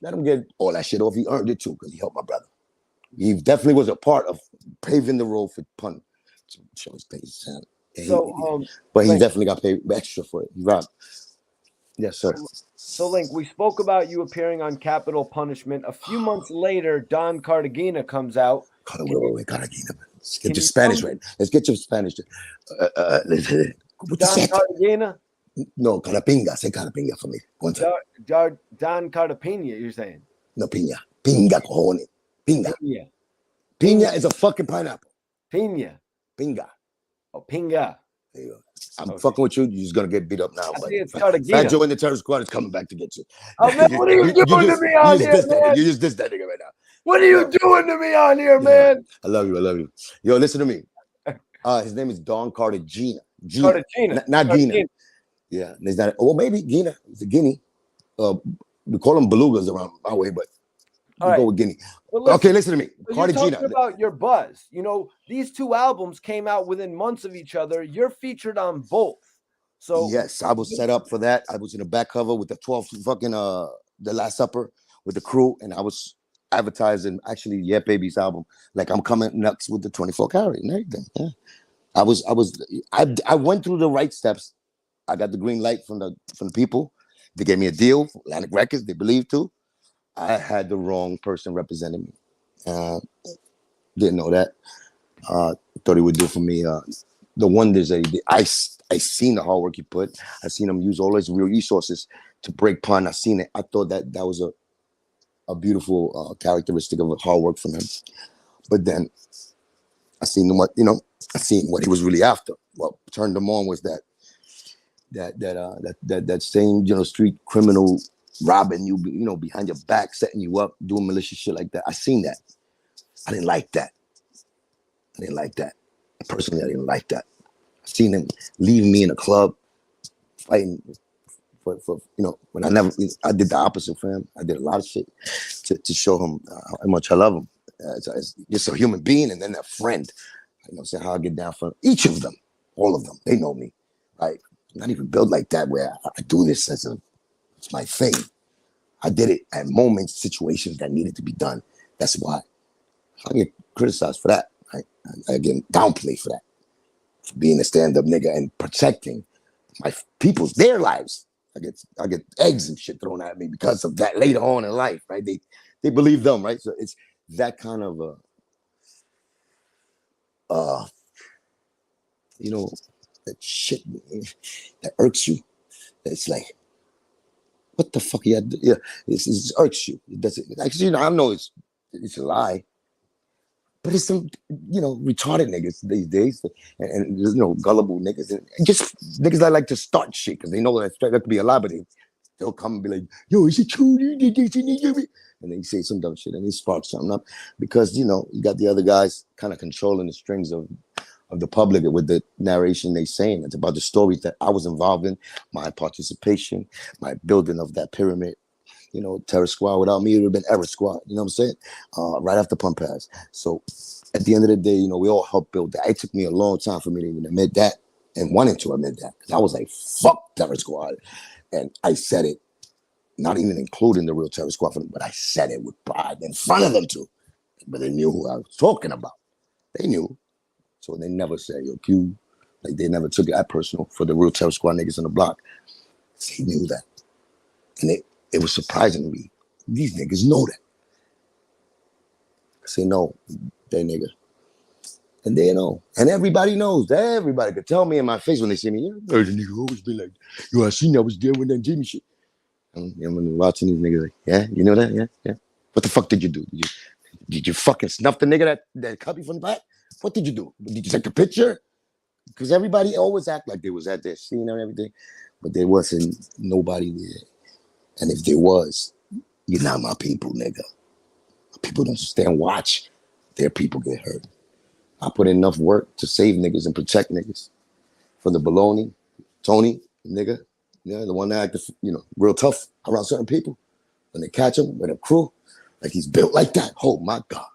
Let him get all that shit off. He earned it too because he helped my brother. He definitely was a part of paving the road for Pun to show his page. But he definitely got paid extra for it. Right. Yes, sir. So, Link, we spoke about you appearing on Capital Punishment. A few months later, Don Cartagena comes out. Wait, Cartagena. Let's get your Spanish right. Let's get your Spanish. Don Cartagena? No, Carapinga. Say Carapinga for me. One time. Don Cartagena, you're saying? No, Piña. Pinga, cojones. Pinga. Piña is a fucking pineapple. Piña. Pinga. Oh, Pinga. There you go. I'm fucking with you. You're just going to get beat up now. I think it's Cartagena. Fat Joe in the Terror Squad is coming back to get you. Oh, man, what are you doing to me on here, man? You just dissed that nigga right now. What are you doing to me on here, man? I love you. Yo, listen to me. His name is Don Cartagena. Cartagena. Not Gina. Yeah. There's not. Well, maybe Gina. It's a Guinea. We call them belugas around my way, but go with Guinea. Okay, listen to me. Cartagena. Talking about your buzz. These two albums came out within months of each other. You're featured on both. So yes, I was set up for that. I was in the back cover with the 12th fucking The Last Supper with the crew, and I was advertising actually Yeah Baby's album. Like I'm coming nuts with the 24 karat and everything. Yeah. I went through the right steps. I got the green light from the people. They gave me a deal, Atlantic Records. They believed too. I had the wrong person representing me. Didn't know that. Thought he would do for me the wonders that he did. I seen the hard work he put. I seen him use all his real resources to break pun. I seen it. I thought that was a beautiful characteristic of hard work from him. But then I seen what I seen what he was really after. What turned him on was that same street criminal robbing you, behind your back, setting you up, doing malicious shit like that. I seen that. I didn't like that. Personally, I didn't like that. I seen him leave me in a club fighting for when I did the opposite for him. I did a lot of shit to show him how much I love him. As just a human being and then a friend. Saying how I get down for each of them, all of them. They know me. Like, not even built like that where I do this it's my thing. I did it at moments, situations that needed to be done. That's why I get criticized for that. I get downplayed for that. For being a stand-up nigga and protecting my people's their lives. I get eggs and shit thrown at me because of that later on in life, right? They believe them, right? So it's that kind of that shit that irks you. It's like, what the fuck you had to do? Yeah, it irks you. It doesn't actually, I know it's a lie. But it's some, retarded niggas these days, and gullible niggas, and just niggas that like to start shit because they know that that could be a lie, but they'll come and be like, "Yo, is it true?" And they say some dumb shit, and they spark something up because you got the other guys kind of controlling the strings of the public with the narration they saying. It's about the stories that I was involved in, my participation, my building of that pyramid. Terror Squad. Without me, it would have been Error Squad. You know what I'm saying? Right after Pump Pass. So at the end of the day, we all helped build that. It took me a long time for me to even admit that and wanted to admit that. Because I was like, fuck Terror Squad. And I said it, not even including the real Terror Squad, but I said it with pride in front of them too. But they knew who I was talking about. They knew. So they never said, yo, Q. Like they never took it that personal for the real Terror Squad niggas on the block. They knew that. And it was surprising to me. These niggas know that. I say, no, they nigga. And they know. And everybody knows. Everybody could tell me in my face when they see me, the nigga always be like, yo, I seen I was there when that Jimmy shit. And when watching these niggas like, yeah, you know that? Yeah. What the fuck did you do? Did you fucking snuff the nigga that cut me from the back? What did you do? Did you take a picture? Because everybody always act like they was at their scene and everything. But there wasn't nobody there. And if there was, you're not my people, nigga. People don't stand and watch their people get hurt. I put in enough work to save niggas and protect niggas. For the baloney, Tony, nigga, the one that acted, real tough around certain people. When they catch him with a crew, like he's built like that. Oh my God.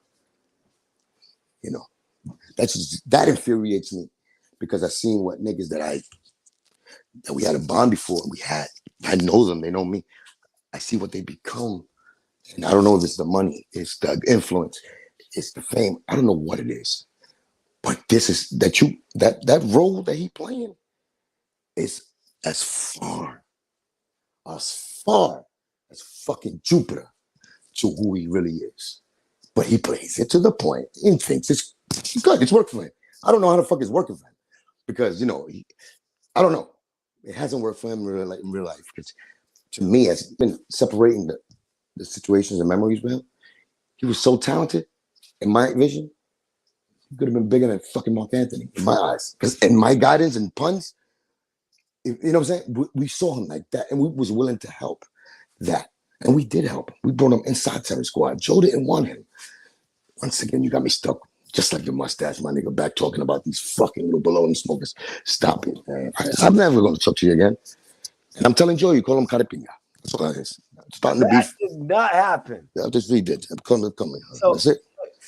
That infuriates me because I seen what niggas that we had a bond before. I know them, they know me. I see what they become. And I don't know if it's the money, it's the influence, it's the fame. I don't know what it is. But this is that role that he playing is as far as fucking Jupiter to who he really is. But he plays it to the point. He thinks it's good. It's working for him. I don't know how the fuck it's working for him. Because, I don't know. It hasn't worked for him in real life. Because to me, it's been separating the situations and memories with him. He was so talented in my vision. He could have been bigger than fucking Mark Anthony in my eyes. Because in my guidance and puns, you know what I'm saying? We saw him like that and we was willing to help that. And we did help him. We brought him inside Terror Squad. Joe didn't want him. Once again, you got me stuck. Just like your mustache, my nigga, back talking about these fucking little baloney smokers. Stop it, man. I'm never going to talk to you again. And I'm telling Joe, you call him Caripinga. That's all that is. Starting to beef. That did not happen. Yeah, just read it. I'm coming. So, that's it.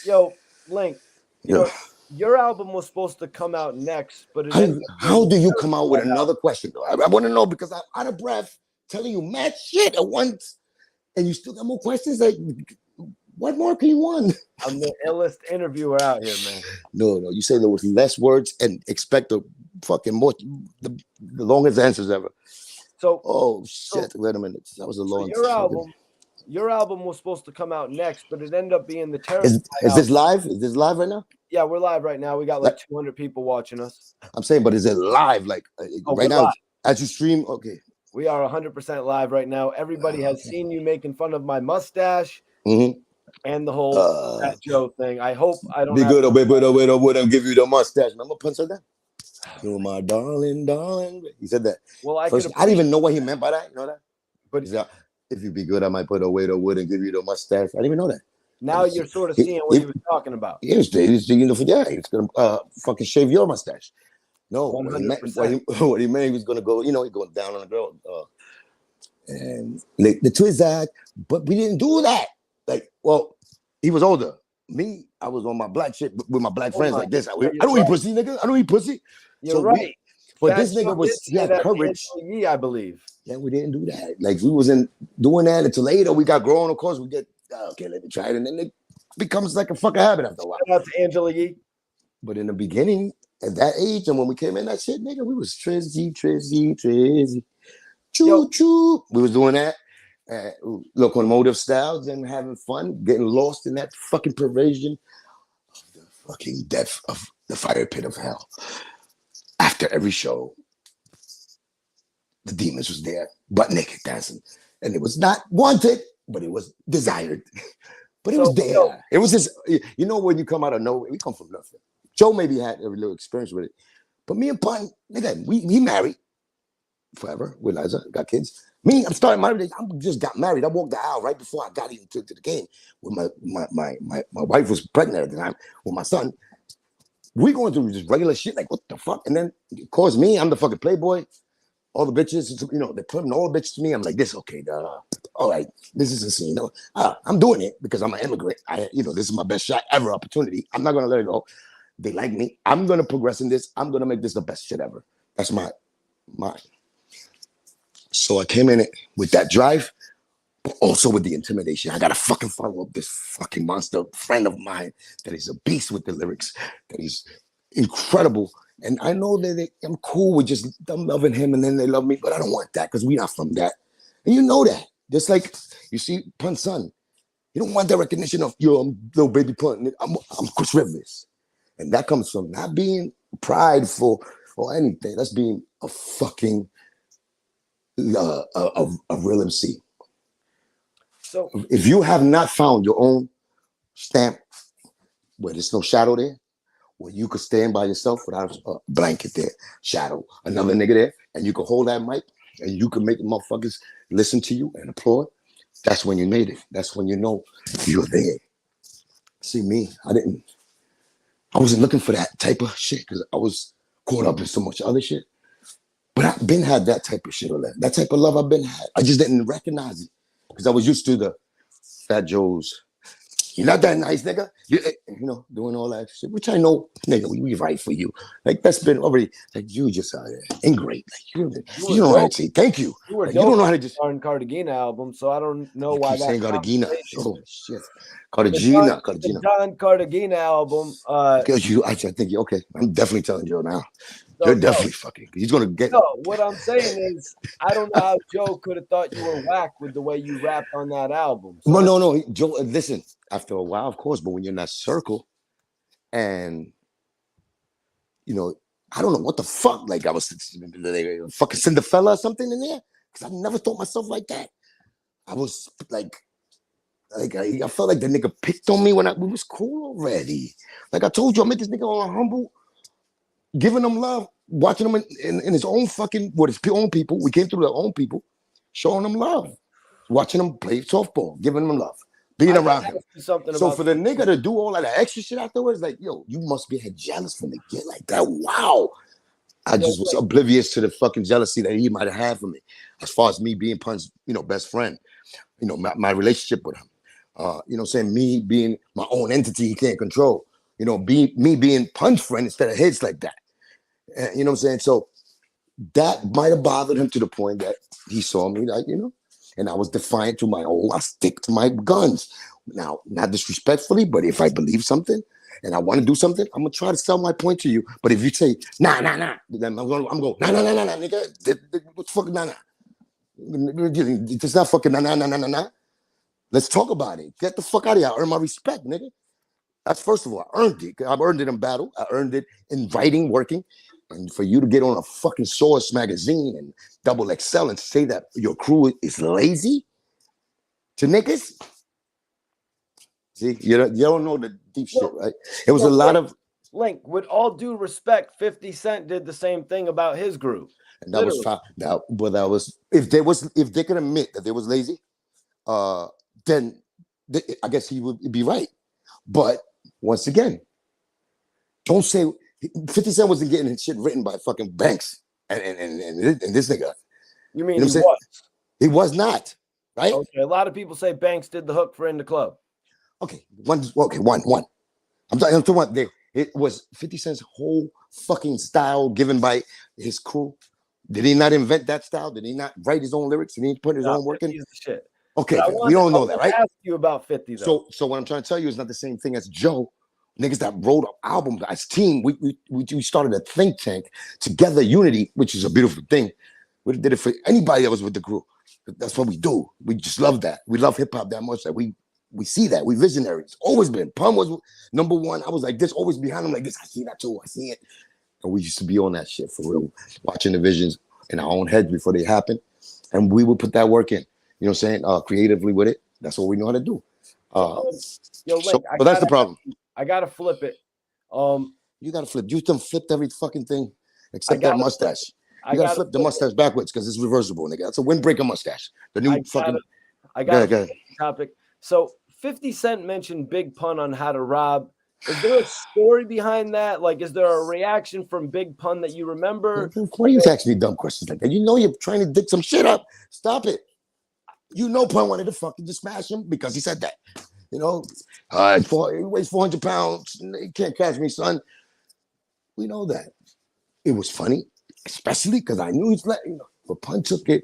Yo, Link, your album was supposed to come out next, but how do you come out with another question, though? I want to know because I'm out of breath telling you mad shit at once. and you still got more questions. Like, what more can you want? I'm the illest interviewer out here, man. No. You say there was less words and expect the fucking more, the longest answers ever. So, oh shit! Wait a minute. That was a long. Your album was supposed to come out next, but it ended up being the Terror. Is this live? Is this live right now? Yeah, we're live right now. We got like 200 people watching us. I'm saying, but is it live? Like right now, live. As you stream? Okay. We are 100% live right now. Everybody has seen you making fun of my mustache and the whole Fat Joe thing. I hope I don't. Be good. Wait, I'll give you the mustache. Remember punch like that? You're my darling. He said that. Well, I didn't even know what he meant by that. You know that? But if you be good, I might put away the wood and give you the mustache. I didn't even know that. Now you're sort of seeing what he was talking about. He's gonna fucking shave your mustache. No, what he meant, he was gonna go. He going down on the girl, and the twist act. But we didn't do that. Like, well, he was older. Me, I was on my black shit with my black friends like this. I don't eat pussy, nigga. I don't eat pussy. You're right. But this nigga he had courage. I believe. Yeah, we didn't do that. Like, we wasn't doing that until later. We got grown, of course. We get, okay, let me try it. And then it becomes like a fucking habit after a while. Shout out to Angela Yee. But in the beginning, at that age, and when we came in that shit, nigga, we was trizzy. Choo. We was doing that. Locomotive styles and having fun, getting lost in that fucking perversion of the fucking depth of the fire pit of hell. After every show, the demons was there, butt naked dancing. And it was not wanted, but it was desired. But it was there. It was just, when you come out of nowhere, we come from nothing. Joe maybe had a little experience with it. But me and Pun, nigga, we married forever with Liza, got kids. Me, I'm starting my I just got married. I walked the aisle right before I got into the game. With my wife was pregnant at the time with my son. We going through just regular shit, like what the fuck? And then, of course, me, I'm the fucking playboy. All the bitches, they're putting all the bitches to me. I'm like, this, okay, all right, this is a scene. I'm doing it because I'm an immigrant. This is my best shot ever opportunity. I'm not gonna let it go. They like me. I'm gonna progress in this. I'm gonna make this the best shit ever. That's my. So I came in it with that drive, but also with the intimidation. I gotta fucking follow up this fucking monster friend of mine that is a beast with the lyrics, that is incredible. And I know that I'm cool with just them loving him and then they love me, but I don't want that because we're not from that. And you know that. Just like you see Pun's son. You don't want that recognition of, I'm little baby Pun. I'm Chris Rivers. And that comes from not being prideful or anything. That's being a fucking a real MC. So if you have not found your own stamp where there's no shadow there, where you could stand by yourself without a blanket there, shadow, another nigga there, and you could hold that mic and you could make the motherfuckers listen to you and applaud, that's when you made it. That's when you know you're there. See me, I wasn't looking for that type of shit because I was caught up in so much other shit. But I've been had that type of shit or that type of love I've been had. I just didn't recognize it because I was used to the Fat Joe's. You're not that nice, nigga. Doing all that shit, which I know, nigga, we right for you. Like, that's been already, like, you just ingrate. Like, you don't know how to say thank you. You don't know how to just. On Cartagena album, so I don't know why that's saying Cartagena. Oh, shit. Cartagena. The Don Cartagena album. I think you okay. I'm definitely telling Joe now. You're definitely fucking. He's gonna get. No, what I'm saying is, I don't know how Joe could have thought you were whack with the way you rapped on that album. So no, Joe. Listen, after a while, of course, but when you're in that circle, and I don't know what the fuck. Like, I was fucking Cinderella or something in there because I never thought myself like that. I was like I felt like the nigga picked on me when we was cool already. Like I told you, I met this nigga on humble. Giving them love, watching him in his own fucking, his own people. We came through their own people, showing them love, watching them play softball, giving them love, being around him. So for the nigga to do all of that extra shit afterwards, like, yo, you must be jealous for me. Get like that. Wow. I just was oblivious to the fucking jealousy that he might have had for me, as far as me being Pun's, best friend, my relationship with him. Me being my own entity he can't control. Me being Pun's friend instead of his like that. You know what I'm saying? So that might have bothered him to the point that he saw me like, And I was defiant to my own. I stick to my guns. Now, not disrespectfully, but if I believe something and I want to do something, I'm gonna try to sell my point to you. But if you say nah, then I'm going nah, nigga. What's fucking nah? It's not fucking nah. Let's talk about it. Get the fuck out of here. I earn my respect, nigga. That's first of all. I earned it. I've earned it in battle. I earned it in writing, working. And for you to get on a fucking Source magazine and Double XL and say that your crew is lazy to niggas, see, you don't know the deep shit, right? It was a lot of Link. With all due respect, 50 Cent did the same thing about his group. And that was fine. That was if they could admit that they was lazy, then I guess he would be right. But once again, don't say 50 Cent wasn't getting his shit written by fucking Banks and this nigga. You mean he was? He was not, right? Okay, a lot of people say Banks did the hook for In the Club. Okay, one. I'm talking about it was 50 Cent's whole fucking style given by his crew. Did he not invent that style? Did he not write his own lyrics? Did he put his own work in? Shit. Okay, we don't know that, right? I ask you about 50 though. So what I'm trying to tell you is not the same thing as Joe. Niggas that wrote an album as team. We started a think tank together, unity, which is a beautiful thing. We did it for anybody that was with the group. That's what we do. We just love that. We love hip hop that much that we see that. We visionaries. Always been. Pun was number one. I was like this, always behind him like this. I see that too. I see it. And we used to be on that shit for real, watching the visions in our own heads before they happen. And we would put that work in, you know what I'm saying? Creatively with it. That's what we know how to do. Yo, Link, but that's the problem. I gotta flip it. You gotta flip. You done flipped every fucking thing except that mustache. You gotta flip the mustache backwards because it's reversible, nigga. That's a windbreaker mustache. The new fucking. I got a topic. So 50 Cent mentioned Big Pun on How to Rob. Is there a story behind that? Like, is there a reaction from Big Pun that you remember? Why you ask me dumb questions like that? You know you're trying to dig some shit up. Stop it. You know Pun wanted to fucking just smash him because he said that. You know, he weighs 400 pounds. You can't catch me, son. We know that. It was funny, especially because I knew he's letting. But Pun took it.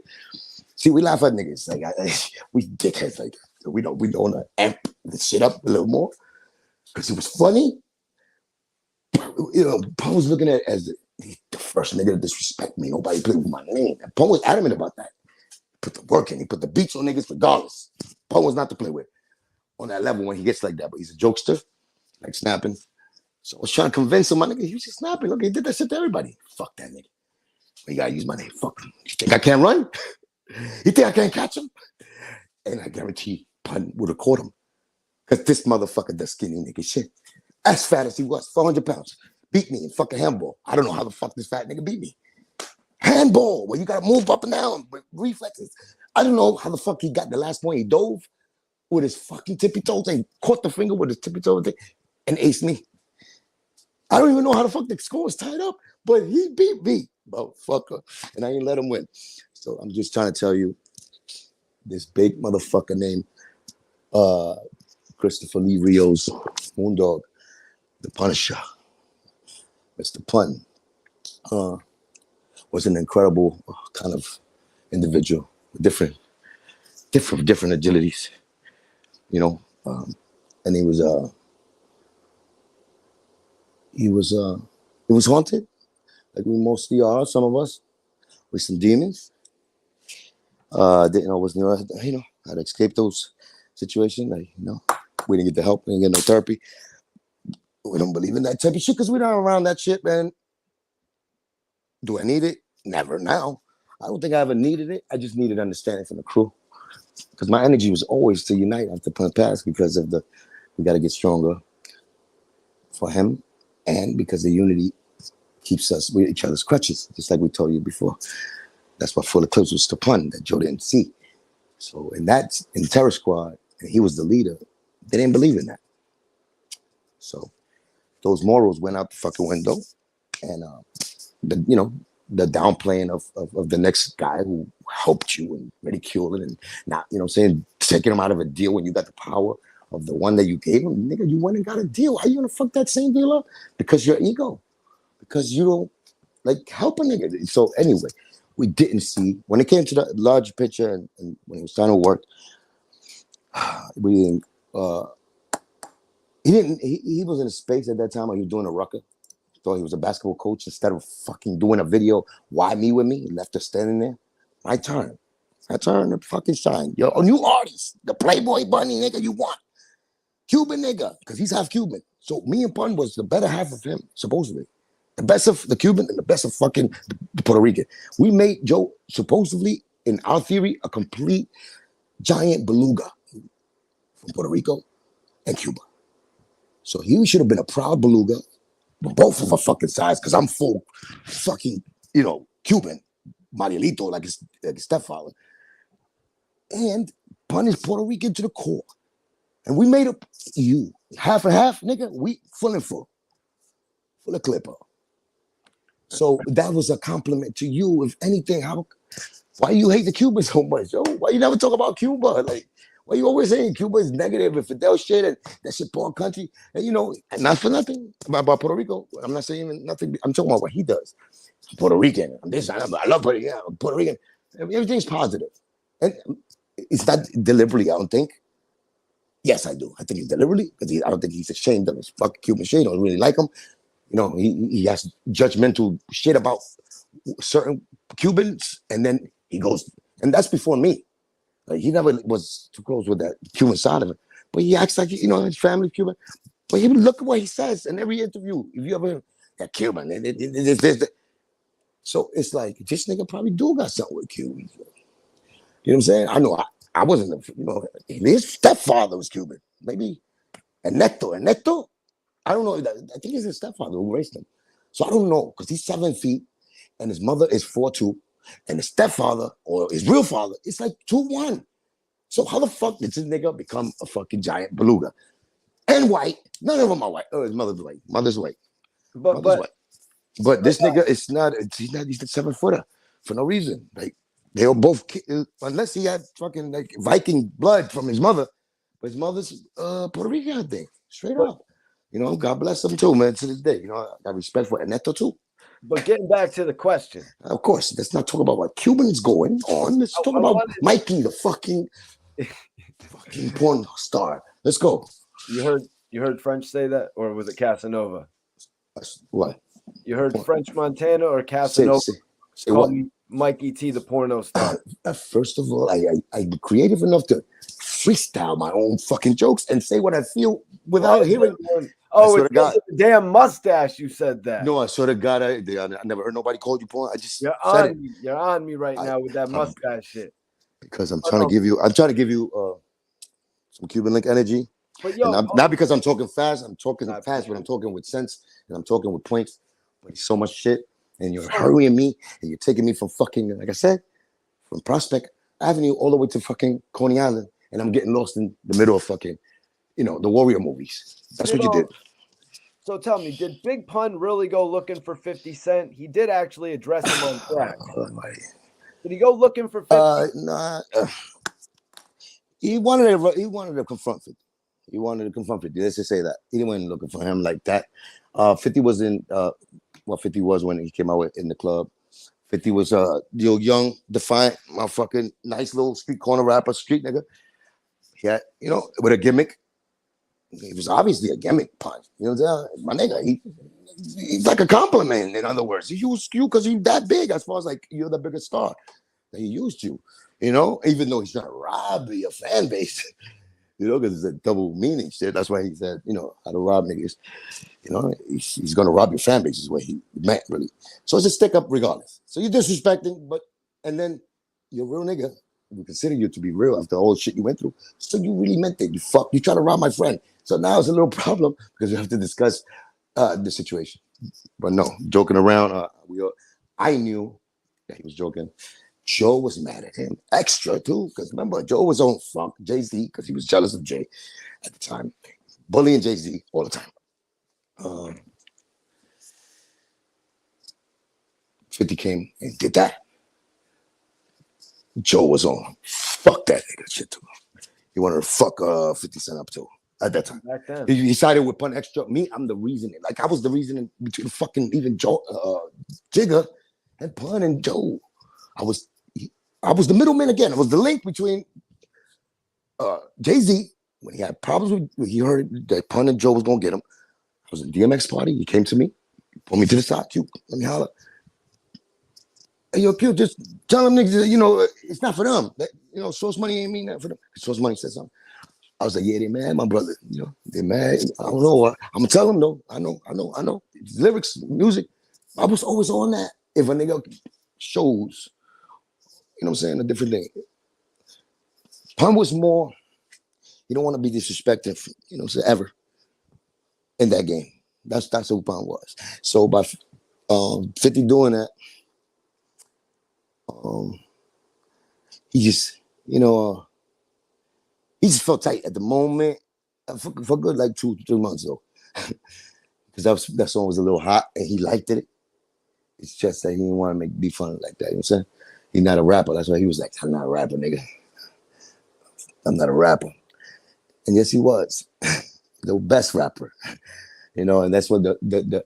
See, we laugh at niggas like we dickheads like that. We don't amp the shit up a little more because it was funny. You know, Pun was looking at it as the first nigga to disrespect me. Nobody played with my name. And Pun was adamant about that. He put the work in. He put the beats on niggas regardless. Pun was not to play with on that level when he gets like that. But he's a jokester, like snapping. So I was trying to convince him, my nigga, he was just snapping. Look, he did that shit to everybody. Fuck that nigga. You gotta use my name. Fuck him. You think I can't run? You think I can't catch him? And I guarantee Pun would have caught him. Because this motherfucker does skinny nigga shit. As fat as he was, 400 pounds. Beat me in fucking handball. I don't know how the fuck this fat nigga beat me. Handball, where you gotta move up and down with reflexes. I don't know how the fuck he got the last point. He dove with his fucking tippy toes and caught the finger with his tippy toes and aced me. I don't even know how the fuck the score was tied up, but he beat me, motherfucker. And I ain't let him win. So I'm just trying to tell you, this big motherfucker named Christopher Lee Rio's Moondog, the Punisher, Mr. Pun, was an incredible kind of individual with different agilities, you know. And he was haunted, like we mostly are, some of us, with some demons. Didn't always know, how to escape those situations. Like, we didn't get the help, we didn't get no therapy. We don't believe in that type of shit because we're not around that shit, man. Do I need it? Never now. I don't think I ever needed it. I just needed understanding from the crew. Because my energy was always to unite after Pun passed because of we got to get stronger for him and because the unity keeps us with each other's crutches, just like we told you before. That's what Full Eclipse was to Pun that Joe didn't see. So in Terror Squad, and he was the leader, they didn't believe in that. So those morals went out the fucking window. And, the downplaying of the next guy who helped you and ridiculing and not, taking him out of a deal when you got the power of the one that you gave him. Nigga, you went and got a deal. How you gonna fuck that same deal up? Because your ego. Because you don't help a nigga. So anyway, we didn't see when it came to the large picture and when he was trying to work. We didn't. He didn't. He was in a space at that time where he was doing a rucker. Thought he was a basketball coach instead of fucking doing a video. Why me with me? He left her standing there. My turn. I turn to fucking shine. Yo, a new artist, the Playboy Bunny nigga you want. Cuban nigga, because he's half Cuban. So me and Pun was the better half of him, supposedly. The best of the Cuban and the best of fucking the Puerto Rican. We made Joe, supposedly, in our theory, a complete giant beluga from Puerto Rico and Cuba. So he should have been a proud beluga, both of our fucking sides, because I'm full fucking, Cuban, Marielito, like his stepfather. And Pun is Puerto Rican to the core. And we made up you. Half and half, nigga, we full and full. Full of clipper. So that was a compliment to you. If anything, why you hate the Cubans so much, yo? Why you never talk about Cuba? Like, why you always saying Cuba is negative and Fidel shit and that shit poor country? And not for nothing about Puerto Rico. I'm not saying nothing. I'm talking about what he does. I'm Puerto Rican. I love Puerto Rican. I'm Puerto Rican. Everything's positive. And it's not deliberately, I don't think. Yes, I do. I think he's deliberately, because I don't think he's ashamed of his fucking Cuban shit. I don't really like him. He has judgmental shit about certain Cubans, and then he goes, and that's before me. Like, he never was too close with that Cuban side of it. But he acts like, his family Cuban. But look at what he says in every interview. If you ever, that Cuban, so it's like, this nigga probably do got something with Cubans. You know what I'm saying? I know I wasn't, his stepfather was Cuban. Maybe Ernesto, I don't know. I think it's his stepfather who raised him. So I don't know, because he's 7 feet and his mother is 4'2", and his stepfather or his real father is like 2'1". So how the fuck did this nigga become a fucking giant beluga? And white. None of them are white. Oh, his mother's white. Mother's white. But this nigga is not. He's a 7-footer for no reason. Like, they were both, unless he had fucking like Viking blood from his mother, but his mother's Puerto Rican, I think, straight up. God bless them too, man. To this day, I got respect for Ernesto too. But getting back to the question, of course, let's not talk about what Cubans going on. Let's talk about Mikey, the fucking porn star. Let's go. You heard French say that, or was it Casanova? What? You heard French Montana or Casanova? Say what? Mikey T, the porno star. First of all, I'm creative enough to freestyle my own fucking jokes and say what I feel without hearing. Oh, it's the damn mustache. You said that. No, I swear to God, I never heard nobody call you porn. I just you're on me. You're on me right now with that mustache shit. Because I'm trying to give you. Some Cuban Link energy. But not because I'm talking fast. I'm talking fast, but I'm talking with sense and I'm talking with points. But it's so much shit. And you're hurrying me, and you're taking me from fucking, like I said, from Prospect Avenue all the way to fucking Coney Island, and I'm getting lost in the middle of fucking, the Warrior movies. That's what you did. So tell me, did Big Pun really go looking for 50 Cent? He did actually address him on track. Did he go looking for 50? Nah. He wanted to confront 50. He wanted to confront 50. Let's just say that. He didn't want looking for him like that. 50 was in... 50 was when he came out in the club. 50 was young, defiant, motherfucking nice little street corner rapper, street nigga. Yeah, with a gimmick. He was obviously a gimmick Pun. You know what I'm saying? My nigga, he's like a compliment, in other words. He used you because you're that big, as far as like you're the biggest star. He used you, even though he's trying to rob your fan base. Because it's a double meaning shit. That's why he said, how to rob niggas. He's going to rob your fan base is what he meant, really. So it's a stick up regardless. So you're disrespecting, and then you're a real nigga. We consider you to be real after all the shit you went through. So you really meant it. You try to rob my friend. So now it's a little problem because we have to discuss the situation. But no, joking around. I knew that he was joking. Joe was mad at him extra too, because remember, Joe was on funk Jay-Z because he was jealous of Jay at the time, bullying Jay-Z all the time. 50 came and did that. Joe was on fuck that nigga shit too. He wanted to fuck 50 Cent up too at that time. Back then. He sided with Pun Extra. Me, I'm the reason. Like I was the reason between fucking even Joe, Jigga and Pun and Joe. I was the middleman again. I was the link between Jay-Z when he had problems with, he heard that Pun and Joe was gonna get him. I was at the DMX party. He came to me, pulled me to the side. Q, let me holler. Hey, yo, Q, just tell them niggas, you know, it's not for them. That, you know, Source Money ain't mean that for them. Source Money said something. I was like, yeah, they mad, my brother. You know, they mad. I don't know. I'm gonna tell them though. I know. Lyrics, music. I was always on that. If a nigga shows, you know what I'm saying, a different thing. Pun was more, you don't want to be disrespected, you know what I'm saying, ever in that game. That's who Pun was. So by 50 doing that, he just, you know, he just felt tight at the moment for good like 2-3 months though. Because that song was a little hot and he liked it. It's just that he didn't want to be fun like that. You know what I'm saying? He's not a rapper. That's why he was like, I'm not a rapper, nigga. I'm not a rapper. And yes, he was. The best rapper. You know, and that's what the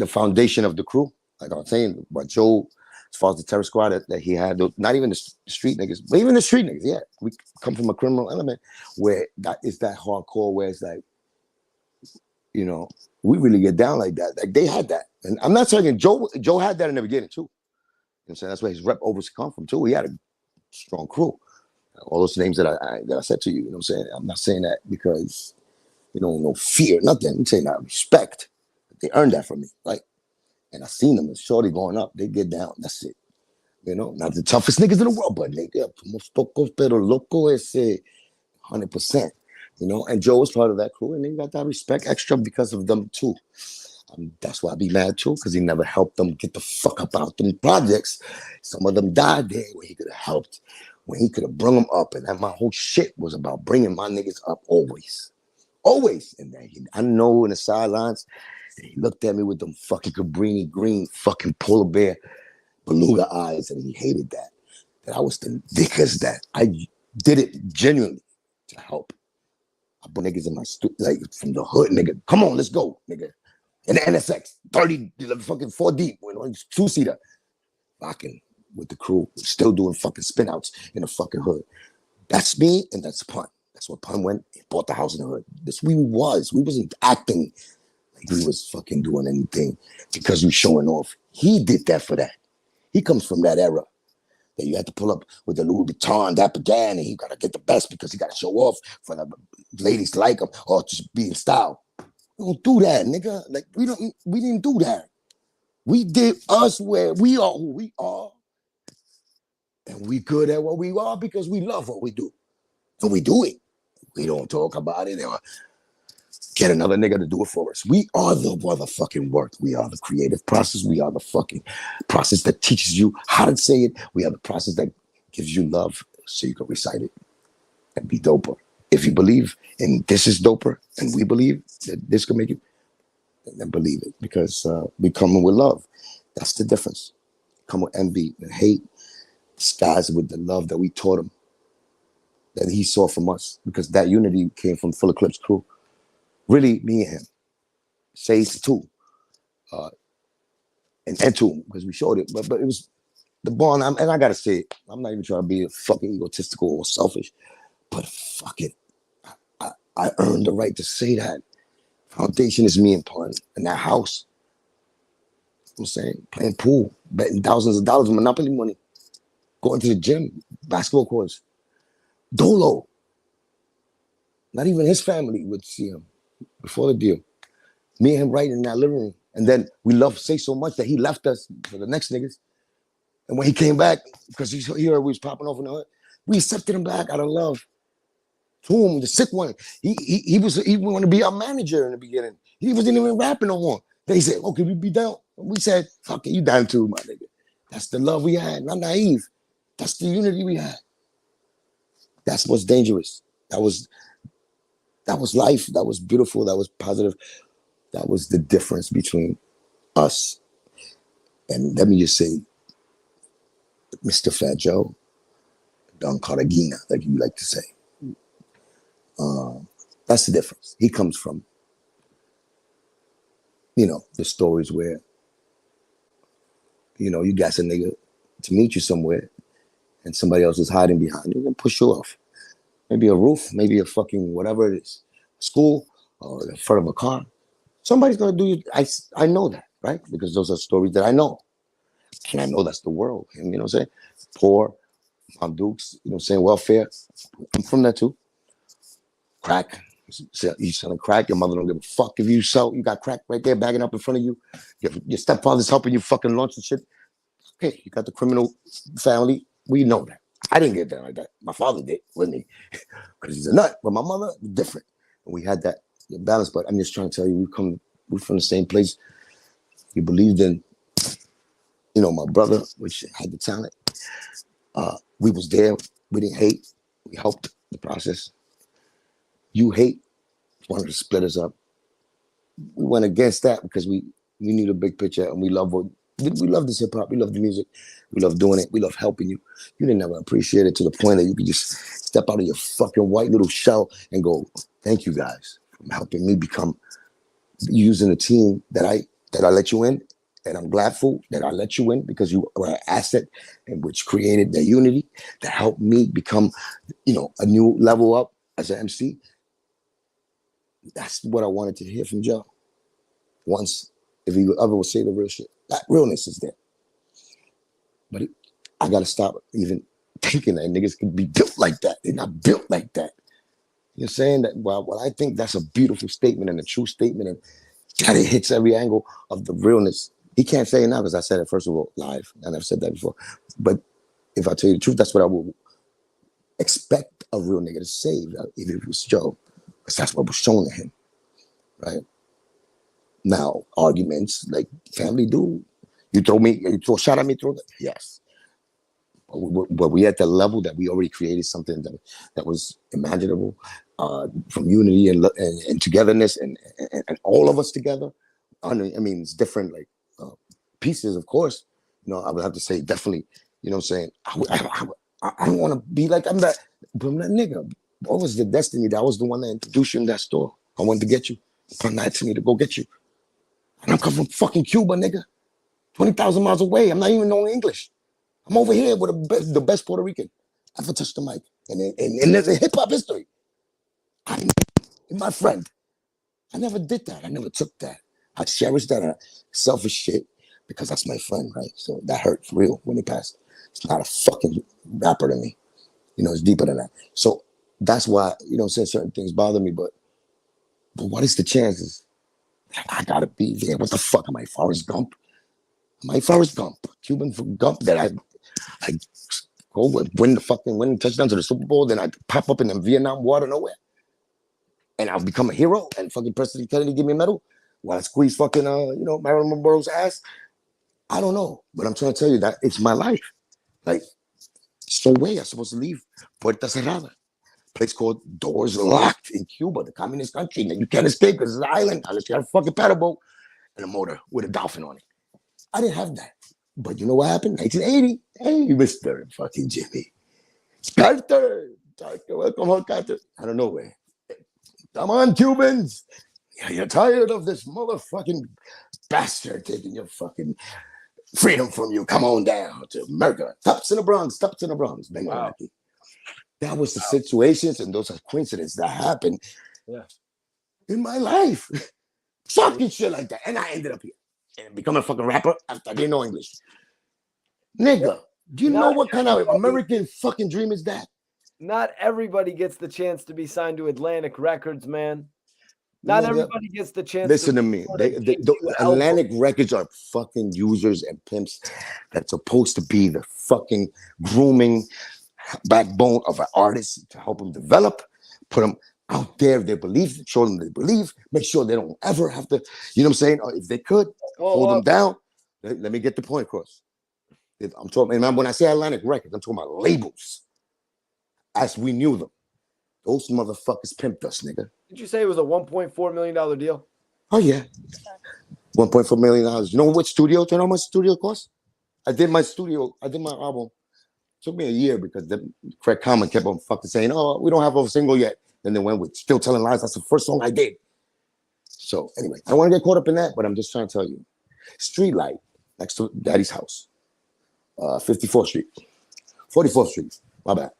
foundation of the crew, like I was saying, but Joe, as far as the terror squad that he had, not even the street niggas, but even the street niggas, yeah. We come from a criminal element where that is that hardcore where it's like, you know, we really get down like that. Like they had that. And I'm not saying Joe had that in the beginning too. You know what I'm saying? That's where his rep overs come from too. He had a strong crew. All those names that I said to you, you know what I'm saying? I'm not saying that because, you know, no fear, nothing. I'm saying that respect. They earned that from me, right? And I seen them, and shorty going up, they get down. That's it. You know, not the toughest niggas in the world, but nigga, most pocos pero loco ese 100%. You know, and Joe was part of that crew, and they got that respect extra because of them too. That's why I be mad too, because he never helped them get the fuck up out them projects. Some of them died there where he could have helped, when he could have brung them up. And that my whole shit was about bringing my niggas up always. Always. And I know in the sidelines, he looked at me with them fucking Cabrini green fucking polar bear beluga eyes, and he hated that. That I was the niggas that I did it genuinely to help. I put niggas in my like from the hood, nigga. Come on, let's go, nigga. In the NSX, 30, fucking 4 deep, two-seater. Rocking with the crew, still doing fucking spin outs in the fucking hood. That's me, and that's Pun. That's what Pun went. He bought the house in the hood. That's we was. We wasn't acting like we was fucking doing anything because we showing off. He did that for that. He comes from that era that you had to pull up with the Louis Vuitton, that began, and he got to get the best because he got to show off for the ladies to like him or just be in style. We don't do that, nigga. Like we didn't do that. We did us where we are who we are. And we good at what we are because we love what we do. And we do it. We don't talk about it or get another nigga to do it for us. We are the motherfucking work. We are the creative process. We are the fucking process that teaches you how to say it. We are the process that gives you love so you can recite it and be doper. If you believe in this is doper and we believe that this can make it, then believe it because we come with love. That's the difference. Come with envy and hate. Disguised with the love that we taught him, that he saw from us, because that unity came from Full Eclipse crew. Really, me and him. Say's too. And two, because we showed it. But it was the bond, and I gotta say it. I'm not even trying to be fucking egotistical or selfish, but fuck it. I earned the right to say that. Foundation is me and Pun in that house. You know what I'm saying? Playing pool, betting thousands of dollars of Monopoly money. Going to the gym, basketball courts. Dolo. Not even his family would see him before the deal. Me and him right in that living room. And then we loved Say so much that he left us for the next niggas. And when he came back, because he heard we was popping off in the hood, we accepted him back out of love. To him, the sick one. He wanted to be our manager in the beginning. He wasn't even rapping no more. They said, "Oh, can we be down?" And we said, "Fuck it, you down too, my nigga." That's the love we had, not naive. That's the unity we had. That's what's dangerous. That was life. That was beautiful. That was positive. That was the difference between us. And let me just say, Mr. Fat Joe, Don Cartagena, like you like to say. That's the difference. He comes from, the stories where, you gas a nigga to meet you somewhere and somebody else is hiding behind you and push you off. Maybe a roof, maybe a fucking whatever it is, school or the front of a car. Somebody's gonna do you. I know that, right? Because those are stories that I know. And I know that's the world. You know what I'm saying? Poor, Mom Dukes, you know what I'm saying? Welfare. I'm from that too. Crack. You selling crack, your mother don't give a fuck if you sell. You got crack right there bagging up in front of you. Your stepfather's helping you fucking launch and shit. Okay, you got the criminal family. We know that. I didn't get that like that. My father did with me because he's a nut. But my mother, different. And we had that balance. But I'm just trying to tell you, we're from the same place. You believed in, you know, my brother, which had the talent. We was there. We didn't hate. We helped the process. You hate, wanted to split us up. We went against that because we knew the big picture and we love this hip hop. We love the music. We love doing it. We love helping you. You didn't ever appreciate it to the point that you could just step out of your fucking white little shell and go, thank you guys for helping me become using a team that I let you in. And I'm gladful that I let you in because you were an asset and which created the unity that helped me become, you know, a new level up as an MC. That's what I wanted to hear from Joe. Once, if he ever would say the real shit, that realness is there. But I gotta stop even thinking that niggas can be built like that. They're not built like that. You're saying that, well, I think that's a beautiful statement and a true statement, and that it hits every angle of the realness. He can't say it now because I said it first of all live. I never said that before. But if I tell you the truth, that's what I will expect a real nigga to say if it was Joe, because that's what was shown to him, right? Now, arguments like family do. You throw a shot at me, throw that. Yes. But we at the level that we already created something that was imaginable, from unity and togetherness and all of us together. I mean, it's different, like pieces, of course. You know, I would have to say definitely. You know what I'm saying? I don't want to be like I'm that nigga. What was the destiny? That was the one that introduced you in that store. I wanted to get you. From that to me to go get you. And I'm coming from fucking Cuba, nigga. 20,000 miles away. I'm not even knowing English. I'm over here with the best Puerto Rican ever touched the mic. And there's a hip hop history. My friend. I never did that. I never took that. I cherished that selfish shit because that's my friend, right? So that hurt for real when he passed. It's not a fucking rapper to me. You know, it's deeper than that. So that's why, you know, certain things bother me, but what is the chances? I gotta be there. What the fuck am I, Forrest Gump? Am I Forrest Gump? Cuban Gump that I go win the touchdown to the Super Bowl, then I pop up in the Vietnam War out of nowhere. And I'll become a hero and fucking President Kennedy give me a medal while I squeeze fucking Marilyn Monroe's ass. I don't know. But I'm trying to tell you that it's my life. Like, so way I'm supposed to leave Puerta Cerrada. Place called Doors Locked in Cuba, the communist country. And you can't escape because it's an island unless you have a fucking paddle boat and a motor with a dolphin on it. I didn't have that. But you know what happened? 1980. Hey, Mr. fucking Jimmy. Carter. Welcome home, Carter. Out of nowhere. Come on, Cubans. You're tired of this motherfucking bastard taking your fucking freedom from you. Come on down to America. Stops in the Bronx. Stops in the Bronx. Wow. That was the situations and those are coincidences that happened in my life. Fucking shit like that. And I ended up here and become a fucking rapper after I didn't know English. Nigga, do you know what kind of American fucking dream is that? Not everybody gets the chance to be signed to Atlantic Records, man. Not everybody gets the chance. Listen to me. The Atlantic Records are fucking users and pimps that's supposed to be the fucking grooming backbone of an artist to help them develop, put them out there if they believe, show them they believe, make sure they don't ever have to, you know what I'm saying? Or if they could, hold them down. Let me get the point across. I'm talking, and when I say Atlantic Records, I'm talking about labels as we knew them. Those motherfuckers pimped us, nigga. Did you say it was a $1.4 million deal? Oh, yeah. $1.4 million. You know what studio? Do you know how much studio cost? I did my album. It took me a year because the Craig Common kept on fucking saying, oh, we don't have a single yet. Then they went with Still Telling Lies. That's the first song I did. So anyway, I don't want to get caught up in that, but I'm just trying to tell you. Street light next to Daddy's house. 54th Street, 44th Street. My bad.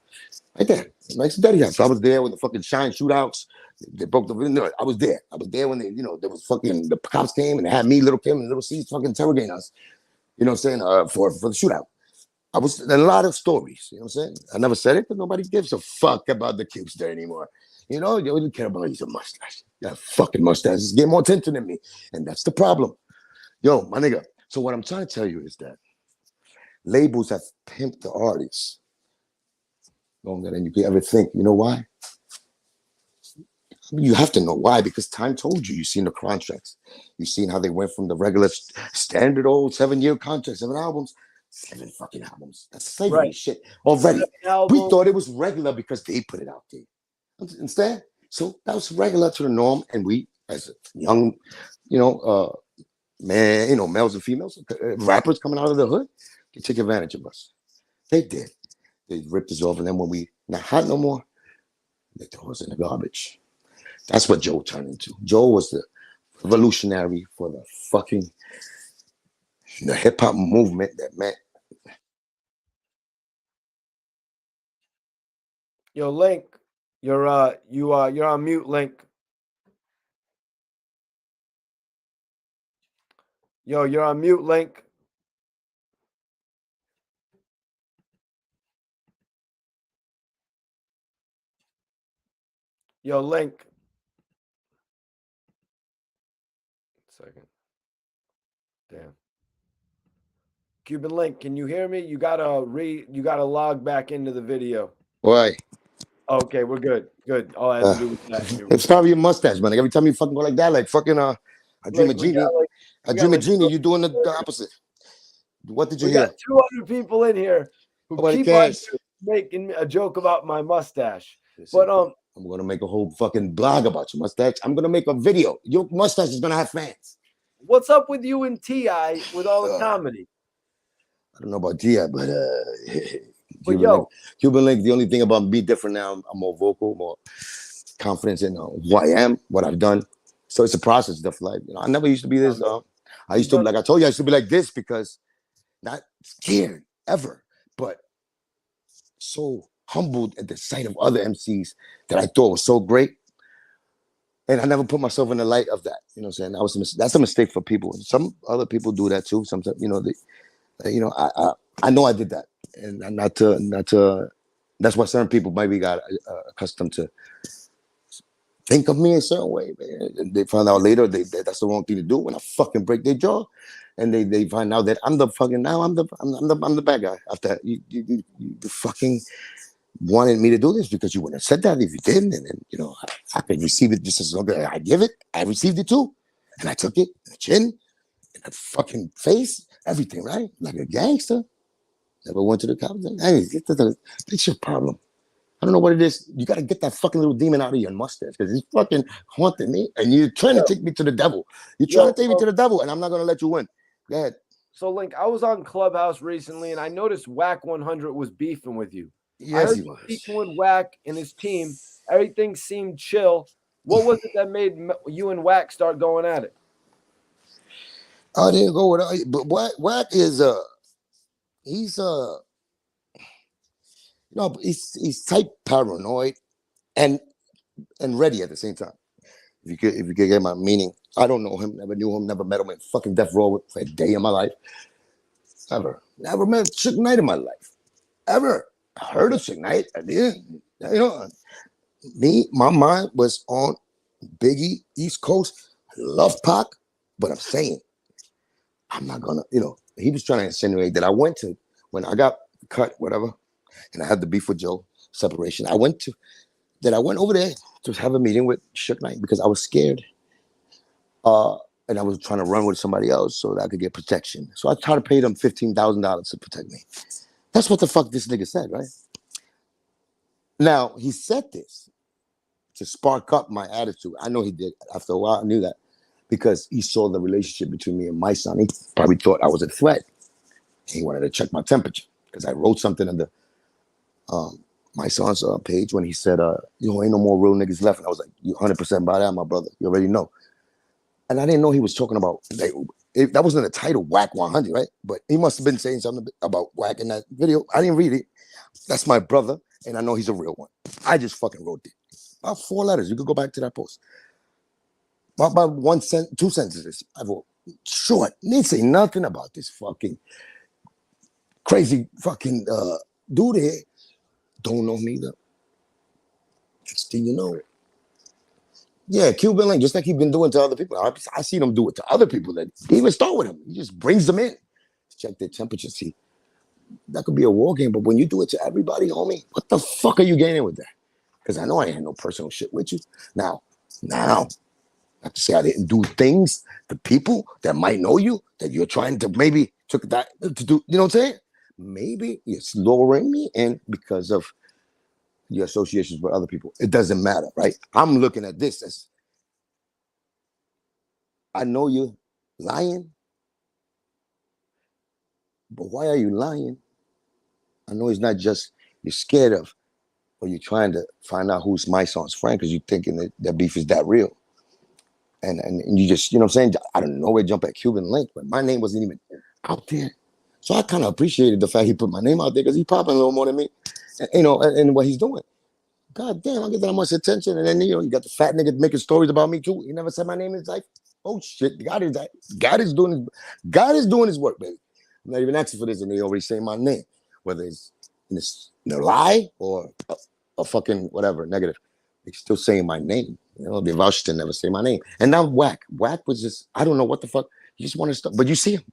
Right there, next to Daddy House. I was there when the fucking shine shootouts. They broke the window. I was there. I was there when there was fucking the cops came and they had me, little Kim, and little C's fucking interrogating us. You know what I'm saying? For the shootout. I was a lot of stories. You know what I'm saying? I never said it, but nobody gives a fuck about the Cubester anymore. You know, they only care about his mustache. That fucking mustache is getting more attention than me, and that's the problem. Yo, my nigga. So what I'm trying to tell you is that labels have pimped the artists longer than you could ever think. You know why? I mean, you have to know why, because time told you. You've seen the contracts. You've seen how they went from the regular standard old 7-year contracts, 7 albums, 7 fucking albums. That's slavery shit already. We thought it was regular because they put it out there. Understand? So that was regular to the norm, and we, as a young, males and females, rappers coming out of the hood, they took advantage of us. They did. They ripped us off, and then when we not hot no more, they throw us in the garbage. That's what Joe turned into. Joe was the revolutionary for the hip hop movement that meant. Yo, Link, you're on mute, Link. Yo, you're on mute, Link. Yo, Link. Second. Damn. Cuban Link, can you hear me? You gotta log back into the video. Why? Okay, we're good. Good. All I have to do with that. It's probably your mustache, man. Like every time you fucking go like that, like fucking I dream of Genie. I dream of Genie. You're doing the opposit. What did you hear? We got 200 people in here who keep on making a joke about my mustache. Listen, but I'm gonna make a whole fucking blog about your mustache. I'm gonna make a video. Your mustache is gonna have fans. What's up with you and T.I. with all the comedy? I don't know about T.I., but Cuban Link, the only thing about me different now, I'm more vocal, more confidence in who I am, what I've done. So it's a process, stuff like, I never used to be this. I used to, like I told you, I used to be like this because not scared ever, but so humbled at the sight of other MCs that I thought was so great. And I never put myself in the light of that. You know what I'm saying? That's a mistake for people. Some other people do that too. Sometimes, I know I did that. And not to that's why certain people maybe got accustomed to think of me a certain way, man. And they find out later that's the wrong thing to do when I fucking break their jaw. And they find out that I'm the bad guy after you fucking wanted me to do this because you wouldn't have said that if you didn't. And then, I could receive it just as long as I give it. I received it too. And I took it in the chin, in the fucking face, everything, right? Like a gangster. Never went to the cops. Hey, it's your problem. I don't know what it is. You got to get that fucking little demon out of your mustache because it's fucking haunting me. And you're trying to take me to the devil. You're trying to take me to the devil, and I'm not going to let you win. Go ahead. So, Link, I was on Clubhouse recently, and I noticed Wack 100 was beefing with you. Yes, he was. Beefing with Wack and his team. Everything seemed chill. What was it that made you and Wack start going at it? I didn't go with it. But Wack is he's he's type paranoid and ready at the same time. If you could get my meaning, I don't know him, never knew him, never met him in fucking death row for a day in my life. Never met Suge Knight in my life. Ever. I heard of Suge Knight. I did. My mind was on Biggie, East Coast. I love Pac, but I'm saying I'm not gonna, he was trying to insinuate that I went to when I got cut, whatever, and I had the beef with Joe, separation. I went over there to have a meeting with Suge Knight because I was scared. And I was trying to run with somebody else so that I could get protection. So I tried to pay them $15,000 to protect me. That's what the fuck this nigga said, right? Now, he said this to spark up my attitude. I know he did. After a while, I knew that because he saw the relationship between me and my son. He probably thought I was a threat. He wanted to check my temperature because I wrote something in the my son's page when he said, ain't no more real niggas left. And I was like, you 100% by that, my brother. You already know. and I didn't know he was talking about like, that wasn't the title, Wack 100, right? But he must have been saying something about Wack in that video. I didn't read it. That's my brother, and I know he's a real one. I just fucking wrote it. About 4 letters. You could go back to that post. About 2 sentences. I wrote short. Didn't say nothing about this fucking crazy fucking dude here. Don't know me though. Next thing you know, yeah, Cuban Link, just like he's been doing to other people. I seen him do it to other people that he even start with him. He just brings them in, check their temperature, see. That could be a war game, but when you do it to everybody, homie, what the fuck are you gaining with that? Because I know I ain't had no personal shit with you. Now, not to say I didn't do things to people that might know you, that you're trying to maybe took that to do, you know what I'm saying? Maybe it's lowering me in because of your associations with other people. It doesn't matter, right? I'm looking at this as, I know you're lying, but why are you lying? I know it's not just you're scared of, or you're trying to find out who's my son's friend because you're thinking that beef is that real. And you just, you know what I'm saying? I don't know where to jump at Cuban Link, but my name wasn't even out there. So I kind of appreciated the fact he put my name out there because he's popping a little more than me, and, you know, and what he's doing. God damn, I get that much attention. And then, you know, you got the fat nigga making stories about me too. He never said my name in his life. Oh shit, God is doing his work, baby. I'm not even asking for this, and they already say my name, whether it's in a lie or a fucking whatever, negative. They're still saying my name. You know, they vouched to never say my name. And now Wack was just, I don't know what the fuck. He just wanted to stop. But you see him.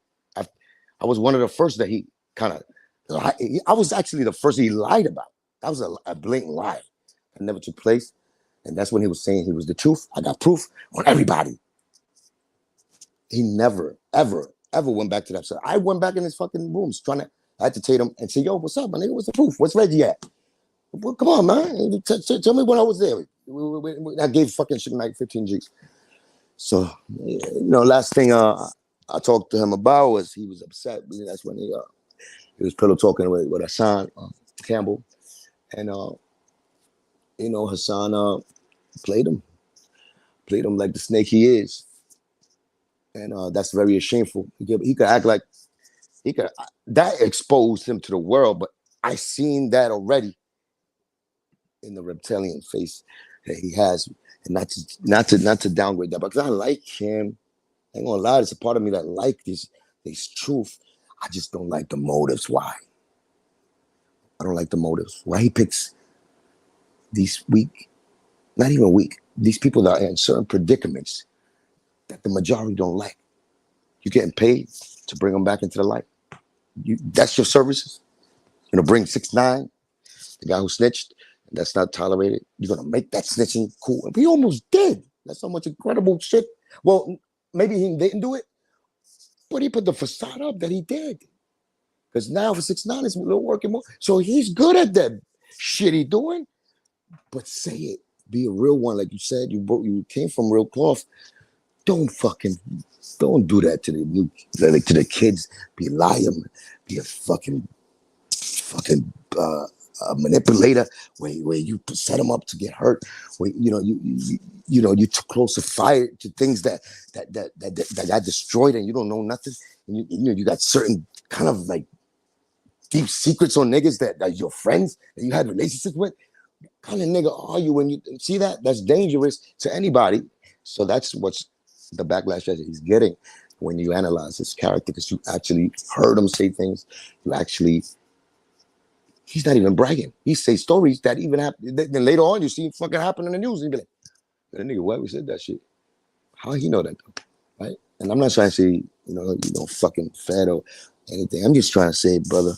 I was one of the first that he kind of, I was actually the first he lied about. That was a blatant lie. It never took place. And that's when he was saying he was the truth. I got proof on everybody. He never, ever, ever went back to that. So I went back in his fucking rooms trying to agitate him and say, yo, what's up, my nigga? What's the proof? What's Reggie at? Well, come on, man. Tell me when I was there. I gave fucking shit like 15 G's. So, you know, last thing I talked to him about was he was upset. That's when he was pillow talking with Hassan Campbell. And, you know, Hassan played him like the snake he is. And that's very shameful. He could act like, that exposed him to the world, but I seen that already in the reptilian face that he has, and not to downgrade that, because I like him. I ain't gonna lie, there's a part of me that like this truth. I just don't like the motives. Why? I don't like the motives. Why he picks these weak, not even weak, these people that are in certain predicaments that the majority don't like. You're getting paid to bring them back into the light. That's your services. You know, bring 6ix9ine, the guy who snitched. That's not tolerated. You're gonna make that snitching cool. And we almost did. That's so much incredible shit. Well, maybe he didn't do it, but he put the facade up that he did. Because now for 6ix9ine, it's a little working more. So he's good at that shit he doing. But say it. Be a real one, like you said. You came from real cloth. Don't do that to the kids. Be a liar. Be a fucking a manipulator where you set them up to get hurt, where you too close to fire to things that got destroyed and you don't know nothing, and you got certain kind of like deep secrets on niggas that your friends that you had relationships with. What kind of nigga are you when you see that? That's dangerous to anybody. So that's what's the backlash that he's getting when you analyze his character, because you actually heard him say things. He's not even bragging. He says stories that even happen. Then later on, you see it fucking happen in the news. And you be like, that nigga, why we said that shit? How he know that though? Right? And I'm not trying to say, fucking fat or anything. I'm just trying to say, brother,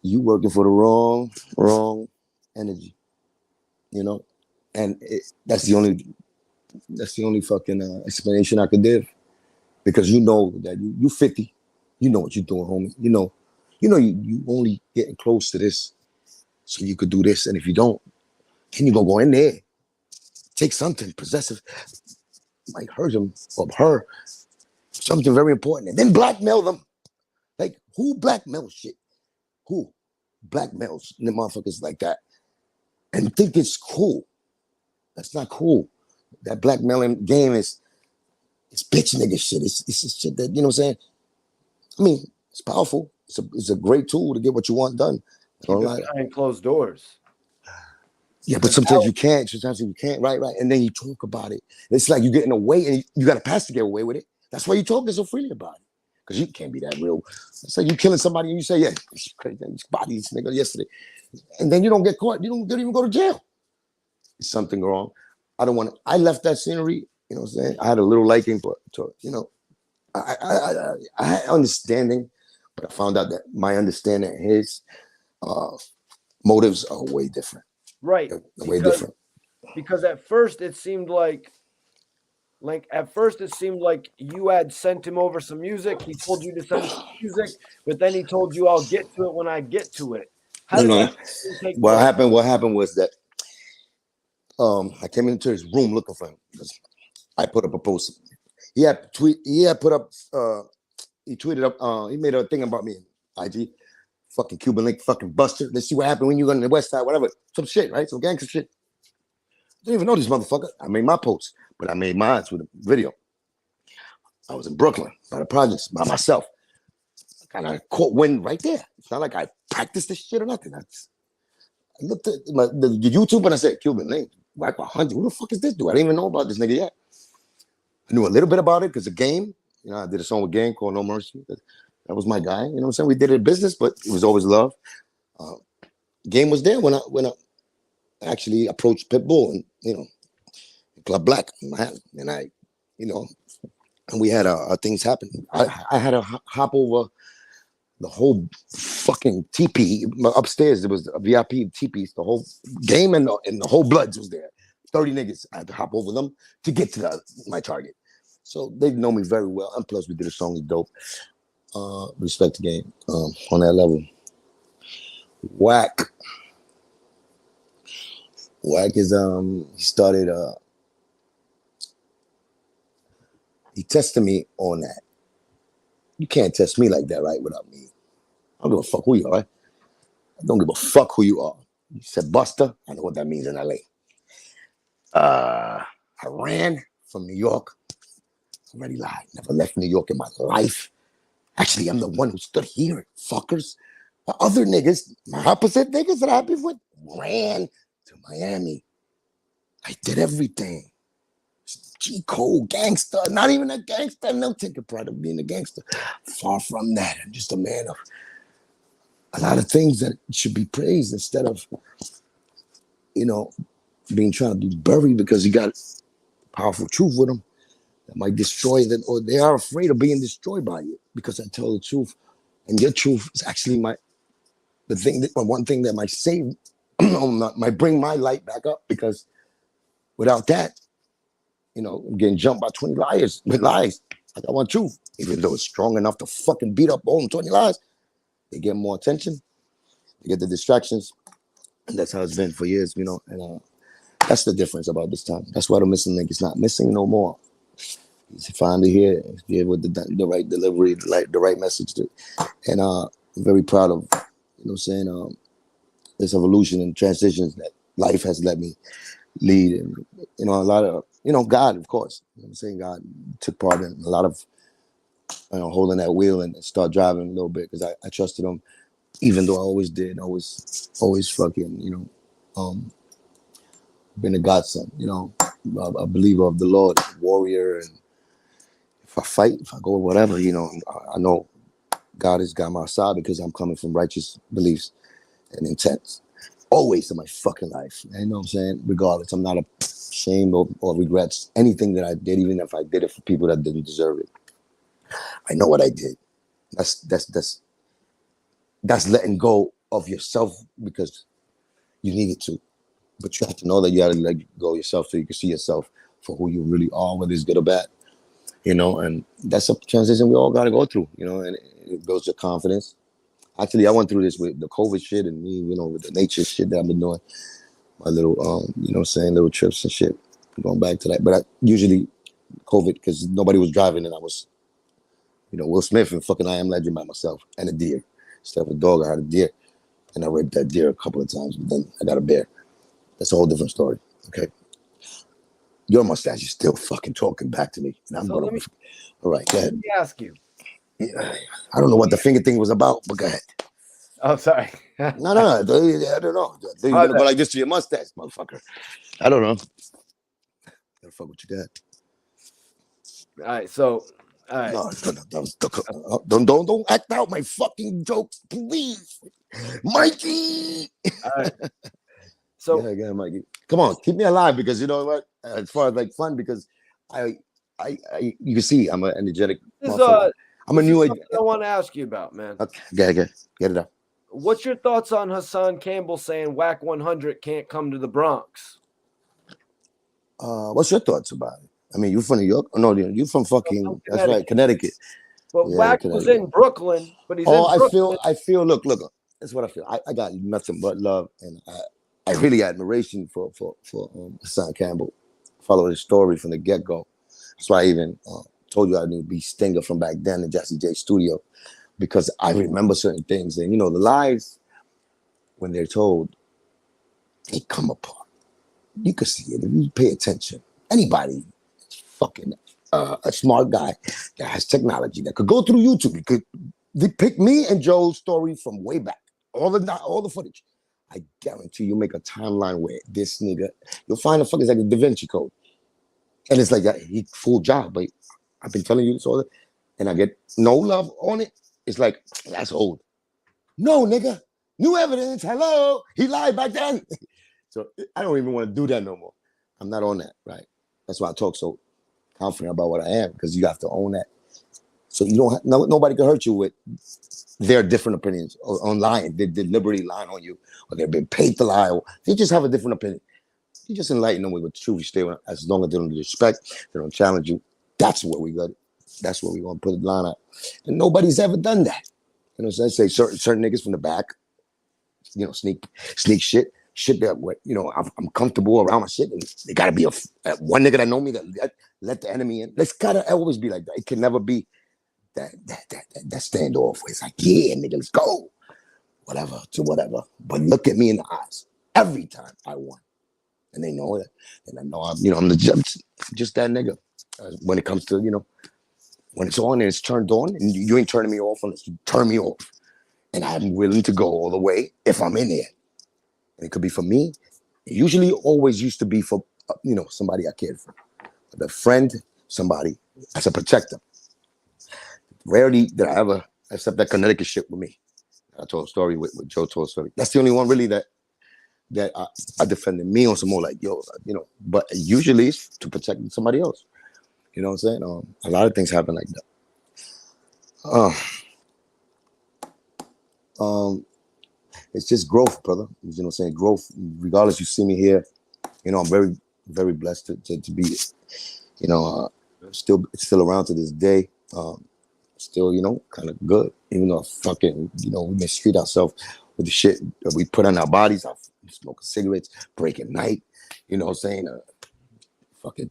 you working for the wrong energy, and that's the only fucking explanation I could give, because you know that you 50, you know what you're doing, homie. You only getting close to this so you could do this, and if you don't, then you gonna go in there, take something possessive, might hurt him or her, something very important, and then blackmail them. Like, who blackmails shit? Who blackmails the motherfuckers like that and think it's cool? That's not cool. That blackmailing game is It's bitch nigga shit. It's shit that, you know what I'm saying? I mean, it's powerful. It's a great tool to get what you want done. Keep it behind closed doors. Yeah, but sometimes you can't. Sometimes you can't. Right. And then you talk about it. It's like you're getting away, and you got a pass to get away with it. That's why you're talking so freely about it. Because you can't be that real. It's like you killing somebody, and you say, "Yeah, it's crazy. You body this nigga yesterday," and then you don't get caught. You don't even go to jail. Is something wrong? I don't want to. I left that scenery. You know what I'm saying? I had a little liking for, you know, I had understanding, but I found out that my understanding and his motives are way different. Right. Way different. Because at first it seemed like you had sent him over some music. He told you to send some music, but then he told you, "I'll get to it when I get to it." How did that take What place? happened? What happened was that I came into his room looking for him because I put up a post. He had put up. He tweeted up. He made a thing about me in IG. Fucking Cuban Link, fucking buster. Let's see what happened when you go to the West Side, whatever. Some shit, right? Some gangster shit. I didn't even know this motherfucker. I made my post, but I made mine with a video. I was in Brooklyn by the projects by myself. I kind of caught wind right there. It's not like I practiced this shit or nothing. I looked at the YouTube and I said, Cuban Link, Wack 100. Who the fuck is this dude? I didn't even know about this nigga yet. I knew a little bit about it because the Game, you know, I did a song with Game called No Mercy. That was my guy. You know what I'm saying? We did it in business, but it was always love. Game was there when I actually approached Pitbull and, you know, Club Black in Manhattan. And I, you know, and we had things happen. I had to hop over the whole fucking teepee upstairs. There was a VIP teepees. The whole Game and the whole Bloods was there. 30 niggas. I had to hop over them to get to my target. So they know me very well. And plus, we did a song that's dope. Respect the Game on that level. Wack is he started he tested me on that. You can't test me like that, right? Without me. I don't give a fuck who you are. Right? I don't give a fuck who you are. You said Buster. I know what that means in LA. I ran from New York. I already lied. Never left New York in my life. Actually, I'm the one who stood here, fuckers. The other niggas, my opposite niggas that I have beef with, ran to Miami. I did everything. G Code, gangster, not even a gangster. No taking pride of being a gangster. Far from that. I'm just a man of a lot of things that should be praised instead of, you know, being trying to be buried because he got powerful truth with him that might destroy them, or they are afraid of being destroyed by you because I tell the truth, and your truth is actually one thing that might save, might bring my light back up because without that, you know, I'm getting jumped by 20 liars with lies. I got one truth, even though it's strong enough to fucking beat up all them 20 lies. They get more attention, they get the distractions, and that's how it's been for years, you know. And that's the difference about this time. That's why the missing link is not missing no more. He's finally here with the right delivery, the right message. And I'm very proud of, you know what I'm saying, this evolution and transitions that life has let me lead. And, you know, a lot of, you know, God, of course. You know what I'm saying? God took part in a lot of, you know, holding that wheel and start driving a little bit because I trusted him, even though I always did, always fucking, you know, been a godson, you know, a believer of the Lord, warrior, and if I fight, if I go whatever, you know, I know God has got my side because I'm coming from righteous beliefs and intents. Always in my fucking life. You know what I'm saying? Regardless, I'm not ashamed or regrets anything that I did, even if I did it for people that didn't deserve it. I know what I did. That's letting go of yourself because you needed to. But you have to know that you got to let go of yourself so you can see yourself for who you really are, whether it's good or bad. You know, and that's a transition we all got to go through, you know, and it builds your confidence. Actually, I went through this with the COVID shit and me, you know, with the nature shit that I've been doing. My little, you know what I'm saying, little trips and shit. Going back to that. But I usually COVID, because nobody was driving and I was, you know, Will Smith and fucking I Am Legend by myself and a deer. Instead of a dog, I had a deer. And I raped that deer a couple of times, but then I got a bear. That's a whole different story. Okay. Your mustache is still fucking talking back to me. And I'm So going to... All right, go let ahead. me ask you. I don't know what the finger thing was about, but go ahead. Oh, sorry. No. I don't know. You're going to go like this to your mustache, motherfucker. I don't know. Gotta fuck what you got. All right, so all right. No, don't act out my fucking jokes, please, Mikey. All right. So Yeah, Mikey. Come on, keep me alive because you know what? As far as like fun, because I you can see I'm an energetic motherfucker. I'm a new age. I want to ask you about, man. Okay, get it up. What's your thoughts on Hassan Campbell saying Wack 100 can't come to the Bronx? What's your thoughts about it? I mean, you from New York? No, you from fucking. That's right, Connecticut. But Yeah, Wack was in Brooklyn, but he's in Brooklyn. I feel. Look. That's what I feel. I got nothing but love, and I really admiration for Hassan Campbell. Follow his story from the get go. That's why I even told you I knew be Stinger from back then in Jesse J Studio, because I remember certain things, and you know the lies when they're told, they come apart. You can see it if you pay attention. Anybody, fucking a smart guy that has technology that could go through YouTube, you could depict me and Joe's story from way back, all the footage. I guarantee you make a timeline where this nigga, you'll find the fuckers like the Da Vinci Code, and it's like that. He full job, but I've been telling you this all, and I get no love on it. It's like that's old. No, nigga, new evidence. Hello, he lied back then. So I don't even want to do that no more. I'm not on that, right? That's why I talk so confident about what I am, because you have to own that. So you don't. Nobody can hurt you with their different opinions on lying. They deliberately lying on you, or they've been paid to lie. Or they just have a different opinion. You just enlighten them with the truth. You stay on, as long as they don't disrespect, they don't challenge you. That's where we got it. That's where we want to put the line out. And nobody's ever done that. You know what I'm saying? Say certain niggas from the back, you know, sneak shit that, you know, I'm comfortable around my shit. And they gotta be one nigga that know me that let the enemy in. Let's gotta always be like that. It can never be that standoff where it's like, yeah, nigga, let's go. Whatever to whatever. But look at me in the eyes every time I won. And they know it. And I know I'm just that nigga. When it comes to, you know, when it's on and it's turned on, and you ain't turning me off unless you turn me off. And I'm willing to go all the way if I'm in there. And it could be for me. It usually always used to be for, you know, somebody I cared for. A friend, somebody as a protector. Rarely did I ever accept that Connecticut shit with me. I told a story with Joe told a story. That's the only one really that I defended me on some more like, yo, you know, but usually it's to protect somebody else. You know what I'm saying? A lot of things happen like that. It's just growth, brother. You know what I'm saying? Growth, regardless you see me here, you know, I'm very, very blessed to be, you know, still around to this day. Still, you know, kind of good, even though fucking, you know, we mistreat ourselves with the shit that we put on our bodies. I'm smoking cigarettes, breaking night, you know what I'm saying? Fucking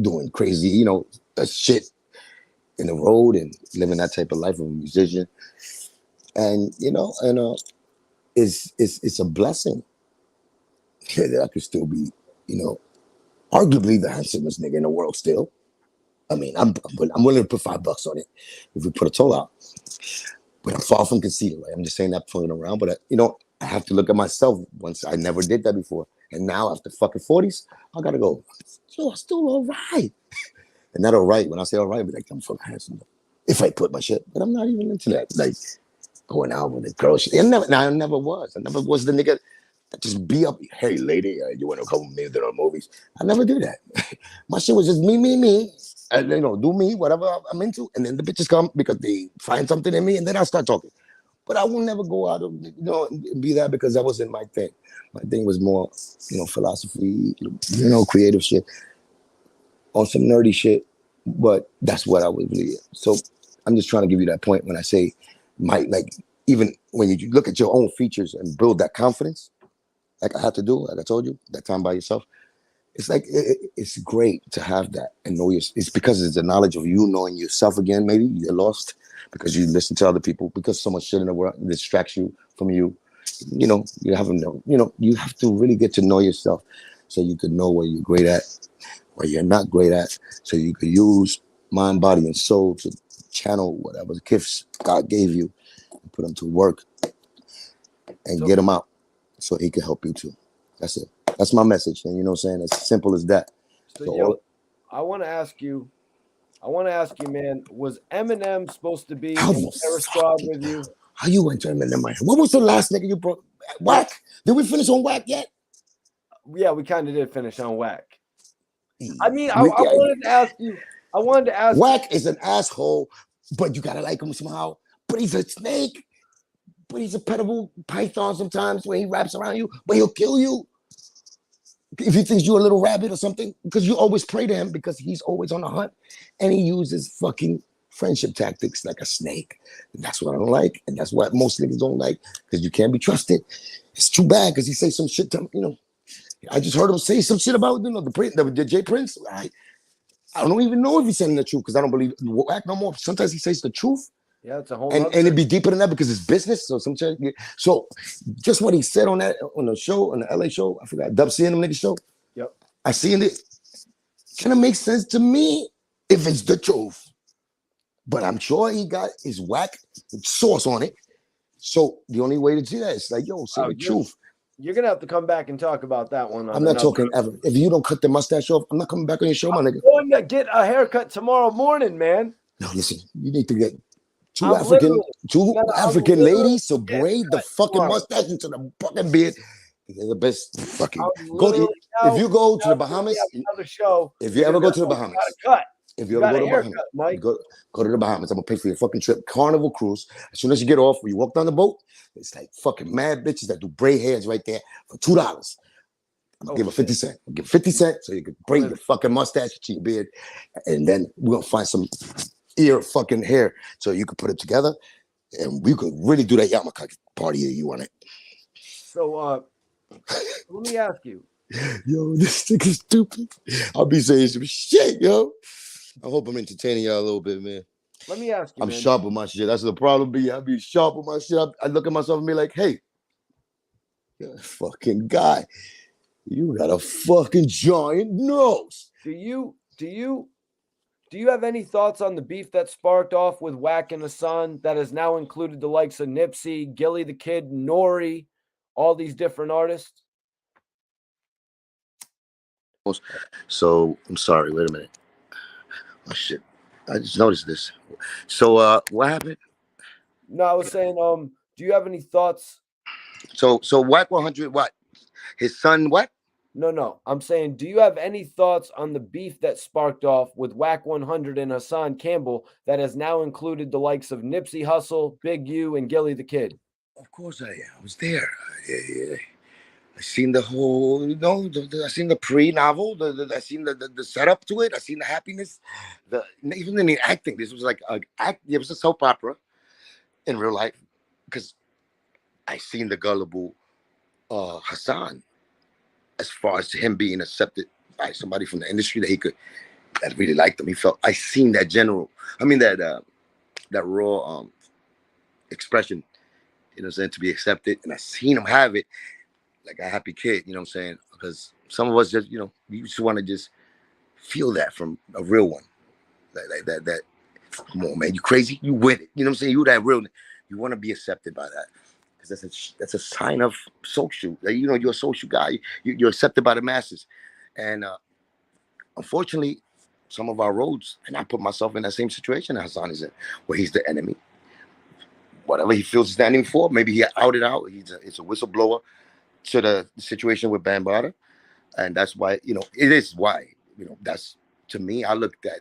doing crazy, you know, shit in the road and living that type of life of a musician. And, you know, it's a blessing that I could still be, you know, arguably the handsomest nigga in the world still. I mean, I'm willing to put $5 on it if we put a toll out. But I'm far from conceited, right? I'm just saying that fucking around. But, you know, I have to look at myself once. I never did that before. And now after fucking 40s, I got to go, yo, I'm still all right. And not all right. When I say all right, I'll be like, I'm fucking handsome. If I put my shit. But I'm not even into that. Like, going out with a girl shit. I never was. I never was the nigga that just be up, hey, lady, you want to come with me to the movies? I never do that. My shit was just me. And, you know, do me, whatever I'm into. And then the bitches come because they find something in me, and then I start talking. But I will never go out and, you know, be that, because that wasn't my thing. My thing was more, you know, philosophy, you know, creative shit, on some nerdy shit. But that's what I was really. So I'm just trying to give you that point when I say, like, even when you look at your own features and build that confidence, like I had to do, like I told you, that time by yourself. It's like, it's great to have that and know it's because it's the knowledge of you knowing yourself again. Maybe you're lost because you listen to other people, because so much shit in the world distracts you from you. You know, you have to really get to know yourself. so you could know what you're great at, what you're not great at, so you could use mind, body, and soul to channel whatever gifts God gave you and put them to work and get them out so he can help you too. That's it. That's my message. And you know what I'm saying? As simple as that. So I want to ask you, man, was Eminem supposed to be How in the Terror Squad with you? How you went to Eminem? What was the last nigga you brought? Wack? Did we finish on Wack yet? Yeah, we kind of did finish on Wack. I mean, I wanted to ask you. Wack is an asshole, but you gotta like him somehow. But he's a snake. But he's a pedible python sometimes when he wraps around you, but he'll kill you if he thinks you're a little rabbit or something, because you always pray to him because he's always on the hunt and he uses fucking friendship tactics like a snake. And that's what I don't like. And that's what most niggas don't like, because you can't be trusted. It's too bad because he say some shit to, you know. I just heard him say some shit about, you know, the J Prince. I don't even know if he's saying the truth because I don't believe Wack no more. Sometimes he says the truth. Yeah, it's a whole and it'd be deeper than that because it's business. So just what he said on the show, on the LA show, I forgot, Dub seeing them nigga show. Yep. I seen it. Kind of makes sense to me if it's the truth. But I'm sure he got his Wack sauce on it. So the only way to do that is like, yo, say the truth. You're gonna have to come back and talk about that one. I'm not talking ever. If you don't cut the mustache off, I'm not coming back on your show, my nigga. I'm going to get a haircut tomorrow morning, man. No, listen, you need to get two African ladies to braid the fucking mustache into the fucking beard. They're the best fucking. If you go to the Bahamas, if you ever go to the Bahamas, if you ever go to the Bahamas, Mike, go to the Bahamas. I'm gonna pay for your fucking trip. Carnival cruise. As soon as you get off, when you walk down the boat, it's like fucking mad bitches that do braid hairs right there for $2. I'm gonna give her 50 cents. I'll give 50 cents so you can braid your fucking mustache to your beard, and then we're gonna find some ear fucking hair so you could put it together, and we could really do that yarmulke party that you want it. So let me ask you. Yo, this nigga's stupid. I'll be saying some shit, yo. I hope I'm entertaining y'all a little bit, man. Let me ask you. I'm sharp with my shit. That's the problem. I be sharp with my shit. I look at myself and be like, hey, you're a fucking guy. You got a fucking giant nose. Do you have any thoughts on the beef that sparked off with Wack and Hassan that has now included the likes of Nipsey, Gillie Da Kid, Nori, all these different artists? So I'm sorry. Wait a minute. Oh shit! I just noticed this. So what happened? No, I was saying, do you have any thoughts? So Wack 100, what? His son, what? No. I'm saying, do you have any thoughts on the beef that sparked off with Wack 100 and Hassan Campbell that has now included the likes of Nipsey Hussle, Big U, and Gillie Da Kid? Of course I was there. Yeah. I seen the whole, I seen the pre-novel, I seen the setup to it. I seen the happiness, even in the acting. This was like it was a soap opera in real life, because I seen the gullible Hassan, as far as him being accepted by somebody from the industry that really liked him. I seen that that raw expression, you know what I'm saying, to be accepted, and I seen him have it like a happy kid, you know what I'm saying? Because some of us just, we just want to just feel that from a real one. Like that. Come on, man, you crazy? You with it. You know what I'm saying? You that real. You want to be accepted by that. Because that's a sign of social. You're a social guy. You're accepted by the masses. And unfortunately, some of our roads, and I put myself in that same situation that Hassan is in, where he's the enemy. Whatever he feels standing for, maybe he outed out. It's a whistleblower to the situation with Bambaataa, and that's why it is why that's, to me, I looked at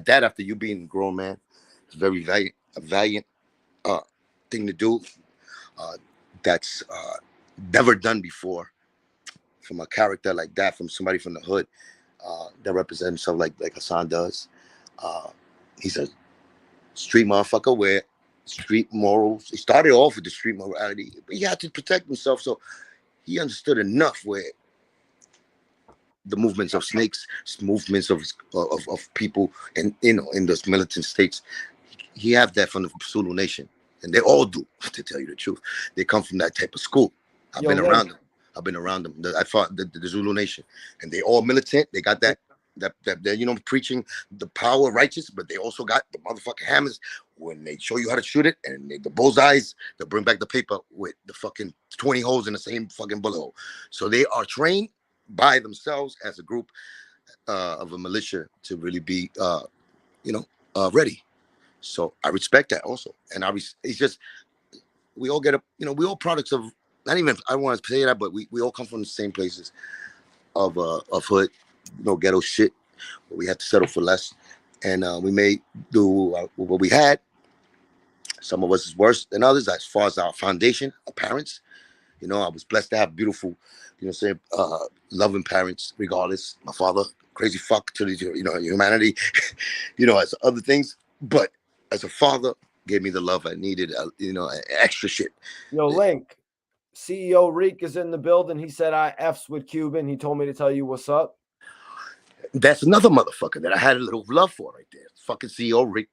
that after you being a grown man. It's very valiant thing to do. That's never done before from a character like that, from somebody from the hood that represents himself like Hassan does. He's a street motherfucker with street morals. He started off with the street morality, but he had to protect himself, so he understood enough where the movements of snakes, movements of people, and in those militant states, he have that from the Zulu Nation, and they all do. To tell you the truth, they come from that type of school. I've been around them. I've been around them. I fought the Zulu Nation, and they all militant. They got that preaching the power of righteous, but they also got the motherfucking hammers when they show you how to shoot it, and the bullseyes. They'll bring back the paper with the fucking 20 holes in the same fucking bullet hole. So they are trained by themselves as a group of a militia to really be, ready. So I respect that also, and it's just we all get we all products of, not even, I don't want to say that, but we all come from the same places of hood, ghetto shit, but we had to settle for less, and we may do what we had. Some of us is worse than others as far as our foundation, our parents. I was blessed to have beautiful, loving parents, regardless. My father, crazy fuck to the, humanity, as other things. But as a father, gave me the love I needed, extra shit. Yo, Link, CEO Reek is in the building. He said I F's with Cuban. He told me to tell you what's up. That's another motherfucker that I had a little love for right there. Fucking CEO Reek.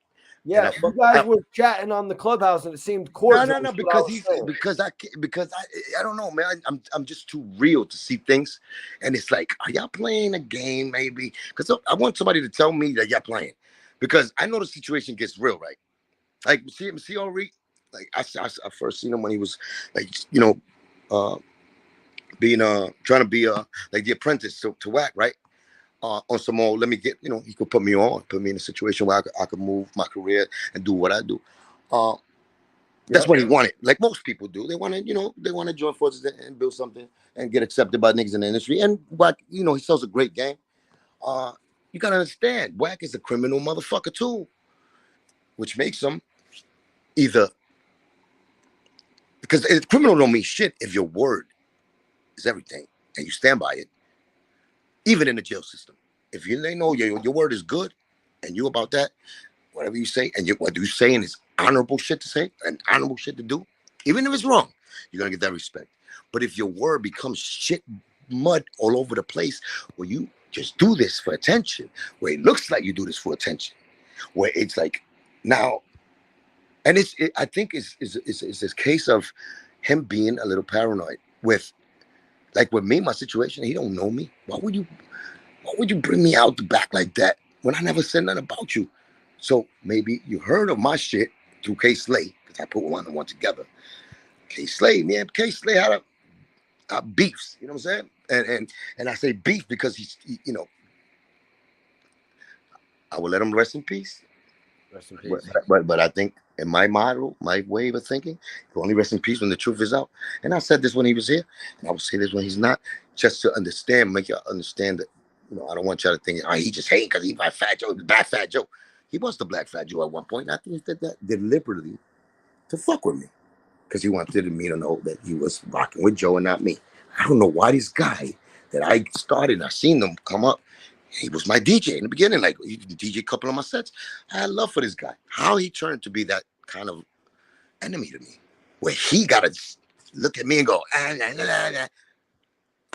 Yeah, you guys were chatting on the clubhouse, and it seemed cordial. No, because I don't know, man. I'm just too real to see things, and it's like, are y'all playing a game, maybe? Because I want somebody to tell me that y'all playing, because I know the situation gets real, right? Like, see, Reek, like I first seen him when he was like, being trying to be like the apprentice to Wack, right? On some more, let me get, he could put me in a situation where I could move my career and do what I do. That's what he wanted, like most people do. They want to join forces and build something and get accepted by niggas in the industry. And Wack, he sells a great game. You gotta understand, Wack is a criminal motherfucker too, which makes him either, because criminal don't mean shit if your word is everything and you stand by it, even in the jail system. If they know your word is good and you about that, whatever you say, and what you're saying is honorable shit to say and honorable shit to do, even if it's wrong, you're gonna get that respect. But if your word becomes shit mud all over the place, where you just do this for attention, where it looks like you do this for attention, where it's like now, and I think it's this case of him being a little paranoid with, like with me, my situation. He don't know me. Why would you bring me out the back like that when I never said nothing about you? So maybe you heard of my shit through K Slay, because I put one and one together. K Slay, man, K Slay had a beefs, you know what I'm saying? And I say beef because he, I will let him rest in peace. Rest in peace. But I think in my model, my way of thinking, he only rest in peace when the truth is out. And I said this when he was here, and I will say this when he's not, just to understand, make you understand that, I don't want y'all to think, he just hate because he's my Fat Joe, the Black Fat Joe. He was the Black Fat Joe at one point. And I think he did that deliberately to fuck with me, because he wanted me to know that he was rocking with Joe and not me. I don't know why this guy that I started, I seen them come up, he was my DJ in the beginning, like he DJ a couple of my sets. I had love for this guy. How he turned to be that kind of enemy to me, where he gotta look at me and go,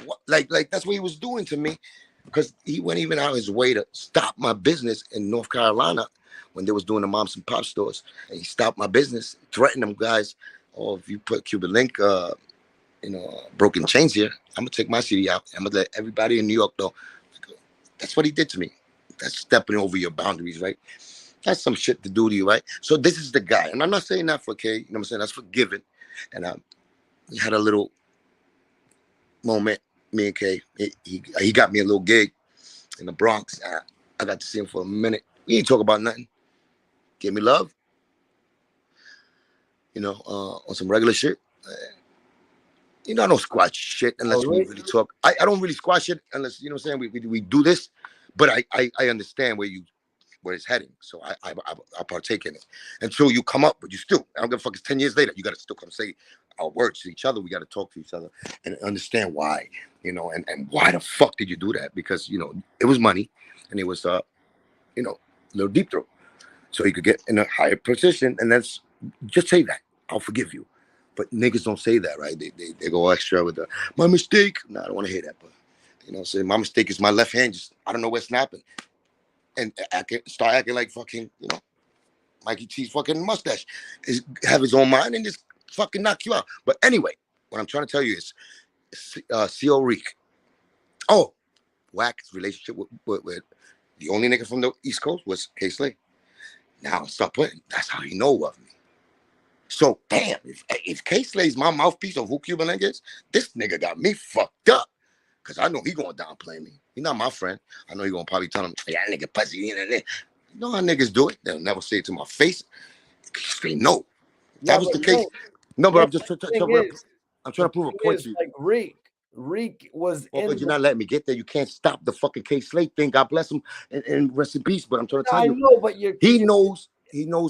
What? Like that's what he was doing to me, because he went even out his way to stop my business in North Carolina when they was doing the moms and pop stores, and he stopped my business, threatened them guys. Oh, if you put Cuban Link, Broken Chains here, I'm gonna take my CD out. I'm gonna let everybody in New York know. That's what he did to me. That's stepping over your boundaries, right? That's some shit to do to you, right? So this is the guy, and I'm not saying that for K. You know what I'm saying? That's for giving. And we had a little moment. Me and K. He got me a little gig in the Bronx. I got to see him for a minute. We ain't talk about nothing. Give me love. On some regular shit. I don't squash shit unless we really talk. I don't really squash it unless, what I'm saying, we do this, but I understand where it's heading. So I partake in it. Until you come up, but you still, I don't give a fuck, it's 10 years later, you got to still come say our words to each other. We got to talk to each other and understand why, and why the fuck did you do that? Because, it was money, and it was, a little deep throat. So you could get in a higher position, and that's, just say that. I'll forgive you. But niggas don't say that, right? They go extra with my mistake. No, I don't want to hear that. But, say my mistake is my left hand. Just, I don't know what's snapping. And start acting like fucking, Mikey T's fucking mustache. Have his own mind and just fucking knock you out. But anyway, what I'm trying to tell you is, CO Reek. Oh, Wack's relationship with the only nigga from the East Coast was K-Slay. Now stop playing. That's how he know of me. So damn, if K-Slay's my mouthpiece of who Cuban Link is, this nigga got me fucked up. Cause I know he gonna downplay me. He not my friend. I know he gonna probably tell him, yeah, that nigga pussy. You know how niggas do it. They'll never say it to my face. They know. Yeah, That was but the case. No, but yeah, I'm just the thing is, trying to prove a point to you. like Reek was Well, in. but you're not letting me get there. You can't stop the fucking K-Slay thing. God bless him and rest in peace. But I'm trying to tell I you, know, but he knows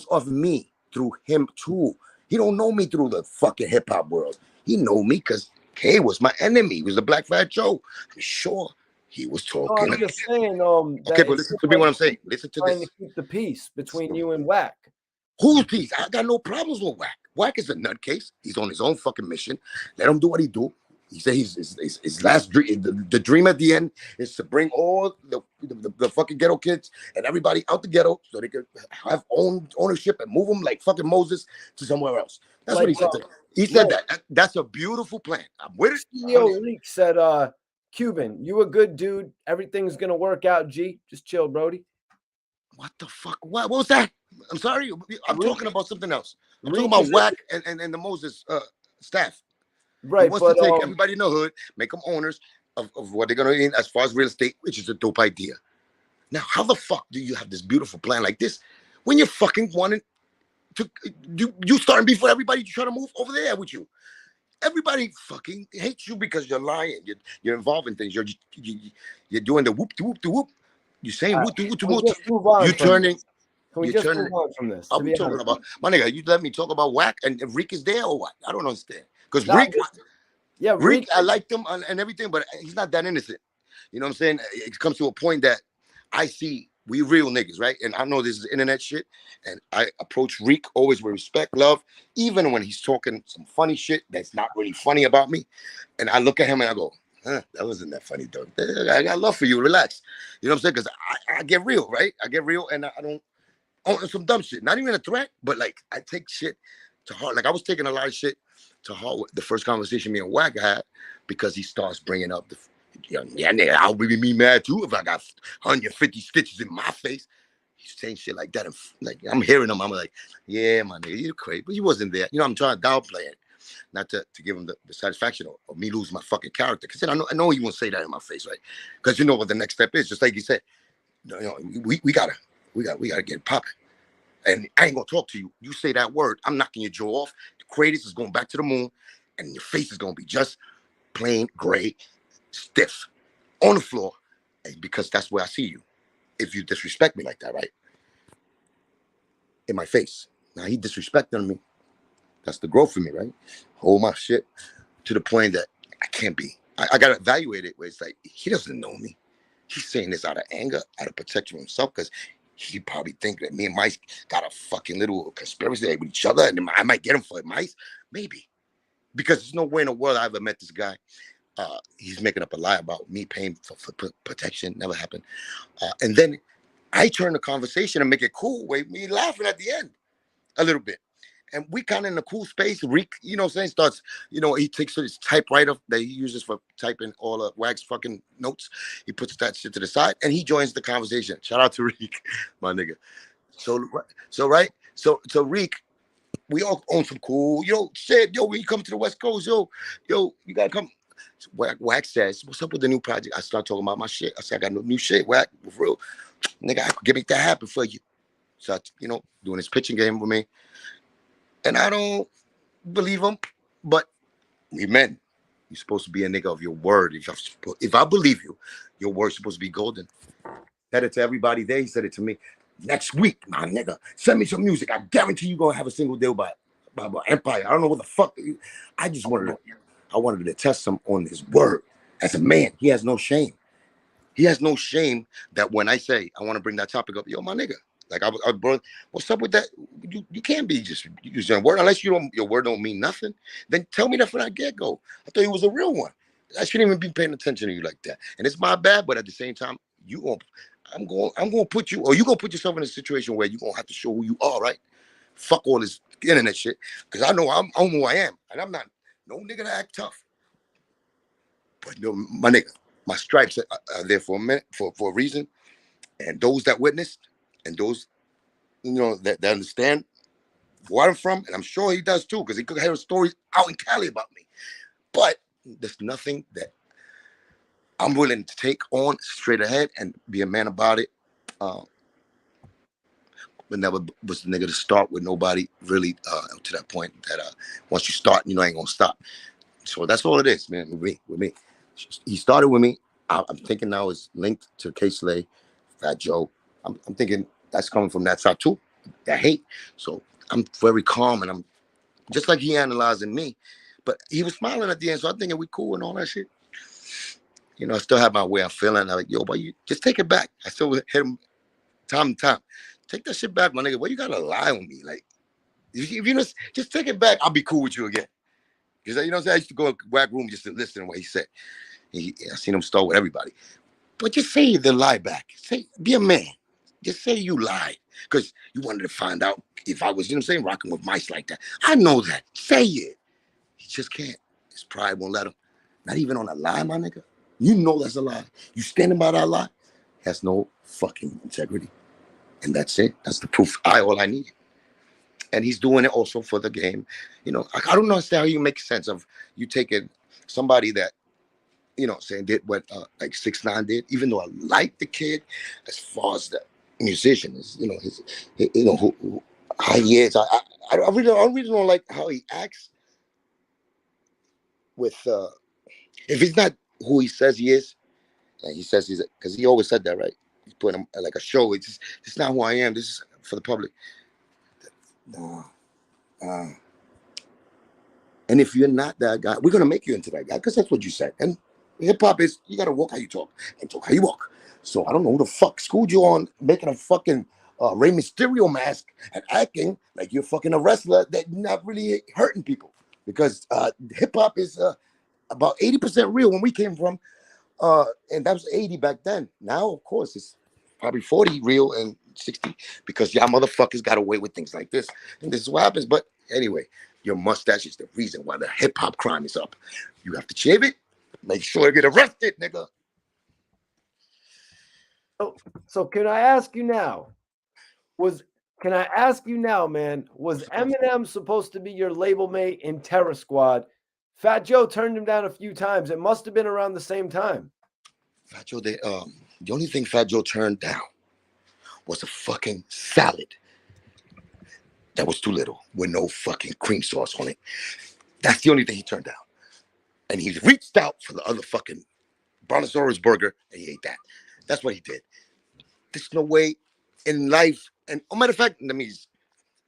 of me through him too. He don't know me through the fucking hip hop world. He know me because K was my enemy. He was the Black Fat Joe. I'm sure he was No, talking. I'm just saying, Okay, that but listen to me what I'm saying. Listen to trying this. to keep the peace between you and Wack. Who's peace? I got no problems with Wack. Wack is a nutcase. He's on his own fucking mission. Let him do what he do. He said his last dream, the dream at the end is to bring all the fucking ghetto kids and everybody out the ghetto so they could have ownership and move them like fucking Moses to somewhere else. That's Like, what he said. He said that. That's a beautiful plan. I'm with it. CEO Leak said, Cuban, you a good dude. Everything's gonna work out, G. Just chill, Brody. What the fuck? What was that? I'm sorry. I'm talking about something else. I'm talking about Wack and the Moses staff. Right, he wants to take everybody in the hood, make them owners of what they're going to earn as far as real estate, which is a dope idea. Now, how the fuck do you have this beautiful plan like this when you're fucking wanting to, you starting beef with everybody trying to move over there with you? Everybody fucking hates you because you're lying. You're involved in things. You're doing the whoop to whoop to whoop. You're saying whoop to whoop to whoop. You're turning. Can we just move on from this? Are we talking about, my nigga? You let me talk about Wack and if Reek is there or what? I don't understand. Because Reek, Reek, I liked him and everything, but he's not that innocent. You know what I'm saying? It comes to a point that I see we real niggas, right? And I know this is internet shit, and I approach Reek always with respect, love, even when he's talking some funny shit that's not really funny about me. And I look at him and I go, that wasn't that funny, though. I got love for you. Relax. You know what I'm saying? Because I get real, right? I get real, and I don't on some dumb shit. Not even a threat, but like I take shit to heart. Like I was taking a lot of shit to heart with the first conversation me and Wack had because he starts bringing up the, yeah, nigga, I'll be me mad too if I got 150 stitches in my face. He's saying shit like that, and like I'm hearing him. I'm like, yeah, my nigga, you're crazy, but he wasn't there. You know, I'm trying to downplay it, not to give him the satisfaction of me losing my fucking character. Because I know he won't say that in my face, right? Because you know what the next step is. Just like you said, you know, we gotta get popping. And I ain't gonna talk to you. You say that word, I'm knocking your jaw off. The Kratos is going back to the moon, and your face is gonna be just plain gray, stiff, on the floor, and because that's where I see you. If you disrespect me like that, right? In my face. Now he disrespecting me. That's the growth for me, right? Hold my shit to the point that I can't be. I gotta evaluate it where it's like he doesn't know me. He's saying this out of anger, out of protection of himself, because he probably think that me and Mice got a fucking little conspiracy with each other, and I might get him for Mice, maybe, because there's no way in the world I ever met this guy. He's making up a lie about me paying for protection. Never happened. And then I turn the conversation and make it cool with me laughing at the end a little bit. And we kind of in a cool space. Reek, you know what I'm saying, starts, you know, he takes his typewriter that he uses for typing all of Wack's fucking notes. He puts that shit to the side and he joins the conversation. Shout out to Reek, my nigga. So Reek, we all own some cool, shit. When you come to the West Coast, you gotta come. So Wack says, what's up with the new project? I start talking about my shit. I said, I got no new shit, Wack, for real. Nigga, I could make that happen for you. So, doing his pitching game with me. And I don't believe him, but we men. You're supposed to be a nigga of your word. If I believe you, your word's supposed to be golden. Said it to everybody there. He said it to me. Next week, my nigga, send me some music. I guarantee you gonna have a single deal by Empire. I don't know what the fuck. I just wanted to test him on his word. As a man, he has no shame. He has no shame that when I say I want to bring that topic up, yo, my nigga. Like I bro, what's up with that? You can't be just using a word unless your word don't mean nothing. Then tell me that from that get go. I thought he was a real one. I shouldn't even be paying attention to you like that. And it's my bad, but at the same time, I'm gonna put you, or you gonna put yourself in a situation where you're gonna have to show who you are, right? Fuck all this internet shit, because I know I'm who I am, and I'm not no nigga to act tough. But my nigga, my stripes are there for a minute, for a reason. And those that witnessed, and those that understand where I'm from, and I'm sure he does too, because he could hear stories out in Cali about me. But there's nothing that I'm willing to take on straight ahead and be a man about it. But never was the nigga to start with nobody really to that point that once you start, ain't gonna stop. So that's all it is, man. With me, he started with me. I'm thinking now it's linked to K-Slay, Fat Joe. I'm thinking that's coming from that side too, that hate. So I'm very calm, and I'm just like he analyzing me, but he was smiling at the end. So I'm thinking we cool and all that shit. I still have my way of feeling. I'm like, yo, but you just take it back. I still hit him time to time. Take that shit back, my nigga. Why you gotta lie on me? Like, if you just take it back, I'll be cool with you again. Because what I'm saying, I used to go to Wack room just to listen to what he said. I seen him start with everybody. But just say the lie back. Be a man. Just say you lied. Because you wanted to find out if I was, rocking with mice like that. I know that. Say it. He just can't. His pride won't let him. Not even on a lie, my nigga. You know that's a lie. You standing by that lie. Has no fucking integrity. And that's it. That's the proof. All I need. And he's doing it also for the game. I don't understand how you make sense of you taking somebody that, saying did what like 6ix9ine did, even though I like the kid as far as the musician is, how he is. I really don't like how he acts with, if he's not who he says he is, and he says he's, because he always said that, right? He's putting him like a show. It's not who I am. This is for the public. And if you're not that guy, we're gonna make you into that guy, because that's what you said. And hip hop is, you gotta walk how you talk and talk how you walk. So I don't know who the fuck schooled you on making a fucking Rey Mysterio mask and acting like you're fucking a wrestler that you're not really hurting people. Because hip hop is about 80% real when we came from, and that was 80 back then. Now, of course, it's probably 40 real and 60 because y'all motherfuckers got away with things like this. And this is what happens. But anyway, your mustache is the reason why the hip hop crime is up. You have to shave it. Make sure you get arrested, nigga. So can I ask you now? Man, was Eminem supposed to be your label mate in Terror Squad? Fat Joe turned him down a few times. It must have been around the same time. Fat Joe, the only thing Fat Joe turned down was a fucking salad that was too little with no fucking cream sauce on it. That's the only thing he turned down. And he reached out for the other fucking Brontosaurus burger, and he ate that. That's what he did. There's no way in life. And matter of fact, let me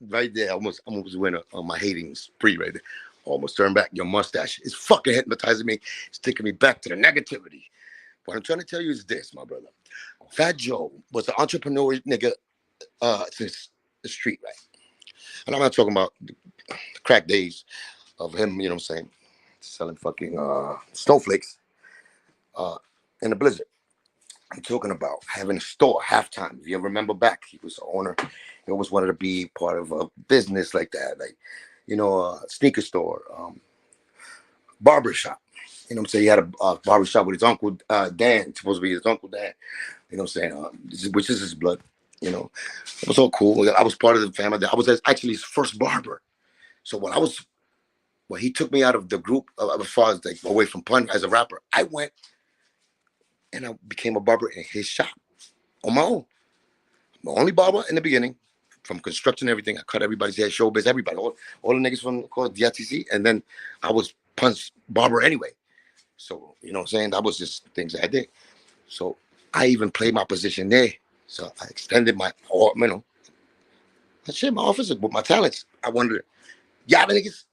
right there. I'm almost went on my hating spree right there. Almost turned back. Your mustache is fucking hypnotizing me. It's taking me back to the negativity. What I'm trying to tell you is this, my brother. Fat Joe was an entrepreneur nigga since the street, right? And I'm not talking about the crack days of him, you know what I'm saying, selling fucking snowflakes in the blizzard. I'm talking about having a store halftime. If you ever remember back, he was the owner. He always wanted to be part of a business like that, like, a sneaker store, barber shop. You know what I'm saying? He had a barber shop with his uncle Dan, supposed to be his uncle Dan. You know what I'm saying? Which is his blood. It was all cool. I was part of the family. I was actually his first barber. So when he took me out of the group, as far as like away from pun as a rapper, I went and I became a barber in his shop on my own. My only barber in the beginning, from construction, everything. I cut everybody's hair, showbiz, everybody, all the niggas from called DITC, and then I was punch barber anyway. So you know what I'm saying? That was just things I did. So I even played my position there. So I extended my, my office with my talents. I wanted to, y'all niggas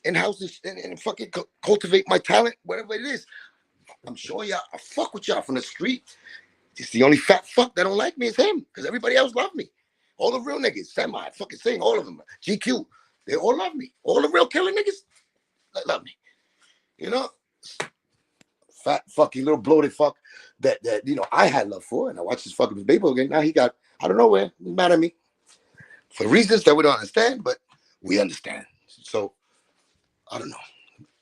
in-house and fucking cultivate my talent, whatever it is. I'm sure y'all, I fuck with y'all from the street. It's the only fat fuck that don't like me is him, because everybody else love me. All the real niggas, Semi, fucking Sing, all of them, GQ, they all love me. All the real killer niggas, they love me. Fat fucking little bloated fuck that I had love for, and I watched this fucking baby again. Now he got out of nowhere, he's mad at me for reasons that we don't understand, but we understand. So I don't know.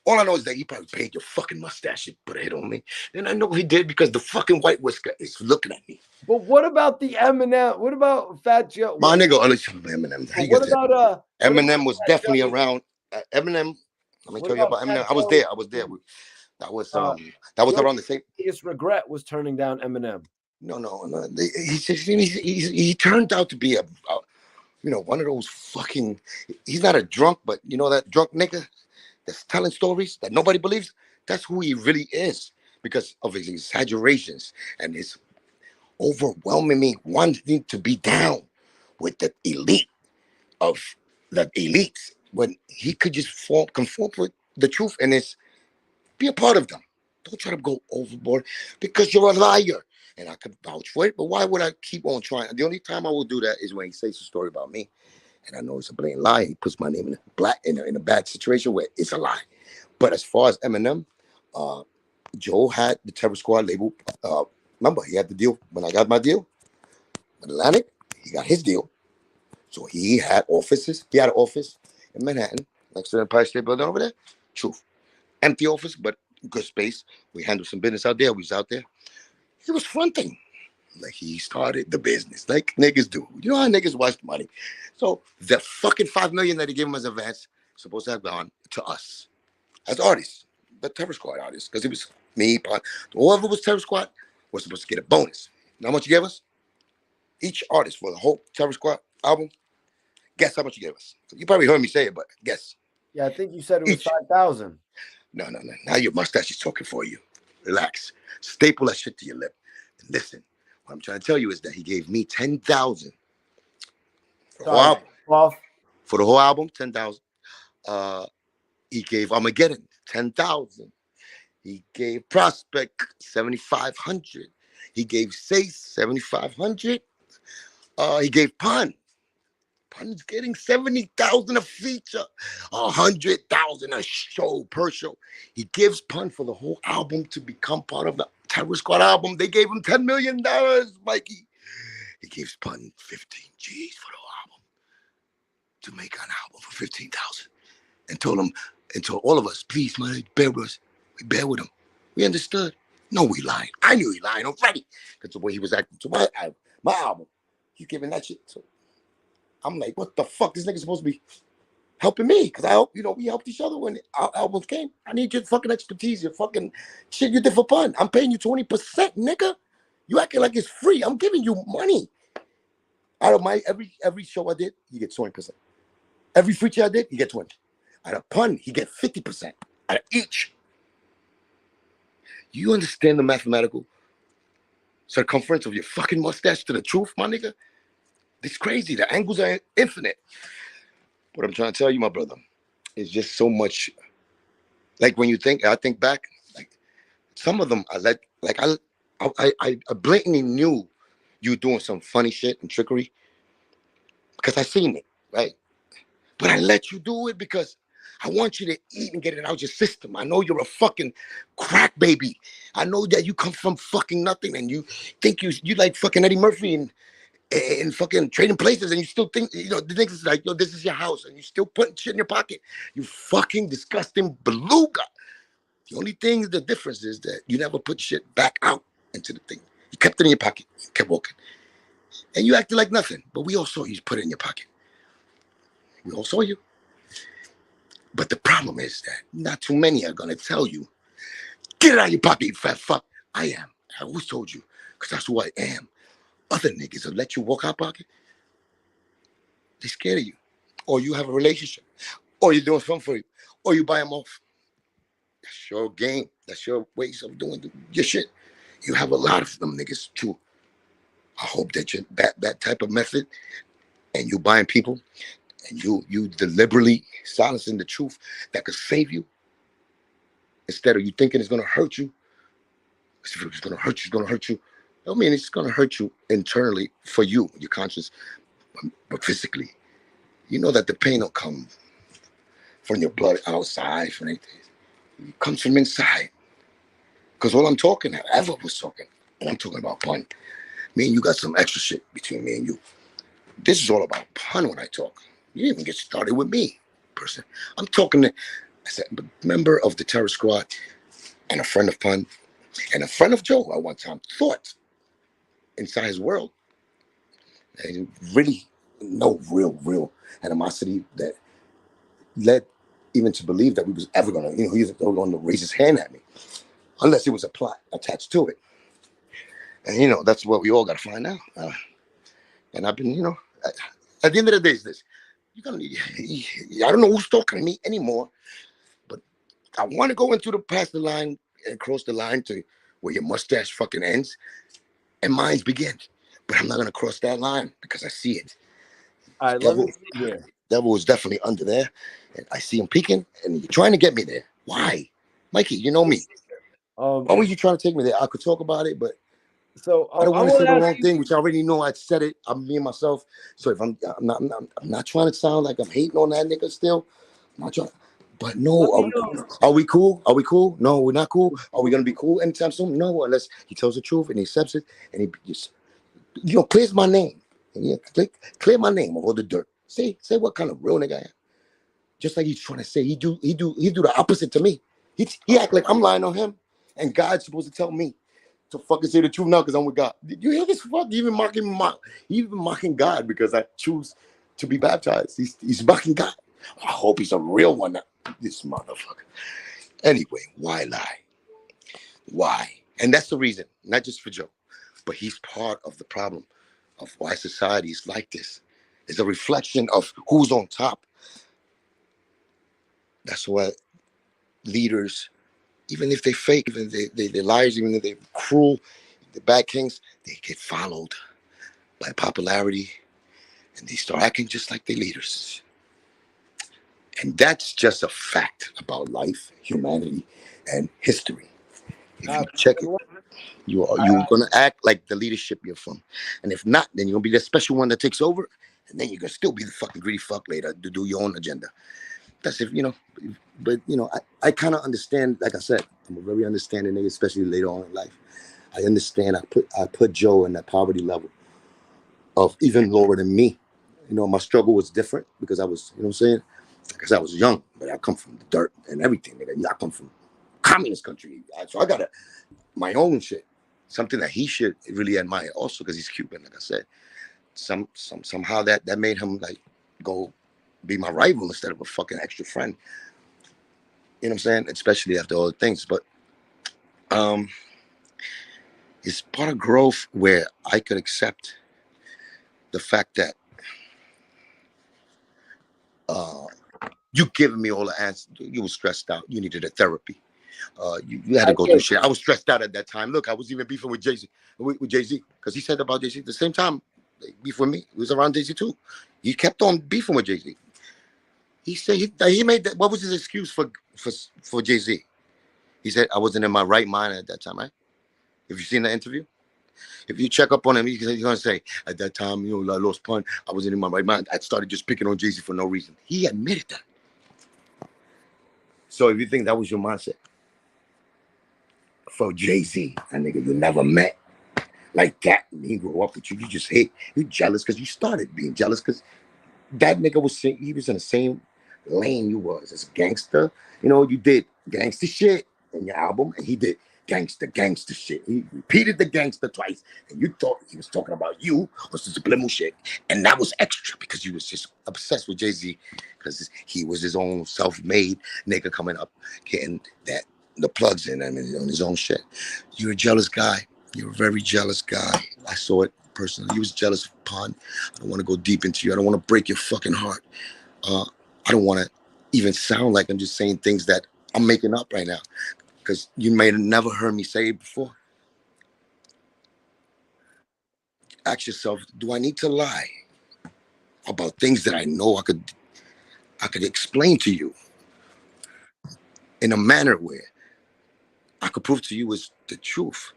All I know is that he probably paid your fucking mustache and put a hit on me. And I know he did because the fucking white whisker is looking at me. But what about the Eminem? What about Fat Joe? My nigga, listen, Eminem. But what about Eminem was Fat definitely Joe? around. Eminem. Let me What tell you about about Eminem. Fat I was Joe? there. I was there. That was Uh, that was Joe's around the same. biggest regret was turning down Eminem. No. He turned out to be a one of those fucking. He's not a drunk, but you know that drunk nigga that's telling stories that nobody believes. That's who he really is because of his exaggerations and his overwhelming wanting to be down with the elite of the elites when he could just conform with the truth and be a part of them. Don't try to go overboard because you're a liar. And I could vouch for it, but why would I keep on trying? The only time I will do that is when he says a story about me. And I know it's a blatant lie. He puts my name in a bad situation where it's a lie. But as far as Eminem, Joe had the Terror Squad label. Remember, he had the deal. When I got my deal with Atlantic, he got his deal. So he had offices. He had an office in Manhattan, next to the Empire State Building over there. Truth. Empty office, but good space. We handled some business out there. We was out there. He was fronting. Like he started the business. Like niggas do. You know how niggas waste money. So the fucking $5 million that he gave him as advance supposed to have gone to us as artists. The Terror Squad artists. Because it was me, whoever was Terror Squad was supposed to get a bonus. You know how much you gave us? Each artist for the whole Terror Squad album. Guess how much you gave us? You probably heard me say it, but guess. Yeah, I think you said it was Each. 5,000. No. Now your mustache is talking for you. Relax. Staple that shit to your lip. And listen, what I'm trying to tell you is that he gave me 10,000 for the whole album. 12. For the whole album, 10,000. He gave Armageddon 10,000. He gave Prospect 7,500. He gave Sace 7,500. He gave Pun. Pun's getting 70,000 a feature, 100,000 a show per show. He gives Pun for the whole album to become part of the Terror Squad album. They gave him $10 million, Mikey. He gives Pun 15 G's for the whole album to make an album for 15,000, and told all of us, please, man, bear with us. We bear with him. We understood. No, we lied. I knew he lied already because the way he was acting to my album, he's giving that shit to. I'm like, what the fuck? This nigga supposed to be helping me because I hope, we helped each other when our albums came. I need your fucking expertise, your fucking shit you did for Pun. I'm paying you 20%, nigga. You acting like it's free. I'm giving you money. Out of my every show I did, he gets 20%. Every feature I did, he gets 20. Out of Pun, he gets 50% out of each. You understand the mathematical circumference of your fucking mustache to the truth, my nigga? It's crazy. The angles are infinite. What I'm trying to tell you, my brother, is just so much. Like when I think back, like some of them, I blatantly knew you doing some funny shit and trickery because I seen it, right? But I let you do it because I want you to eat and get it out your system. I know you're a fucking crack baby. I know that you come from fucking nothing and you think you like fucking Eddie Murphy and fucking trading places and you still think, the niggas is like, yo, this is your house and you still putting shit in your pocket. You fucking disgusting beluga. The only thing, the difference is that you never put shit back out into the thing. You kept it in your pocket, kept walking. And you acted like nothing, but we all saw you put it in your pocket. We all saw you. But the problem is that not too many are going to tell you, get it out of your pocket, you fat fuck. I am. I always told you, because that's who I am. Other niggas will let you walk out pocket. They're scared of you. Or you have a relationship. Or you're doing something for you. Or you buy them off. That's your game. That's your ways of doing your shit. You have a lot of them niggas too. I hope that you that type of method and you buying people and you deliberately silencing the truth that could save you instead of you thinking it's gonna hurt you. If it's gonna hurt you, it's gonna hurt you. I mean, it's gonna hurt you internally for you, your conscience, but physically. You know that the pain will come from your blood outside, from anything. It comes from inside. Because all I'm talking, ever was talking, and I'm talking about Pun. Me and you got some extra shit between me and you. This is all about Pun when I talk. You didn't even get started with me, person. I'm talking to I said, but member of the terror squad and a friend of Pun and a friend of Joe at one time thought inside his world, and really no real animosity that led even to believe that we was ever gonna, he was going to raise his hand at me, unless it was a plot attached to it. And that's what we all got to find out. And I've been, at the end of the day, is this: you're gonna need. I don't know who's talking to me anymore, but I want to go into the past the line and cross the line to where your mustache fucking ends and mine begins. But I'm not gonna cross that line because I see it. All right, let me see here. Devil is definitely under there, and I see him peeking, and you're trying to get me there. Why, Mikey? You know me. Why were you trying to take me there? I could talk about it, but so I don't want to say the wrong you thing, which I already know I said it. I'm me and myself. So if I'm not trying to sound like I'm hating on that nigga still. I'm not trying. But no, are we cool? Are we cool? No, we're not cool. Are we gonna be cool anytime soon? No, unless he tells the truth and he accepts it and he just clears my name. And clear my name of all the dirt. Say what kind of real nigga I am. Just like he's trying to say, he do the opposite to me. He act like I'm lying on him, and God's supposed to tell me to fucking say the truth now because I'm with God. Did you hear this fuck? He even mocking God because I choose to be baptized. He's mocking God. I hope he's a real one. This motherfucker. Anyway, why lie? Why? And that's the reason, not just for Joe, but he's part of the problem of why society is like this. It's a reflection of who's on top. That's why leaders, even if they fake, even if they're liars, even if they're cruel, the bad kings, they get followed by popularity and they start acting just like their leaders. And that's just a fact about life, humanity, and history. If you check it, you're gonna act like the leadership you're from. And if not, then you're gonna be that special one that takes over, and then you're gonna still be the fucking greedy fuck later to do your own agenda. That's but I kind of understand, like I said, I'm a very understanding nigga, especially later on in life. I understand I put Joe in that poverty level of even lower than me. My struggle was different because I was, what I'm saying? Because I was young, but I come from the dirt and everything, nigga. I come from communist country. So I got my own shit. Something that he should really admire also because he's Cuban, like I said. Somehow that made him like go be my rival instead of a fucking extra friend. You know what I'm saying? Especially after all the things. But it's part of growth where I could accept the fact that you giving me all the answers. You were stressed out. You needed a therapy. You had to go through shit. I was stressed out at that time. Look, I was even beefing with Jay-Z, with Jay-Z, because he said about Jay-Z at the same time, beef with me. It was around Jay-Z too. He kept on beefing with Jay-Z. He said he made that. What was his excuse for Jay-Z? He said I wasn't in my right mind at that time, right? Have you seen the interview? If you check up on him, he's gonna say at that time, I lost Pun. I wasn't in my right mind. I started just picking on Jay-Z for no reason. He admitted that. So if you think that was your mindset for Jay-Z, a nigga you never met like that, and he grew up with you, you just hate, you jealous because you started being jealous because that nigga he was in the same lane you was as a gangster. You did gangster shit in your album, and he did gangster shit. He repeated the gangster twice, and you thought he was talking about you or some subliminal shit, and that was extra because you was just obsessed with Jay-Z because he was his own self-made nigga coming up, getting the plugs in and on his own shit. You're a jealous guy. You're a very jealous guy. I saw it personally. He was jealous of Pun. I don't want to go deep into you. I don't want to break your fucking heart. I don't want to even sound like I'm just saying things that I'm making up right now because you may have never heard me say it before. Ask yourself, do I need to lie about things that I know I could explain to you in a manner where I could prove to you is the truth?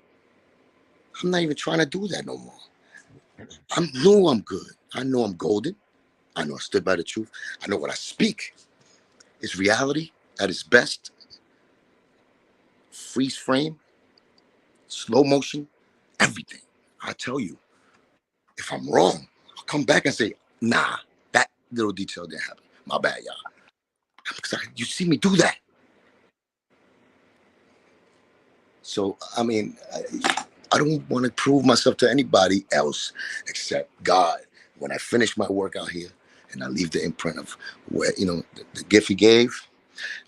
I'm not even trying to do that no more. I know I'm good. I know I'm golden. I know I stood by the truth. I know what I speak is reality at its best. Freeze frame, slow motion, everything. I tell you, if I'm wrong, I'll come back and say, nah, that little detail didn't happen. My bad, y'all. You see me do that. So, I mean, I don't want to prove myself to anybody else except God. When I finish my work out here and I leave the imprint of where, the gift he gave,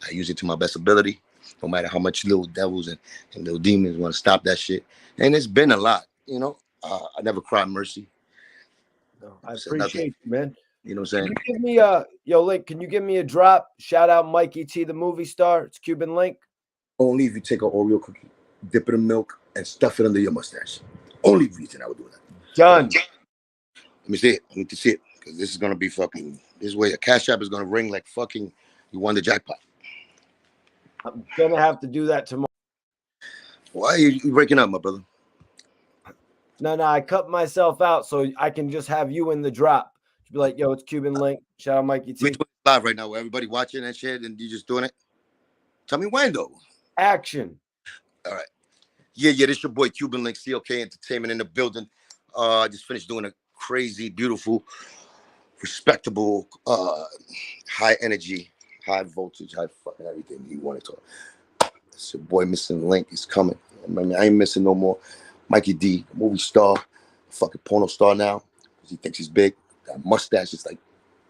I use it to my best ability, no matter how much little devils and little demons want to stop that shit. And it's been a lot, I never cried mercy. No, I appreciate you, man. You know what I'm saying? Can you give me Link, can you give me a drop? Shout out Mikey T, the movie star. It's Cuban Link. Only if you take an Oreo cookie, dip it in milk, and stuff it under your mustache. Only reason I would do that. Done. Let me see it. I need to see it. Because this is going to be fucking, this way a cash app is going to ring like fucking you won the jackpot. I'm going to have to do that tomorrow. Why are you breaking up, my brother? No, I cut myself out so I can just have you in the drop. Be like, yo, it's Cuban Link. Shout out Mikey T. We're doing live right now where everybody watching that shit and you just doing it. Tell me when, though. Action. All right. Yeah, this your boy Cuban Link, COK Entertainment in the building. I just finished doing a crazy, beautiful, respectable, high energy, high voltage, high fucking everything you want to talk. It's your boy Missing Link is coming. I mean, I ain't missing no more. Mikey D, movie star, fucking porno star now, because he thinks he's big. That mustache is like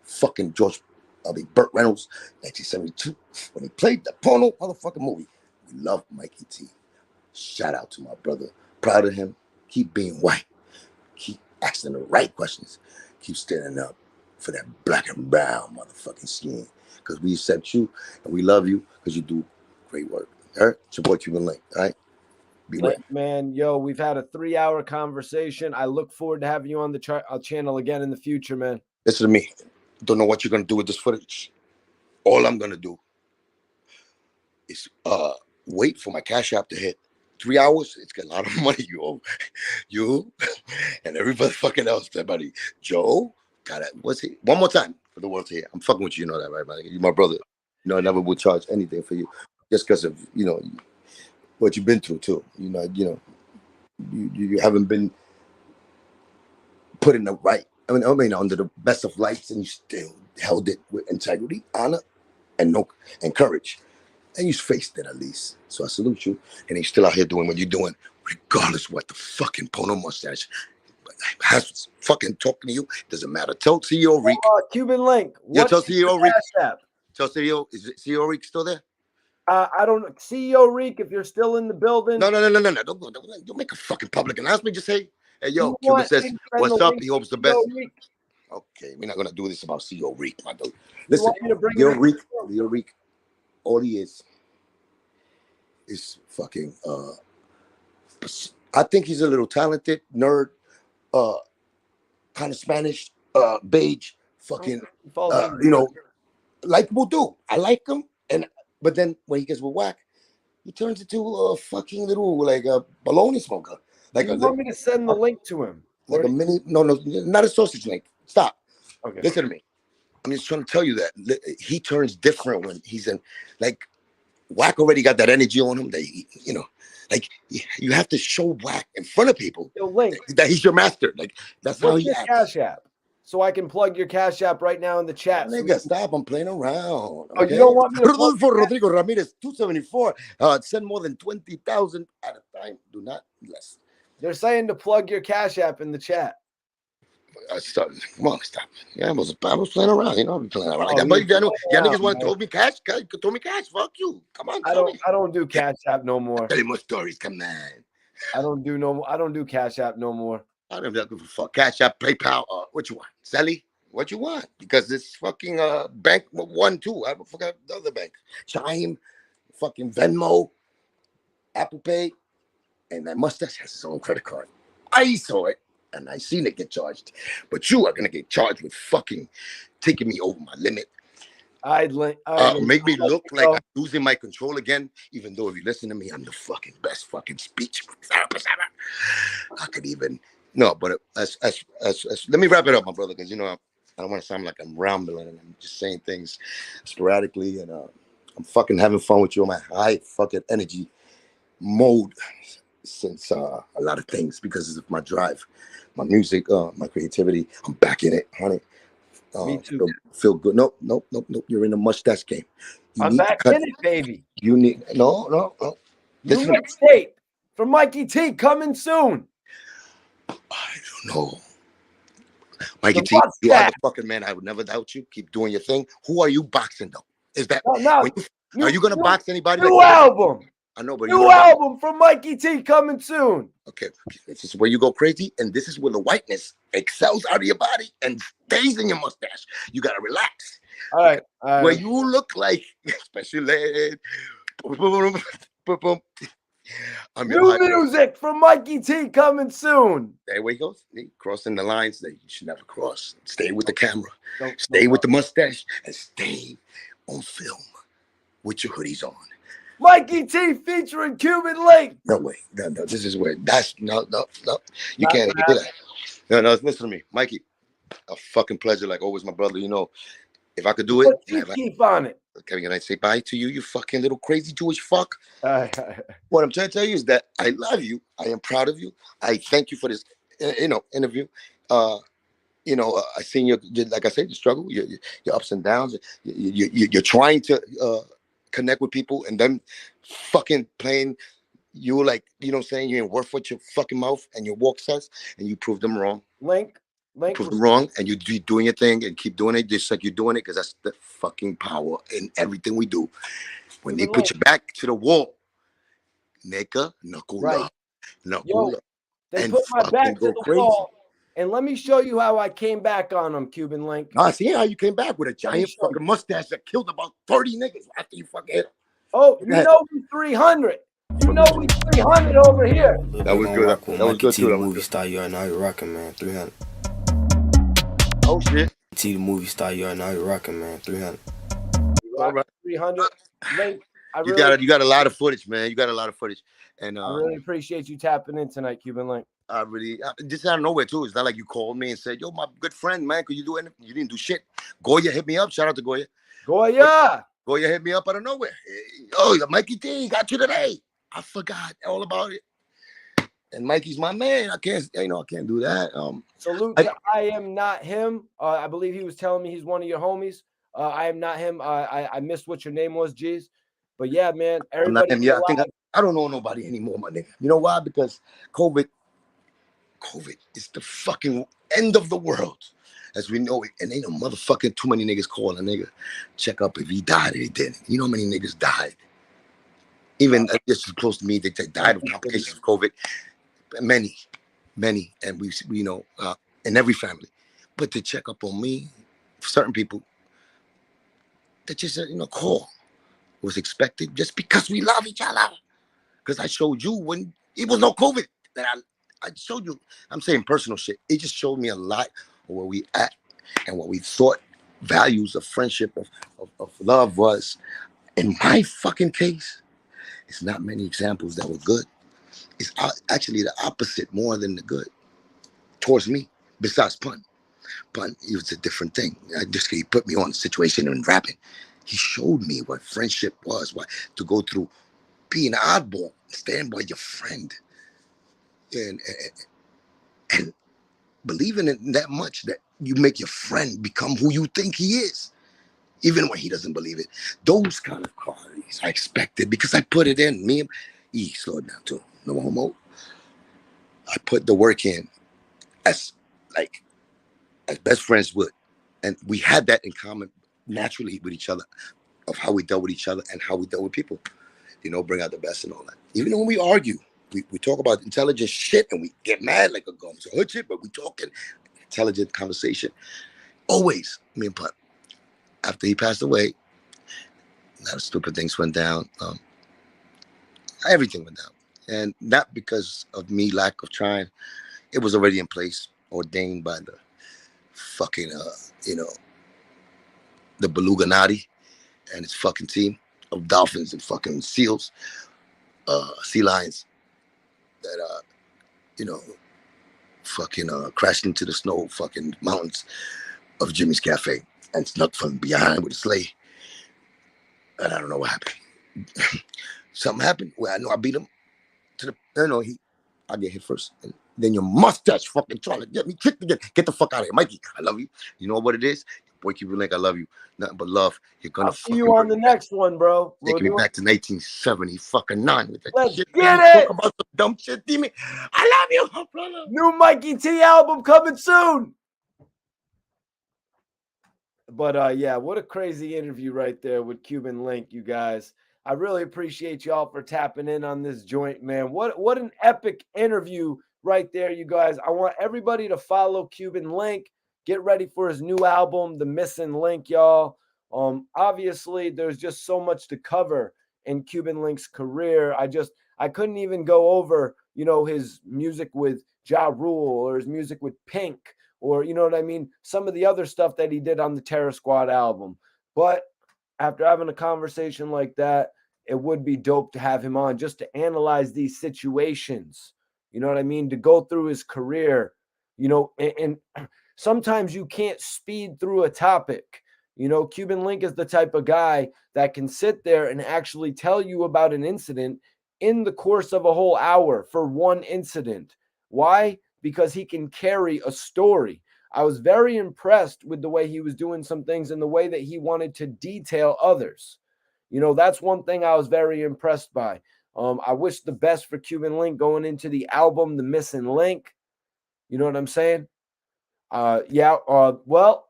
fucking Burt Reynolds, 1972, when he played the porno motherfucking movie. We love Mikey T. Shout out to my brother. Proud of him. Keep being white. Keep asking the right questions. Keep standing up for that black and brown motherfucking skin. Because we accept you and we love you because you do great work. All right? It's your boy Cuban Link. All right? Be Link, man, yo, we've had a 3-hour conversation. I look forward to having you on the channel again in the future, man. Listen to me. Don't know what you're going to do with this footage. All I'm going to do is wait for my Cash App to hit. 3 hours, it's got a lot of money you owe. You and everybody fucking else, everybody. Joe, what's it? One more time for the world to hear. I'm fucking with you, you know that, right, man? You're my brother. I never would charge anything for you. Just because of, what you've been through too. You haven't been put in the right, under the best of lights, and you still held it with integrity, honor, and courage. And you faced it at least. So I salute you. And you're still out here doing what you're doing, regardless what the fucking porno mustache has fucking talking to you. Doesn't matter. Tell CEO Reek. Cuban Link. Tell CEO Reek. Tell CEO, is CEO Reek still there? I don't know. CEO Reek, if you're still in the building. No. Don't make a fucking public announcement. Just say, hey, yo, Cuban says, what's up? He hopes the best. Okay, we're not going to do this about CEO Reek, my dude. Listen, CEO Reek, all he is fucking I think he's a little talented nerd, kind of Spanish, beige, fucking likable dude. I like him, but then when he gets with Wack, he turns into a fucking little like a baloney smoker. Like you want me to send the link to him? Like a mini, no, not a sausage link. Stop. Okay. Listen to me. I'm just trying to tell you that he turns different when he's in, like, Wack already got that energy on him that like you have to show Wack in front of people that he's your master. Like that's how he acts. Cash App, so I can plug your Cash App right now in the chat. Nigga, stop! I'm playing around. Okay? Oh, you don't want me to Rodolfo Rodrigo Ramirez 274. Send more than 20,000 at a time. Do not less. They're saying to plug your Cash App in the chat. Come on, stop. Yeah, I was playing around. I'll be playing around like that. But y'all niggas want to throw me cash? Throw me cash. Fuck you. Come on. I don't do Cash App no more. Tell you more stories. Come on. I don't do Cash App no more. I don't give a fuck. Cash App, PayPal. What you want? Sally? What you want? Because this fucking bank one too. I forgot the other bank. Chime, fucking Venmo, Apple Pay, and that mustache has his own credit card. I saw it. And I seen it get charged, but you are gonna get charged with fucking taking me over my limit. Make me look like I'm losing my control again. Even though if you listen to me, I'm the fucking best fucking speech therapist ever. I could even but let me wrap it up, my brother, because I don't want to sound like I'm rambling and I'm just saying things sporadically, and I'm fucking having fun with you on my high fucking energy mode since a lot of things because of my drive. My music, my creativity, I'm back in it, honey. Me too. Feel good. Nope. You're in the mustache game. You I'm need to back cut. in it, baby. You need no. New Listen, mixtape from Mikey T coming soon. I don't know. Mikey The T, you are mustache. the fucking man. I would never doubt you. Keep doing your thing. Who are you boxing though? Is that No, are you gonna box anybody? New like album. I know, but New album from Mikey T coming soon. Okay, this is where you go crazy, and this is where the whiteness excels out of your body and stays in your mustache. You gotta relax. All right. Where you look like special ed. New music from Mikey T coming soon. There he goes. Crossing the lines that you should never cross. Stay with the camera. Stay with the mustache and stay on film with your hoodies on. Mikey T featuring Cuban Link. No way. No. This is where that's no. You can't do that. No. Listen to me, Mikey. A fucking pleasure, like always, my brother. You know, if I could do it, keep on it. Can I say bye to you, you fucking little crazy Jewish fuck? What I'm trying to tell you is that I love you. I am proud of you. I thank you for this, interview. I seen your, like I said, the struggle, your ups and downs. You're trying to connect with people, and them fucking playing you like, you know what I'm saying? You ain't worth what your fucking mouth and your walk says, and you prove them wrong. Link Prove them wrong, and you be doing your thing and keep doing it just like you're doing it, because that's the fucking power in everything we do. When they put your back to the wall, nigga, knuckle up. They put my back to the wall, and let me show you how I came back on them, Cuban Link. I see how you came back with a giant fucking mustache that killed about 30 niggas after you fucking hit him. Oh, you know we 300. You know we 300 over here. That was good. That was good too. Movie star, you are now you're rocking, man. 300. Oh shit. T the movie star, you are now you're rocking, man. 300. All right. 300. Link. You got a lot of footage, man. You got a lot of footage, and I really appreciate you tapping in tonight, Cuban Link. Just out of nowhere too. It's not like you called me and said, "Yo, my good friend, man, could you do anything?" You didn't do shit. Goya hit me up. Shout out to Goya. Goya hit me up out of nowhere. Oh, Mikey T got you today. I forgot all about it. And Mikey's my man. I can't do that. Salute to I am not him. I believe he was telling me he's one of your homies. I am not him. I missed what your name was, G's. But yeah, man, everybody. I don't know nobody anymore, my nigga. You know why? Because COVID is the fucking end of the world as we know it. And ain't no motherfucking too many niggas calling a nigga check up if he died or he didn't. You know how many niggas died? Even just close to me, they died of complications of COVID. Many, and we know in every family. But to check up on me, certain people, that just call was expected just because we love each other. Because I showed you when it was no COVID that I showed you. I'm saying personal shit. It just showed me a lot of where we at and what we thought values of friendship, of love was. In my fucking case, it's not many examples that were good. It's actually the opposite more than the good towards me, besides Pun. Pun, it was a different thing. He put me on a situation in rapping. He showed me what friendship was, what to go through being an oddball, stand by your friend, and believing in that much that you make your friend become who you think he is, even when he doesn't believe it. Those kind of qualities I expected because I put it in. Me and slow it down too. No homo. I put the work in as best friends would, and we had that in common naturally with each other, of how we dealt with each other and how we dealt with people. Bring out the best and all that. Even when we argue, we talk about intelligent shit and we get mad like a gum to hood shit, but we talking intelligent conversation. Always, me and Putt. After he passed away, a lot of stupid things went down. Everything went down. And not because of me lack of trying. It was already in place, ordained by the fucking, the Beluganati and his fucking team of dolphins and fucking seals, sea lions that, crashed into the snow fucking mountains of Jimmy's Cafe and snuck from behind with a sleigh. And I don't know what happened. Something happened where I know I beat him to the, I get hit first. And Then your mustache fucking trying to get me kicked again. Get the fuck out of here, Mikey. I love you. You know what it is? Boy, Cuban Link, I love you. Nothing but love. You're gonna I'll see fucking you on bring the me back. next one, bro. Taking me back to 1970 fucking 9 with that Let's shit. get You it. talk about some dumb shit, Demon. I love you, brother. New Mikey T album coming soon. But yeah, what a crazy interview right there with Cuban Link, you guys. I really appreciate y'all for tapping in on this joint, man. What an epic interview right there, you guys. I want everybody to follow Cuban Link. Get ready for his new album, The Missing Link, y'all. Obviously, there's just so much to cover in Cuban Link's career. I couldn't even go over, his music with Ja Rule or his music with Pink, or you know what I mean, some of the other stuff that he did on the Terror Squad album. But after having a conversation like that, it would be dope to have him on just to analyze these situations. You know what I mean? To go through his career, and sometimes you can't speed through a topic. Cuban Link is the type of guy that can sit there and actually tell you about an incident in the course of a whole hour for one incident. Why? Because he can carry a story. I was very impressed with the way he was doing some things and the way that he wanted to detail others. That's one thing I was very impressed by. I wish the best for Cuban Link going into the album, The Missing Link. You know what I'm saying? Well,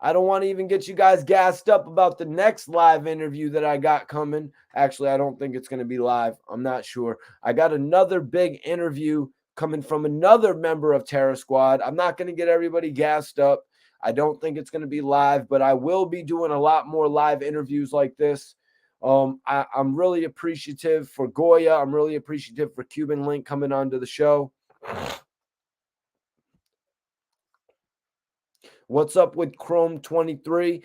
I don't want to even get you guys gassed up about the next live interview that I got coming. Actually, I don't think it's going to be live. I'm not sure. I got another big interview coming from another member of Terror Squad. I'm not going to get everybody gassed up. I don't think it's going to be live, but I will be doing a lot more live interviews like this. I'm really appreciative for Goya. I'm really appreciative for Cuban Link coming onto the show. What's up with Chrome 23?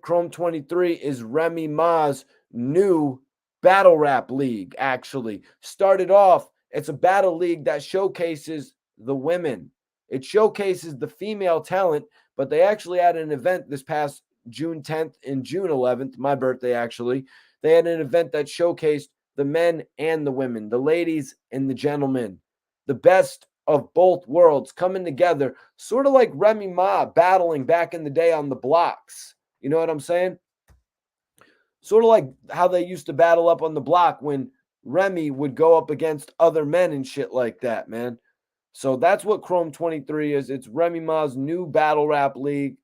Chrome 23 is Remy Ma's new battle rap league, actually. Started off, it's a battle league that showcases the women. It showcases the female talent, but they actually had an event this past June 10th and June 11th, my birthday actually. They had an event that showcased the men and the women, the ladies and the gentlemen, the best of both worlds coming together, sort of like Remy Ma battling back in the day on the blocks. You know what I'm saying? Sort of like how they used to battle up on the block when Remy would go up against other men and shit like that, man. So that's what Chrome 23 is. It's Remy Ma's new battle rap league.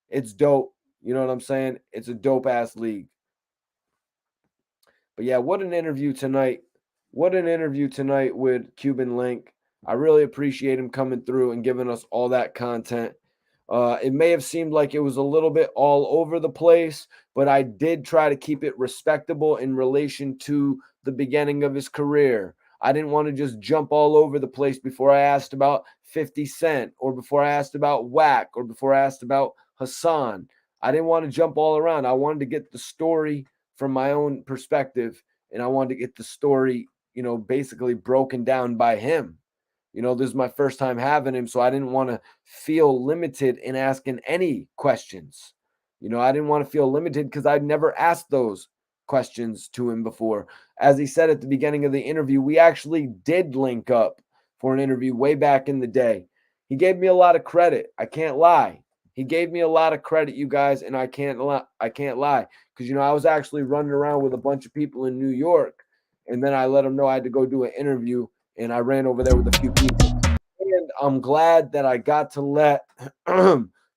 It's dope. You know what I'm saying? It's a dope ass league. But yeah, what an interview tonight. What an interview tonight with Cuban Link. I really appreciate him coming through and giving us all that content. It may have seemed like it was a little bit all over the place, but I did try to keep it respectable in relation to the beginning of his career. I didn't want to just jump all over the place before I asked about 50 Cent or before I asked about Wack or before I asked about Hassan. I didn't want to jump all around. I wanted to get the story from my own perspective, and I wanted to get the story, basically broken down by him. This is my first time having him, so I didn't want to feel limited in asking any questions. I didn't want to feel limited because I'd never asked those questions to him before. As he said at the beginning of the interview, we actually did link up for an interview way back in the day. He gave me a lot of credit. I can't lie. He gave me a lot of credit, you guys, and I can't lie because I was actually running around with a bunch of people in New York, and then I let him know I had to go do an interview. And I ran over there with a few people. And I'm glad that I got to let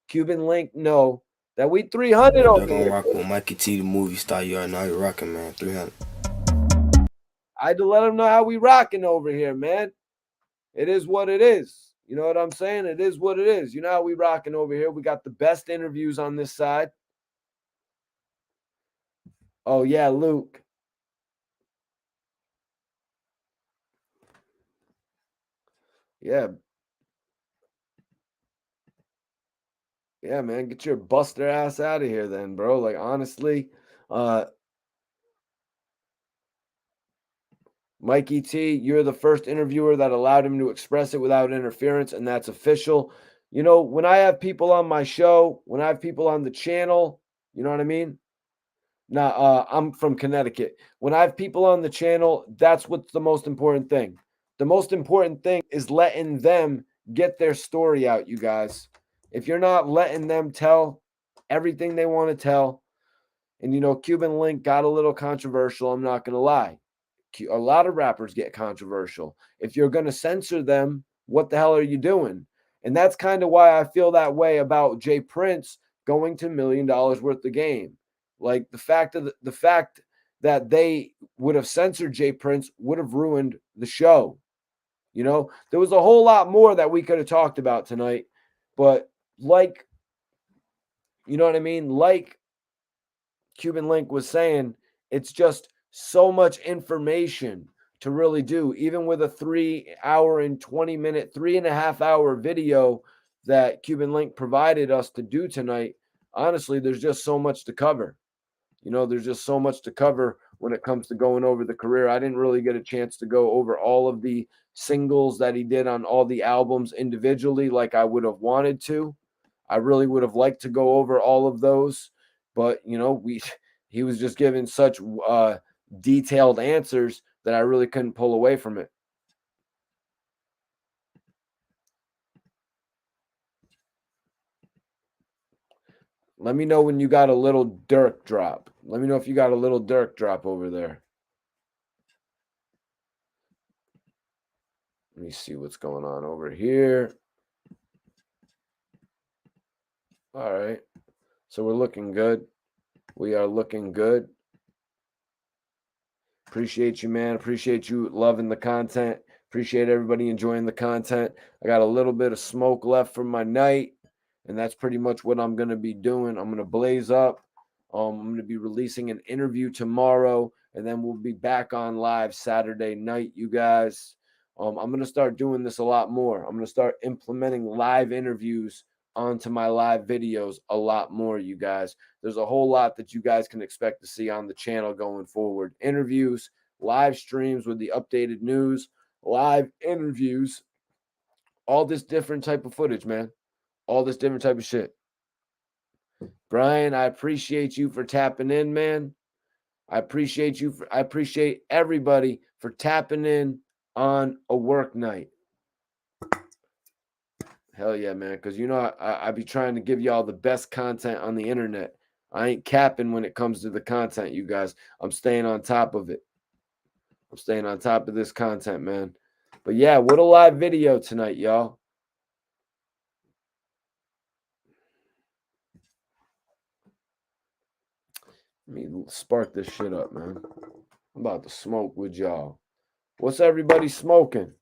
Cuban Link know that we 300 They're over gonna here. rock with Mikey T, the movie star. You are now you're rocking, man. 300. I had to let him know how we rocking over here, man. It is what it is. You know what I'm saying? It is what it is. You know how we rocking over here. We got the best interviews on this side. Oh, yeah, Luke. Yeah. Yeah, man. Get your buster ass out of here then, bro. Like, honestly, Mikey T, you're the first interviewer that allowed him to express it without interference, and that's official. When I have people on my show, when I have people on the channel, you know what I mean? Now, I'm from Connecticut. When I have people on the channel, that's what's the most important thing. The most important thing is letting them get their story out, you guys. If you're not letting them tell everything they want to tell, and Cuban Link got a little controversial, I'm not going to lie. A lot of rappers get controversial. If you're going to censor them, what the hell are you doing? And that's kind of why I feel that way about Jay Prince going to $1 million worth of game. Like the fact that they would have censored Jay Prince would have ruined the show. There was a whole lot more that we could have talked about tonight, but like Cuban Link was saying, it's just so much information to really do, even with a 3 hour and 20-minute, 3.5 hour video that Cuban Link provided us to do tonight. Honestly, there's just so much to cover. There's just so much to cover when it comes to going over the career. I didn't really get a chance to go over all of the singles that he did on all the albums individually like I would have wanted to. I really would have liked to go over all of those, but he was just giving such detailed answers that I really couldn't pull away from it. Let me know when you got a little Dirk drop. Let me know if you got a little Dirk drop over there. Let me see what's going on over here. All right. So we're looking good. We are looking good. Appreciate you, man. Appreciate you loving the content. Appreciate everybody enjoying the content. I got a little bit of smoke left from my night, and that's pretty much what I'm going to be doing. I'm going to blaze up. I'm going to be releasing an interview tomorrow, and then we'll be back on live Saturday night, you guys. I'm going to start doing this a lot more. I'm going to start implementing live interviews onto my live videos a lot more, you guys. There's a whole lot that you guys can expect to see on the channel going forward. Interviews, live streams with the updated news, live interviews, all this different type of footage, man. All this different type of shit. Brian, I appreciate you for tapping in, man. I appreciate everybody for tapping in on a work night. Hell yeah, man. Because I be trying to give y'all the best content on the internet. I ain't capping when it comes to the content, you guys. I'm staying on top of it. I'm staying on top of this content, man. But yeah, what a live video tonight, y'all. Let me spark this shit up, man. I'm about to smoke with y'all. What's everybody smoking?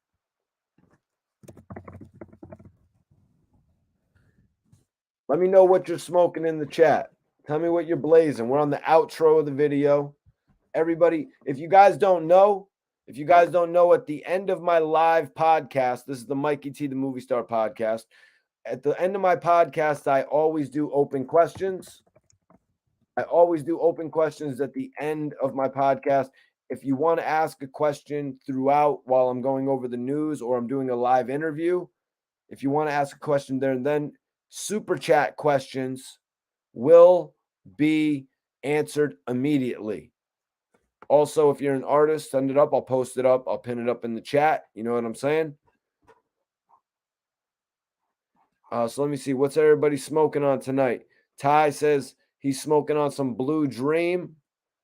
Let me know what you're smoking in the chat. Tell me what you're blazing. We're on the outro of the video. Everybody, if you guys don't know, at the end of my live podcast, this is the Mikey T, the Movie Star podcast. At the end of my podcast, I always do open questions. at the end of my podcast. If you want to ask a question throughout while I'm going over the news or I'm doing a live interview, if you want to ask a question there and then, super chat questions will be answered immediately. Also, if you're an artist, send it up. I'll post it up. I'll pin it up in the chat. You know what I'm saying? So let me see. What's everybody smoking on tonight? Ty says he's smoking on some Blue Dream.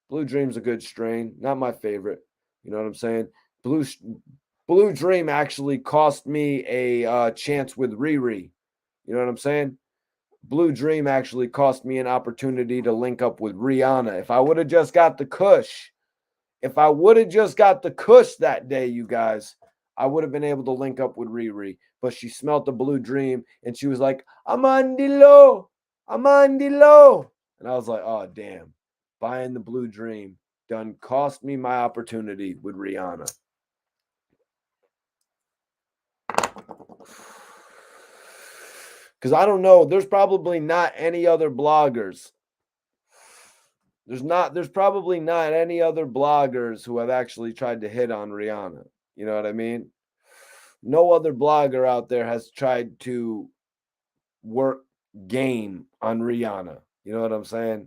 Blue Dream's a good strain. Not my favorite. You know what I'm saying? Blue Dream actually cost me a chance with Riri. You know what I'm saying? Blue Dream actually cost me an opportunity to link up with Rihanna. If I would have just got the Kush that day, you guys, I would have been able to link up with Riri. But she smelt the Blue Dream and she was like, I'm on the low. And I was like, oh, damn. Buying the Blue Dream done cost me my opportunity with Rihanna. Because I don't know, there's probably not any other bloggers. There's probably not any other bloggers who have actually tried to hit on Rihanna. You know what I mean? No other blogger out there has tried to work game on Rihanna. You know what I'm saying?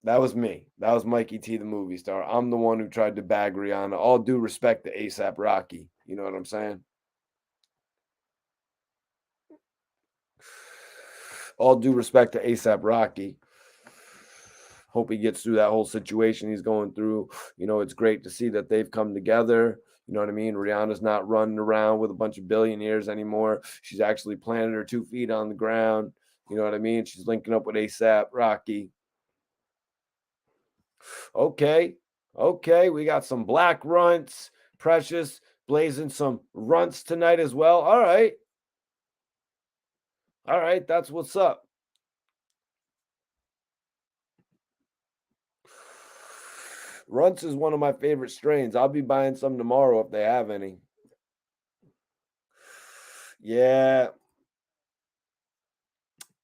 That was me. That was Mikey T, the Movie Star. I'm the one who tried to bag Rihanna. All due respect to A$AP Rocky. You know what I'm saying? All due respect to ASAP Rocky. Hope he gets through that whole situation he's going through. You know, it's great to see that they've come together. You know what I mean? Rihanna's not running around with a bunch of billionaires anymore. She's actually planted her 2 feet on the ground. You know what I mean? She's linking up with ASAP Rocky. Okay. Okay. We got some black runts. Precious blazing some runts tonight as well. All right. All right. That's what's up. Runts is one of my favorite strains. I'll be buying some tomorrow if they have any. Yeah.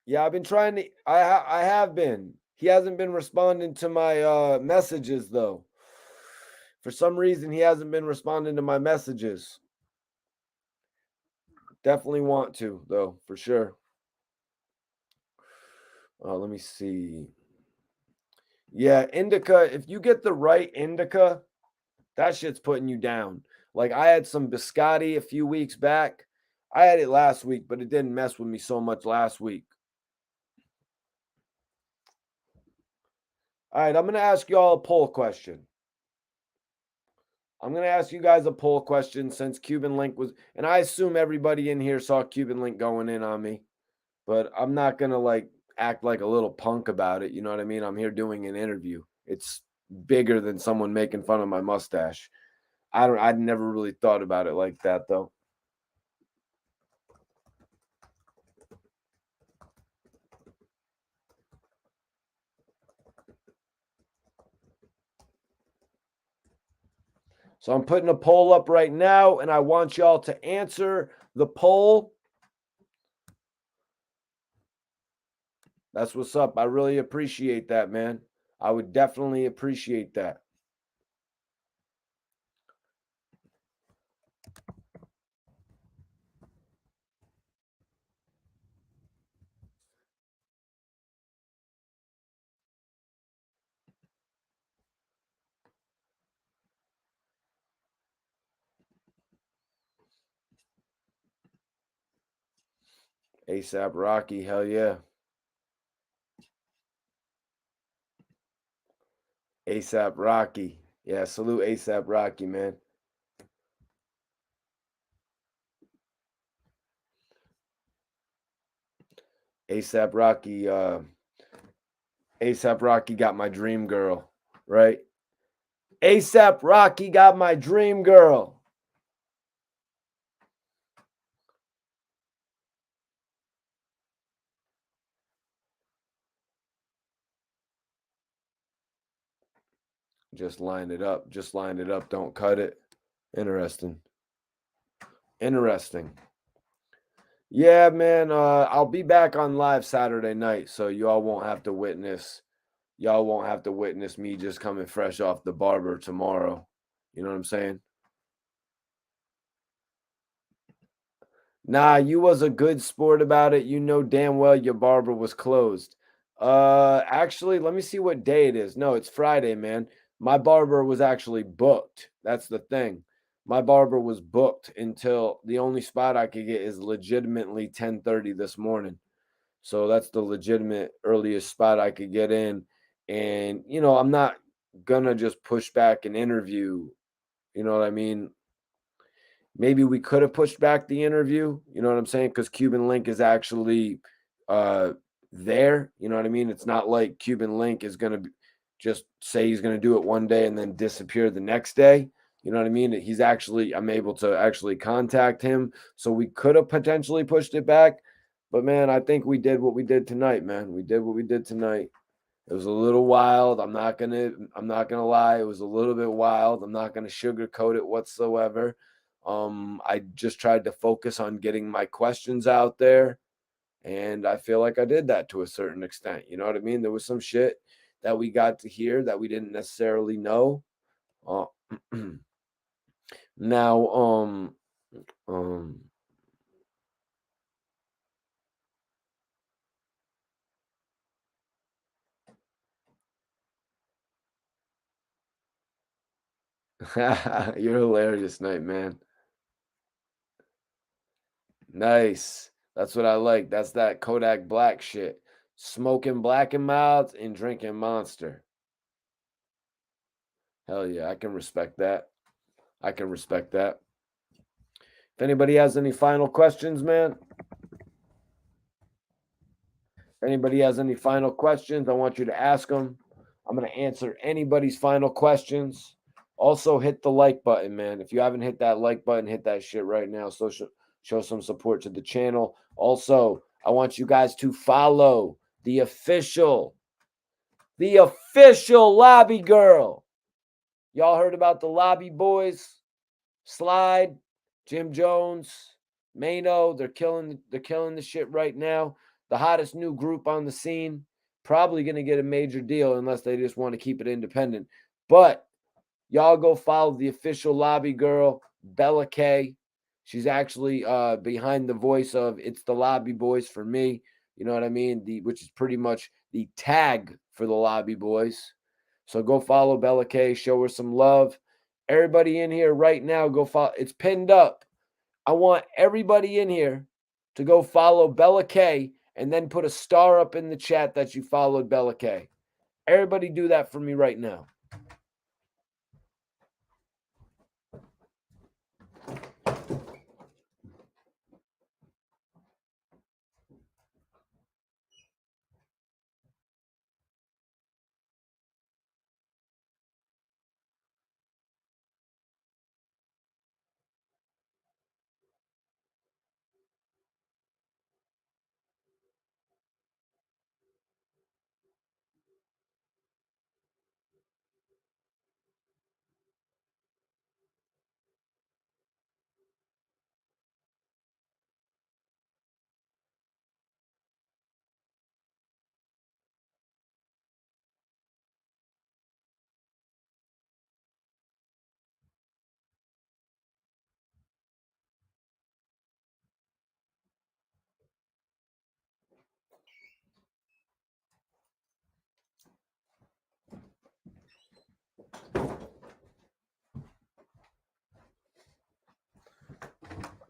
Yeah, I've been trying to I have been. He hasn't been responding to my messages though. For some reason he hasn't been responding to my messages. Definitely want to though, for sure. Let me see. Yeah, indica, if you get the right indica, that shit's putting you down. Like I had some biscotti a few weeks back. I had it last week, but it didn't mess with me so much last week. All right, I'm going to ask you all a poll question. I'm going to ask you guys a poll question since Cuban Link was, and I assume everybody in here saw Cuban Link going in on me, but I'm not going to like act like a little punk about it. You know what I mean? I'm here doing an interview. It's bigger than someone making fun of my mustache. I'd never really thought about it like that though. So I'm putting a poll up right now, and I want y'all to answer the poll. That's what's up. I really appreciate that, man. I would definitely appreciate that. ASAP Rocky, hell yeah. ASAP Rocky. Yeah, salute ASAP Rocky, man. ASAP Rocky, ASAP Rocky got my dream girl, right? ASAP Rocky got my dream girl. Just line it up. Just line it up. Don't cut it. Interesting. Interesting. Yeah, man. I'll be back on live Saturday night, so y'all won't have to witness. Y'all won't have to witness me just coming fresh off the barber tomorrow. You know what I'm saying? Nah, you was a good sport about it. You know damn well your barber was closed. Actually, let me see what day it is. No, it's Friday, man. My barber was actually booked. That's the thing. My barber was booked until the only spot I could get is legitimately 10:30 this morning. So that's the legitimate earliest spot I could get in. And, you know, I'm not gonna just push back an interview. You know what I mean? Maybe we could have pushed back the interview, you know what I'm saying? Because Cuban Link is actually uh there. You know what I mean? It's not like Cuban Link is gonna just say he's gonna do it one day and then disappear the next day. You know what I mean? He's actually, I'm able to actually contact him. So we could have potentially pushed it back. But man, I think we did what we did tonight, man. We did what we did tonight. It was a little wild. I'm not gonna lie. It was a little bit wild. I'm not gonna sugarcoat it whatsoever. I just tried to focus on getting my questions out there, and I feel like I did that to a certain extent. You know what I mean? There was some shit that we got to hear that we didn't necessarily know. Uh, now, um, you're hilarious, night man. Nice. That's what I like. That's that Kodak Black shit. Smoking Black and Milds and drinking Monster. Hell yeah, I can respect that. I can respect that. If anybody has any final questions, man. If anybody has any final questions, I want you to ask them. I'm going to answer anybody's final questions. Also, hit the like button, man. If you haven't hit that like button, hit that shit right now. So show some support to the channel. Also, I want you guys to follow the official lobby girl. Y'all heard about the lobby boys? Slide, Jim Jones, Mano. They're killing the shit right now. The hottest new group on the scene. Probably going to get a major deal unless they just want to keep it independent. But y'all go follow the official lobby girl, Bella K. She's actually behind the voice of It's the Lobby Boys for me. You know what I mean? Which is pretty much the tag for the Lobby Boys. So go follow Bella K. Show her some love. Everybody in here right now, go follow. It's pinned up. I want everybody in here to go follow Bella K and then put a star up in the chat that you followed Bella K. Everybody do that for me right now.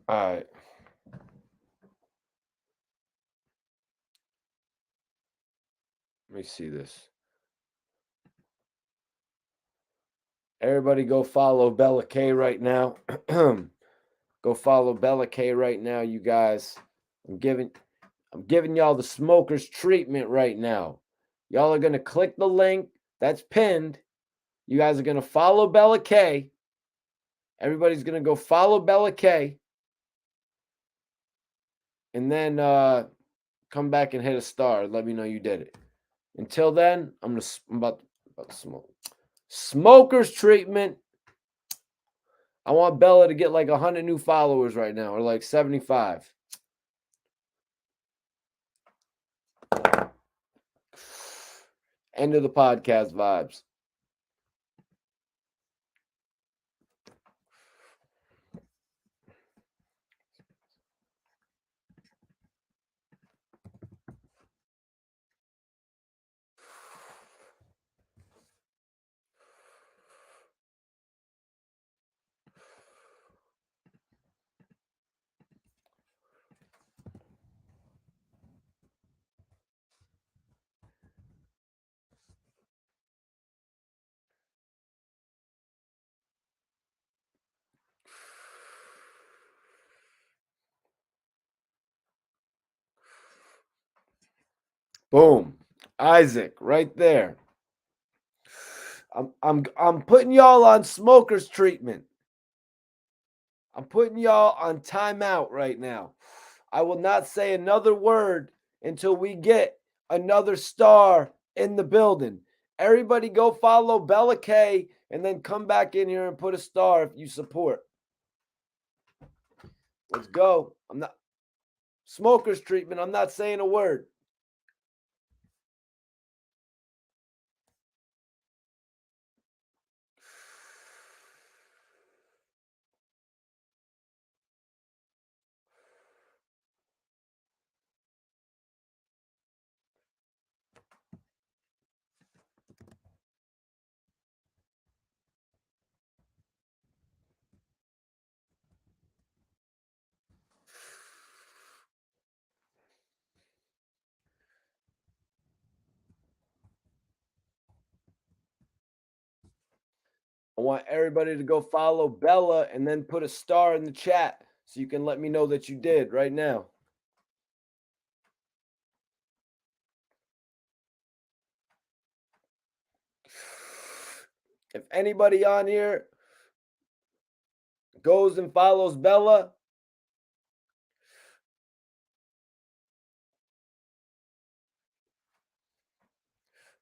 All right. Let me see this. Everybody go follow Bella K right now. Go follow Bella K right now, you guys. I'm giving y'all the smokers treatment right now. Y'all are going to click the link that's pinned. You guys are going to follow Bella K. Everybody's going to go follow Bella K. And then come back and hit a star. Let me know you did it. Until then, I'm about to smoke. Smokers treatment. I want Bella to get like 100 new followers right now, or like 75. End of the podcast vibes. Boom. Isaac, right there. I'm putting y'all on smokers treatment. I'm putting y'all on timeout right now. I will not say another word until we get another star in the building. Everybody go follow Bella K and then come back in here and put a star if you support. Let's go. I'm not smokers treatment. I'm not saying a word. I want everybody to go follow Bella and then put a star in the chat so you can let me know that you did right now. If anybody on here goes and follows Bella,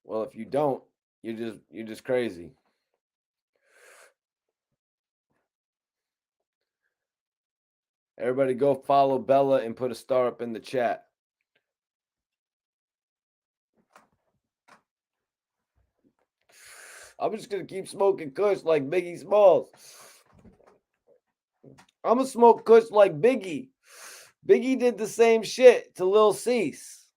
well, if you don't, you're just crazy. Everybody go follow Bella and put a star up in the chat. I'm just gonna keep smoking kush like Biggie Smalls. I'm gonna smoke kush like Biggie. Biggie did the same shit to Lil Cease.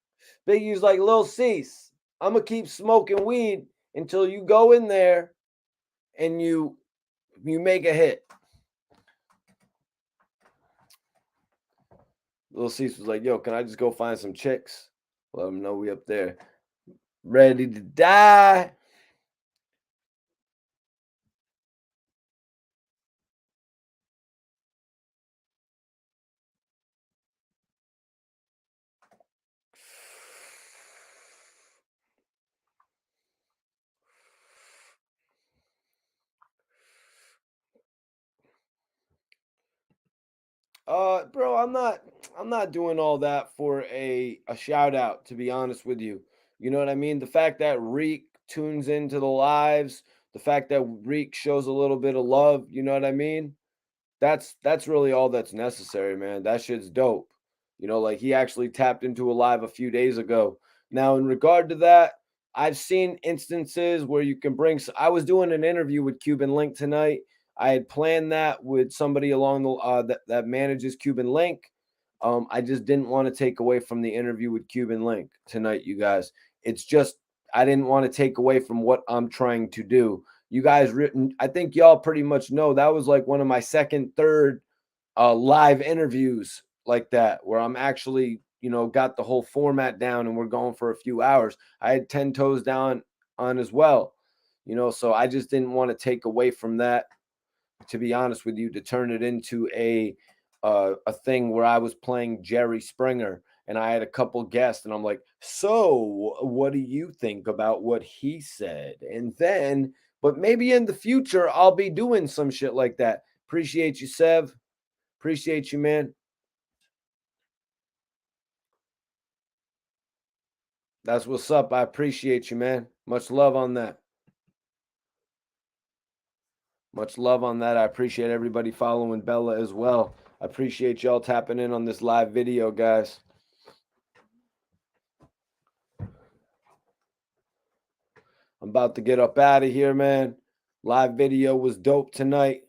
Biggie's like, Lil Cease, I'm gonna keep smoking weed until you go in there and you make a hit. Lil Cease was like, yo, can I just go find some chicks? Let them know we up there. Ready to die. Bro, I'm not doing all that for a shout out, to be honest with you. You know what I mean? The fact that Reek tunes into the lives, the fact that Reek shows a little bit of love, you know what I mean? That's really all that's necessary, man. That shit's dope. You know, like he actually tapped into a live a few days ago. Now, in regard to that, I've seen instances where you can bring. I was doing an interview with Cuban Link tonight. I had planned that with somebody along the that manages Cuban Link. I just didn't want to take away from the interview with Cuban Link tonight, you guys. It's just I didn't want to take away from what I'm trying to do. You guys written, I think y'all pretty much know that was like one of my second, third live interviews like that, where I'm actually, you know, got the whole format down and we're going for a few hours. I had 10 toes down on as well, you know, so I just didn't want to take away from that, to be honest with you, to turn it into a thing where I was playing Jerry Springer and I had a couple guests and I'm like, so what do you think about what he said? And then, but maybe in the future, I'll be doing some shit like that. Appreciate you, Sev. Appreciate you, man. That's what's up. I appreciate you, man. Much love on that. Much love on that. I appreciate everybody following Bella as well. I appreciate y'all tapping in on this live video, guys. I'm about to get up out of here, man. Live video was dope tonight.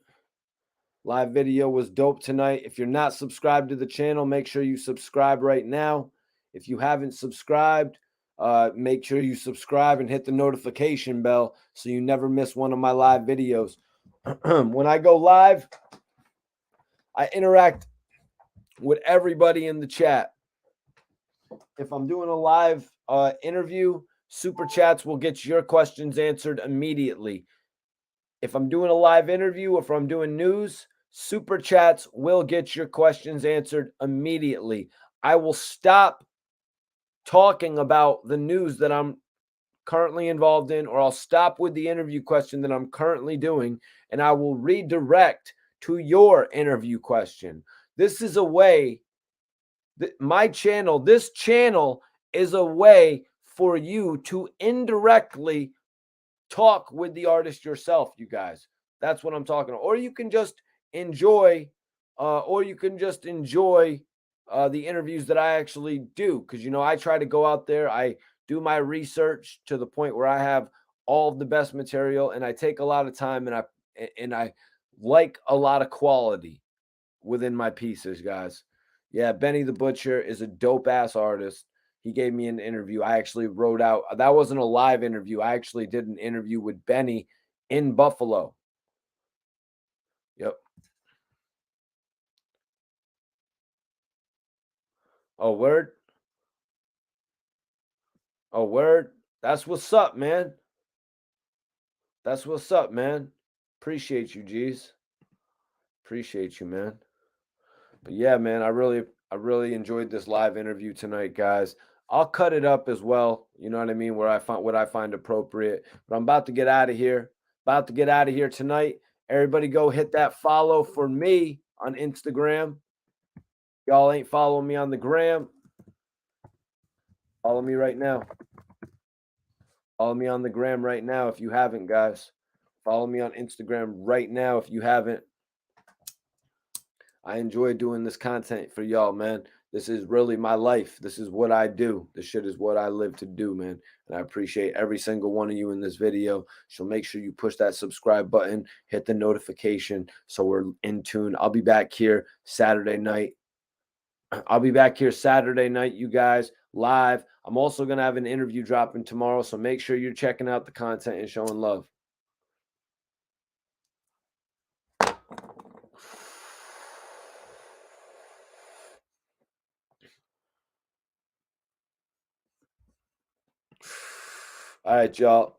Live video was dope tonight. If you're not subscribed to the channel, make sure you subscribe right now. If you haven't subscribed, make sure you subscribe and hit the notification bell so you never miss one of my live videos. When I go live, I interact with everybody in the chat. If I'm doing a live interview, super chats will get your questions answered immediately. If I'm doing a live interview or if I'm doing news, super chats will get your questions answered immediately. I will stop talking about the news that I'm currently involved in, or I'll stop with the interview question that I'm currently doing, and I will redirect to your interview question. This is a way that my channel, this channel is a way for you to indirectly talk with the artist yourself, you guys. That's what I'm talking about. Or you can just enjoy, the interviews that I actually do. Because, you know, I try to go out there, I do my research to the point where I have all of the best material, and I take a lot of time, and I like a lot of quality within my pieces, guys. Yeah, Benny the Butcher is a dope ass artist. He gave me an interview. I actually wrote out, that wasn't a live interview. I actually did an interview with Benny in Buffalo. Yep. Oh, word. Oh, word. That's what's up, man. That's what's up, man. Appreciate you, G's. Appreciate you, man. But yeah, man, I really enjoyed this live interview tonight, guys. I'll cut it up as well. You know what I mean? Where I find what I find appropriate. But I'm about to get out of here. About to get out of here tonight. Everybody go hit that follow for me on Instagram. Y'all ain't following me on the gram. Follow me right now. Follow me on the gram right now if you haven't, guys. Follow me on Instagram right now if you haven't. I enjoy doing this content for y'all, man. This is really my life. This is what I do. This shit is what I live to do, man. And I appreciate every single one of you in this video. So make sure you push that subscribe button, hit the notification so we're in tune. I'll be back here Saturday night. You guys, live. I'm also going to have an interview dropping tomorrow. So make sure you're checking out the content and showing love. All right, y'all.